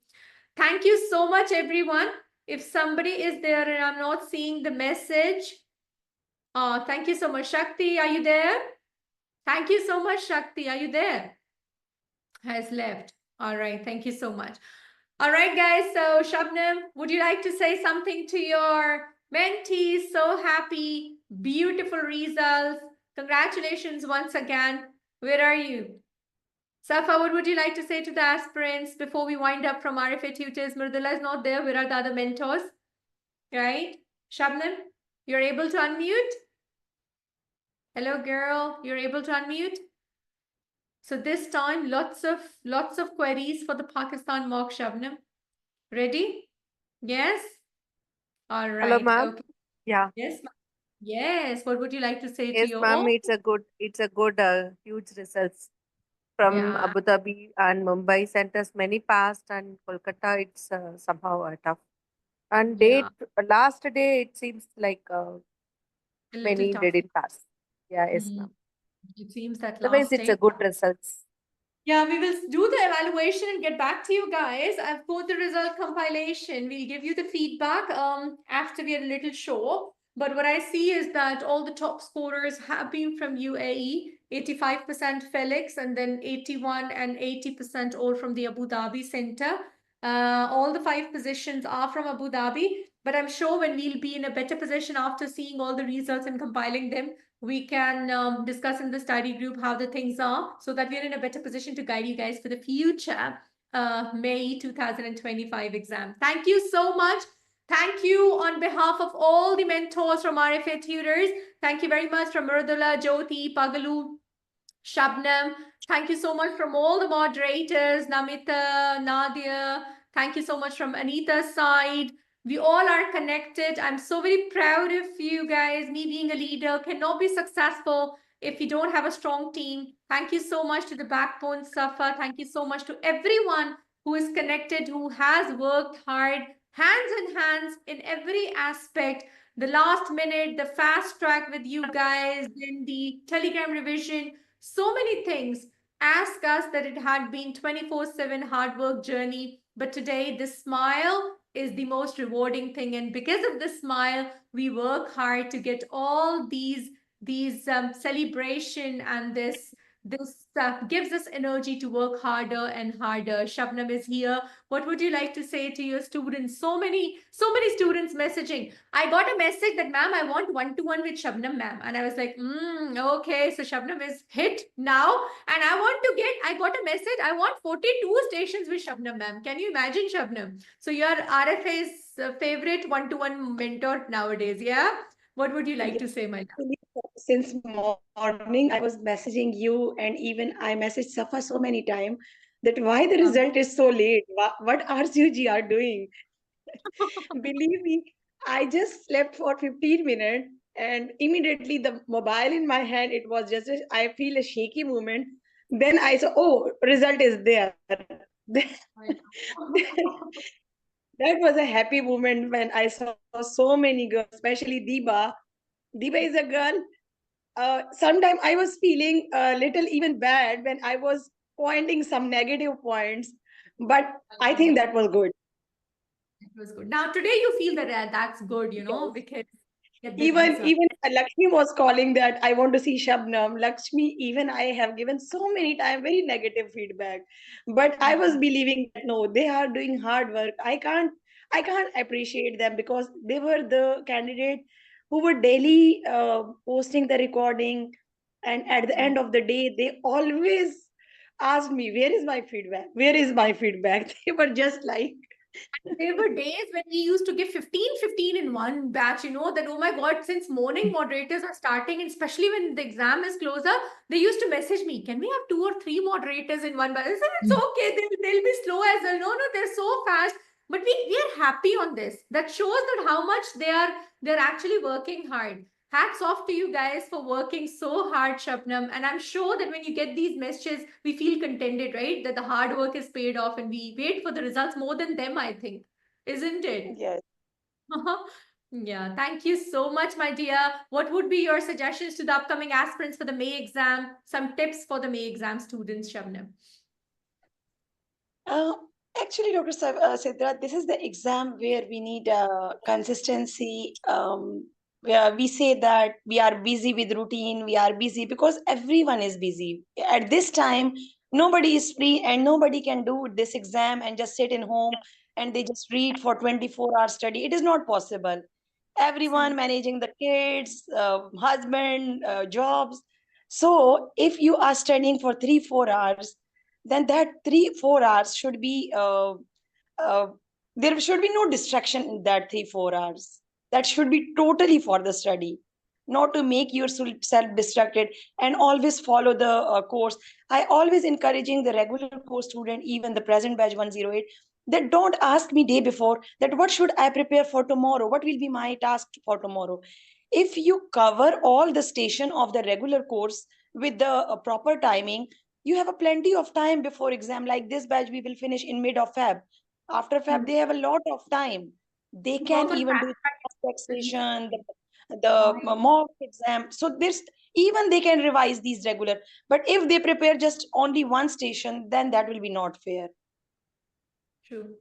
Thank you so much, everyone. If somebody is there and I'm not seeing the message, thank you so much. Shakti, are you there? Thank you so much, Shakti. Are you there? Has left. All right. Thank you so much. All right, guys. So, Shabnam, would you like to say something to your mentees? So happy. Beautiful results. Congratulations once again. Where are you? Safa, what would you like to say to the aspirants before we wind up from RFA tutors? Murdula is not there. Where are the other mentors? Right? Shabnam, you're able to unmute? Hello, girl. You're able to unmute? So this time, lots of queries for the Pakistan mock, Shabnam. Ready? Yes? All Hello, right. ma'am. Okay. Yeah. Yes, ma'am. Yes. What would you like to say to Yes, your ma'am. own? It's a good, huge results from Yeah. Abu Dhabi and Mumbai centers. Many passed, and Kolkata it's somehow tough. And Yeah. last day it seems like A little many tough. didn't pass. Yeah, yes, Mm. ma'am. It seems that Otherwise, last it's a day. good results. Yeah, we will do the evaluation and get back to you guys. I've put the result compilation. We'll give you the feedback after we are a little sure. But what I see is that all the top scorers have been from UAE, 85% Felix, and then 81 and 80% all from the Abu Dhabi center. All the 5 positions are from Abu Dhabi, but I'm sure when we'll be in a better position after seeing all the results and compiling them, we can discuss in the study group how the things are so that we're in a better position to guide you guys for the future May 2025 exam. Thank you so much. Thank you on behalf of all the mentors from RFA tutors. Thank you very much from Murdula, Jyoti, Pagalu, Shabnam. Thank you so much from all the moderators, Namita, Nadia. Thank you so much from Anita's side. We all are connected. I'm so very proud of you guys. Me being a leader cannot be successful if you don't have a strong team. Thank you so much to the Backbone Safa. Thank you so much to everyone who is connected, who has worked hard, hands in hands in every aspect. The last minute, the fast track with you guys, then the Telegram revision, so many things. Ask us that it had been 24/7 hard work journey, but today the smile is the most rewarding thing, and because of the smile we work hard to get all these celebration, and this gives us energy to work harder and harder. Shabnam is here. What would you like to say to your students? So many students messaging. I got a message that, ma'am, I want one-to-one with Shabnam, ma'am. And I was like, okay, so Shabnam is hit now. And I got a message, I want 42 stations with Shabnam, ma'am. Can you imagine, Shabnam? So you're RFA's favorite one-to-one mentor nowadays, yeah? What would you like to say, my love? Since morning, I was messaging you, and even I messaged Safa so many times that why the result is so late. What RCUG are doing? Believe me, I just slept for 15 minutes, and immediately the mobile in my hand, it was just, I feel a shaky movement. Then I saw, oh, result is there. That was a happy moment when I saw so many girls, especially Diba. Diba is a girl. Sometimes I was feeling a little even bad when I was pointing some negative points, but I think that was good. It was good. Now today you feel that that's good, because get the Even result. even Lakshmi was calling that I want to see Shabnam. Lakshmi, even I have given so many times very negative feedback, but I was believing that no, they are doing hard work. I can't appreciate them because they were the candidate who were daily posting the recording, and at the end of the day, they always asked me, "Where is my feedback? Where is my feedback?" They were just like. There were days when we used to give 15 in one batch, that, oh my God, since morning moderators are starting, and especially when the exam is closer, they used to message me, can we have 2 or 3 moderators in one batch? I said, it's okay, they'll be slow as well. No, they're so fast. But we are happy on this. That shows that how much they're actually working hard. Hats off to you guys for working so hard, Shabnam. And I'm sure that when you get these messages, we feel contented, right? That the hard work is paid off and we wait for the results more than them, I think. Isn't it? Yes. Yeah, thank you so much, my dear. What would be your suggestions to the upcoming aspirants for the May exam? Some tips for the May exam students, Shabnam. Uh, Actually, Dr. Sidra, this is the exam where we need consistency. Where we say that we are busy with routine, we are busy because everyone is busy. At this time, nobody is free and nobody can do this exam and just sit in home and they just read for 24-hour study. It is not possible. Everyone managing the kids, husband, jobs. So if you are studying for 3-4 hours, then that 3-4 hours should be there should be no distraction in that 3-4 hours. That should be totally for the study, not to make yourself distracted, and always follow the course. I always encouraging the regular course student, even the present batch 108, that don't ask me day before that what should I prepare for tomorrow, what will be my task for tomorrow. If you cover all the station of the regular course with the proper timing, you have a plenty of time before exam. Like this batch we will finish in mid of Feb. After Feb they have a lot of time. They can Work on even do backpacking. taxation, the mock exam. So there's even they can revise these regular. But if they prepare just only one station, then that will be not fair. True.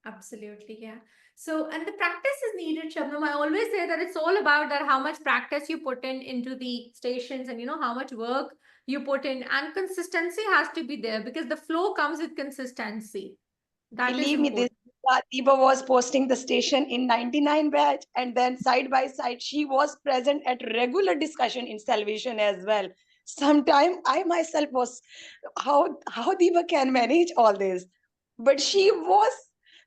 Absolutely, yeah. So, and the practice is needed, Shabnam. I always say that it's all about that how much practice you put in into the stations and how much work you put in, and consistency has to be there because the flow comes with consistency. That is Believe me, this important. Tiba was posting the station in 99 batch, and then side by side, she was present at regular discussion in Salvation as well. Sometime I myself was, how Tiba can manage all this, but she was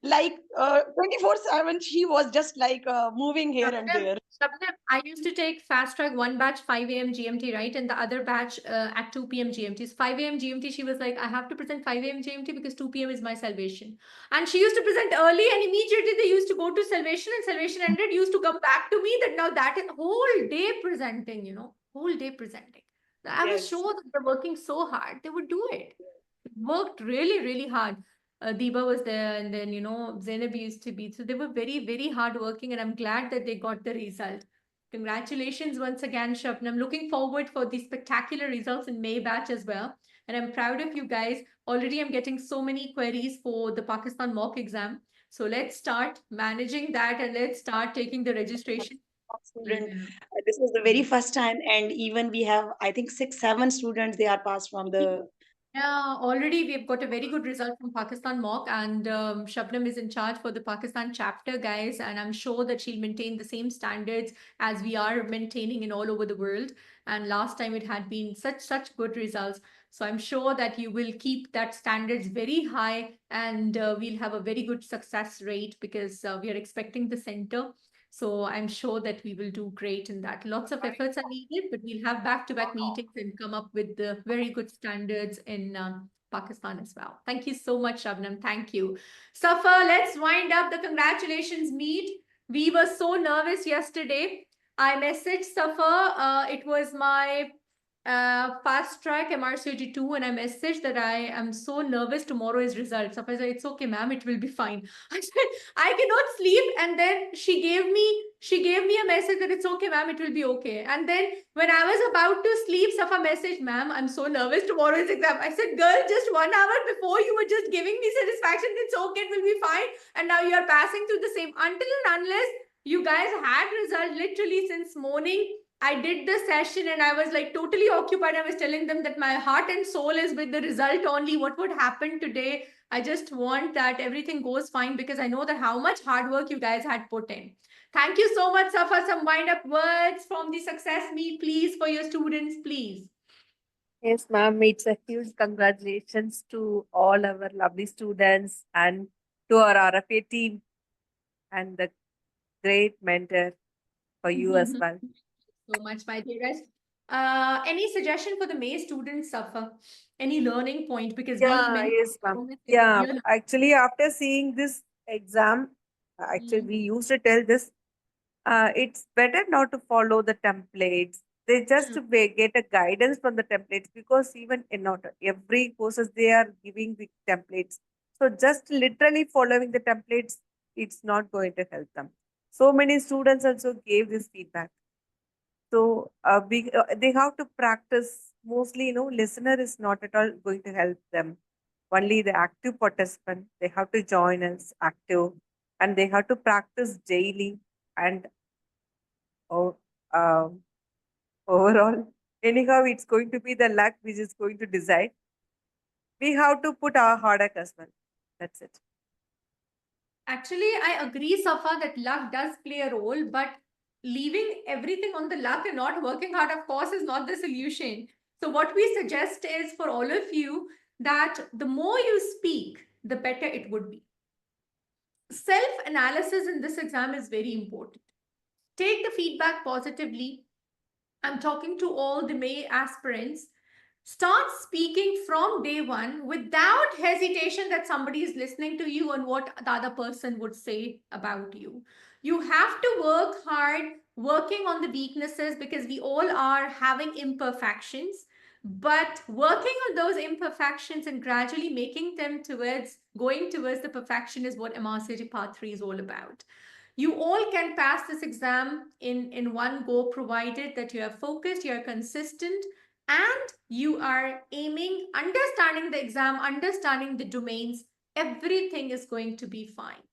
like 24/7. She was just like moving here and there. Shabnam, I used to take fast track one batch 5 a.m. GMT, right? And the other batch at 2 p.m. GMT. So 5 a.m. GMT, she was like, I have to present 5 a.m. GMT because 2 p.m. is my salvation. And she used to present early and immediately they used to go to salvation and salvation ended, used to come back to me that now that is whole day presenting, whole day presenting. I was Yes. sure that they're working so hard, they would do it. Worked really, really hard. Deepa was there, and then Zainab used to be. So they were very, very hardworking, and I'm glad that they got the result. Congratulations once again, Shabnam. Looking forward for the spectacular results in May batch as well. And I'm proud of you guys. Already I'm getting so many queries for the Pakistan mock exam. So let's start managing that and let's start taking the registration. Student, this was the very first time, and even we have, I think, 6-7 students they are passed from the. Yeah, already we've got a very good result from Pakistan mock, and Shabnam is in charge for the Pakistan chapter, guys. And I'm sure that she'll maintain the same standards as we are maintaining in all over the world. And last time it had been such good results. So I'm sure that you will keep that standards very high, and we'll have a very good success rate because we are expecting the center. So I'm sure that we will do great in that. Lots of efforts are needed, but we'll have back-to-back meetings and come up with the very good standards in Pakistan as well. Thank you so much, Shabnam. Thank you. Safa, let's wind up the congratulations meet. We were so nervous yesterday. I messaged Safa. It was my fast track MRCOG-2 and I messaged that I am so nervous, tomorrow is results. Safa said, it's okay, ma'am, it will be fine. I said, I cannot sleep. And then she gave me a message that it's okay, ma'am, it will be okay. And then when I was about to sleep, Safa messaged, ma'am, I'm so nervous, tomorrow is exam. I said, girl, just 1 hour before you were just giving me satisfaction, it's okay, it will be fine. And now you are passing through the same. Until and unless you guys had result literally since morning, I did the session and I was like totally occupied. I was telling them that my heart and soul is with the result only. What would happen today? I just want that everything goes fine because I know that how much hard work you guys had put in. Thank you so much, Safa. Some wind up words from the success meet, please, for your students, please. Yes, ma'am. It's a huge congratulations to all our lovely students and to our RFA team and the great mentor for you as well. So much, my dearest. Any suggestion for the May students, Safa? Any learning point? Because we Yes, ma'am. Yeah, actually, after seeing this exam, actually, we used to tell this it's better not to follow the templates. They just get a guidance from the templates, because even in not every courses they are giving the templates. So just literally following the templates, it's not going to help them. So many students also gave this feedback. So they have to practice mostly, listener is not at all going to help them. Only the active participant, they have to join as active, and they have to practice daily. And oh, um, overall, anyhow, it's going to be the luck which is going to decide. We have to put our hard work as well. That's it. Actually, I agree, Safa, that luck does play a role, but leaving everything on the luck and not working hard, of course, is not the solution. So, what we suggest is for all of you that the more you speak, the better it would be. Self analysis in this exam is very important. Take the feedback positively. I'm talking to all the May aspirants. Start speaking from day one without hesitation that somebody is listening to you and what the other person would say about you. You have to work hard working on the weaknesses, because we all are having imperfections. But working on those imperfections and gradually making them going towards the perfection is what MRCOG Part 3 is all about. You all can pass this exam in one go, provided that you are focused, you are consistent, and you are aiming, understanding the exam, understanding the domains. Everything is going to be fine.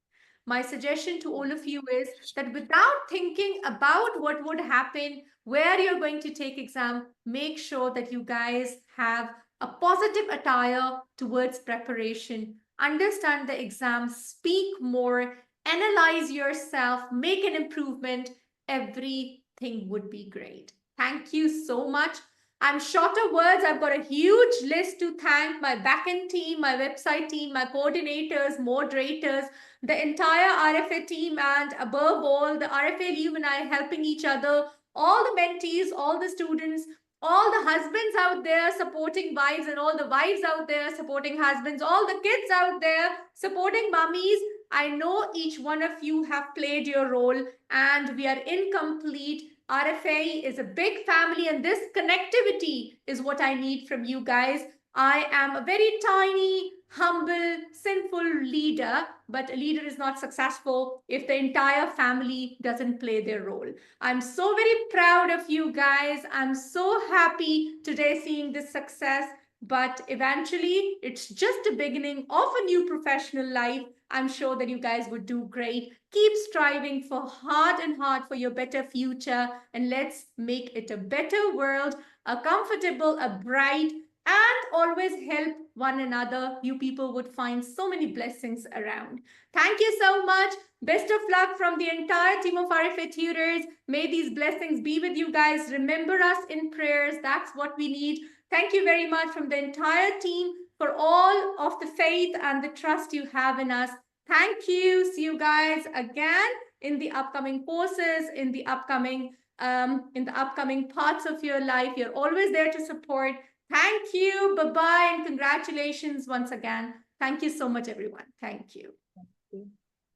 My suggestion to all of you is that without thinking about what would happen, where you're going to take exam, make sure that you guys have a positive attire towards preparation. Understand the exam, speak more, analyze yourself, make an improvement. Everything would be great. Thank you so much. I'm short of words. I've got a huge list to thank: my backend team, my website team, my coordinators, moderators, the entire RFA team, and above all, the RFA alumni helping each other, all the mentees, all the students, all the husbands out there supporting wives, and all the wives out there supporting husbands, all the kids out there supporting mummies. I know each one of you have played your role, and we are incomplete. RFA is a big family, and this connectivity is what I need from you guys. I am a very tiny, humble, sinful leader, but a leader is not successful if the entire family doesn't play their role. I'm so very proud of you guys. I'm so happy today seeing this success, but eventually it's just a beginning of a new professional life. I'm sure that you guys would do great. Keep striving for hard and hard for your better future, and let's make it a better world, a comfortable, a bright, and always help one another. You people would find so many blessings around. Thank you so much. Best of luck from the entire team of RFA tutors. May these blessings be with you guys. Remember us in prayers. That's what we need. Thank you very much from the entire team for all of the faith and the trust you have in us. Thank you. See you guys again in the upcoming courses, in the upcoming parts of your life. You're always there to support. Thank you. Bye-bye, and congratulations once again. Thank you so much, everyone. Thank you.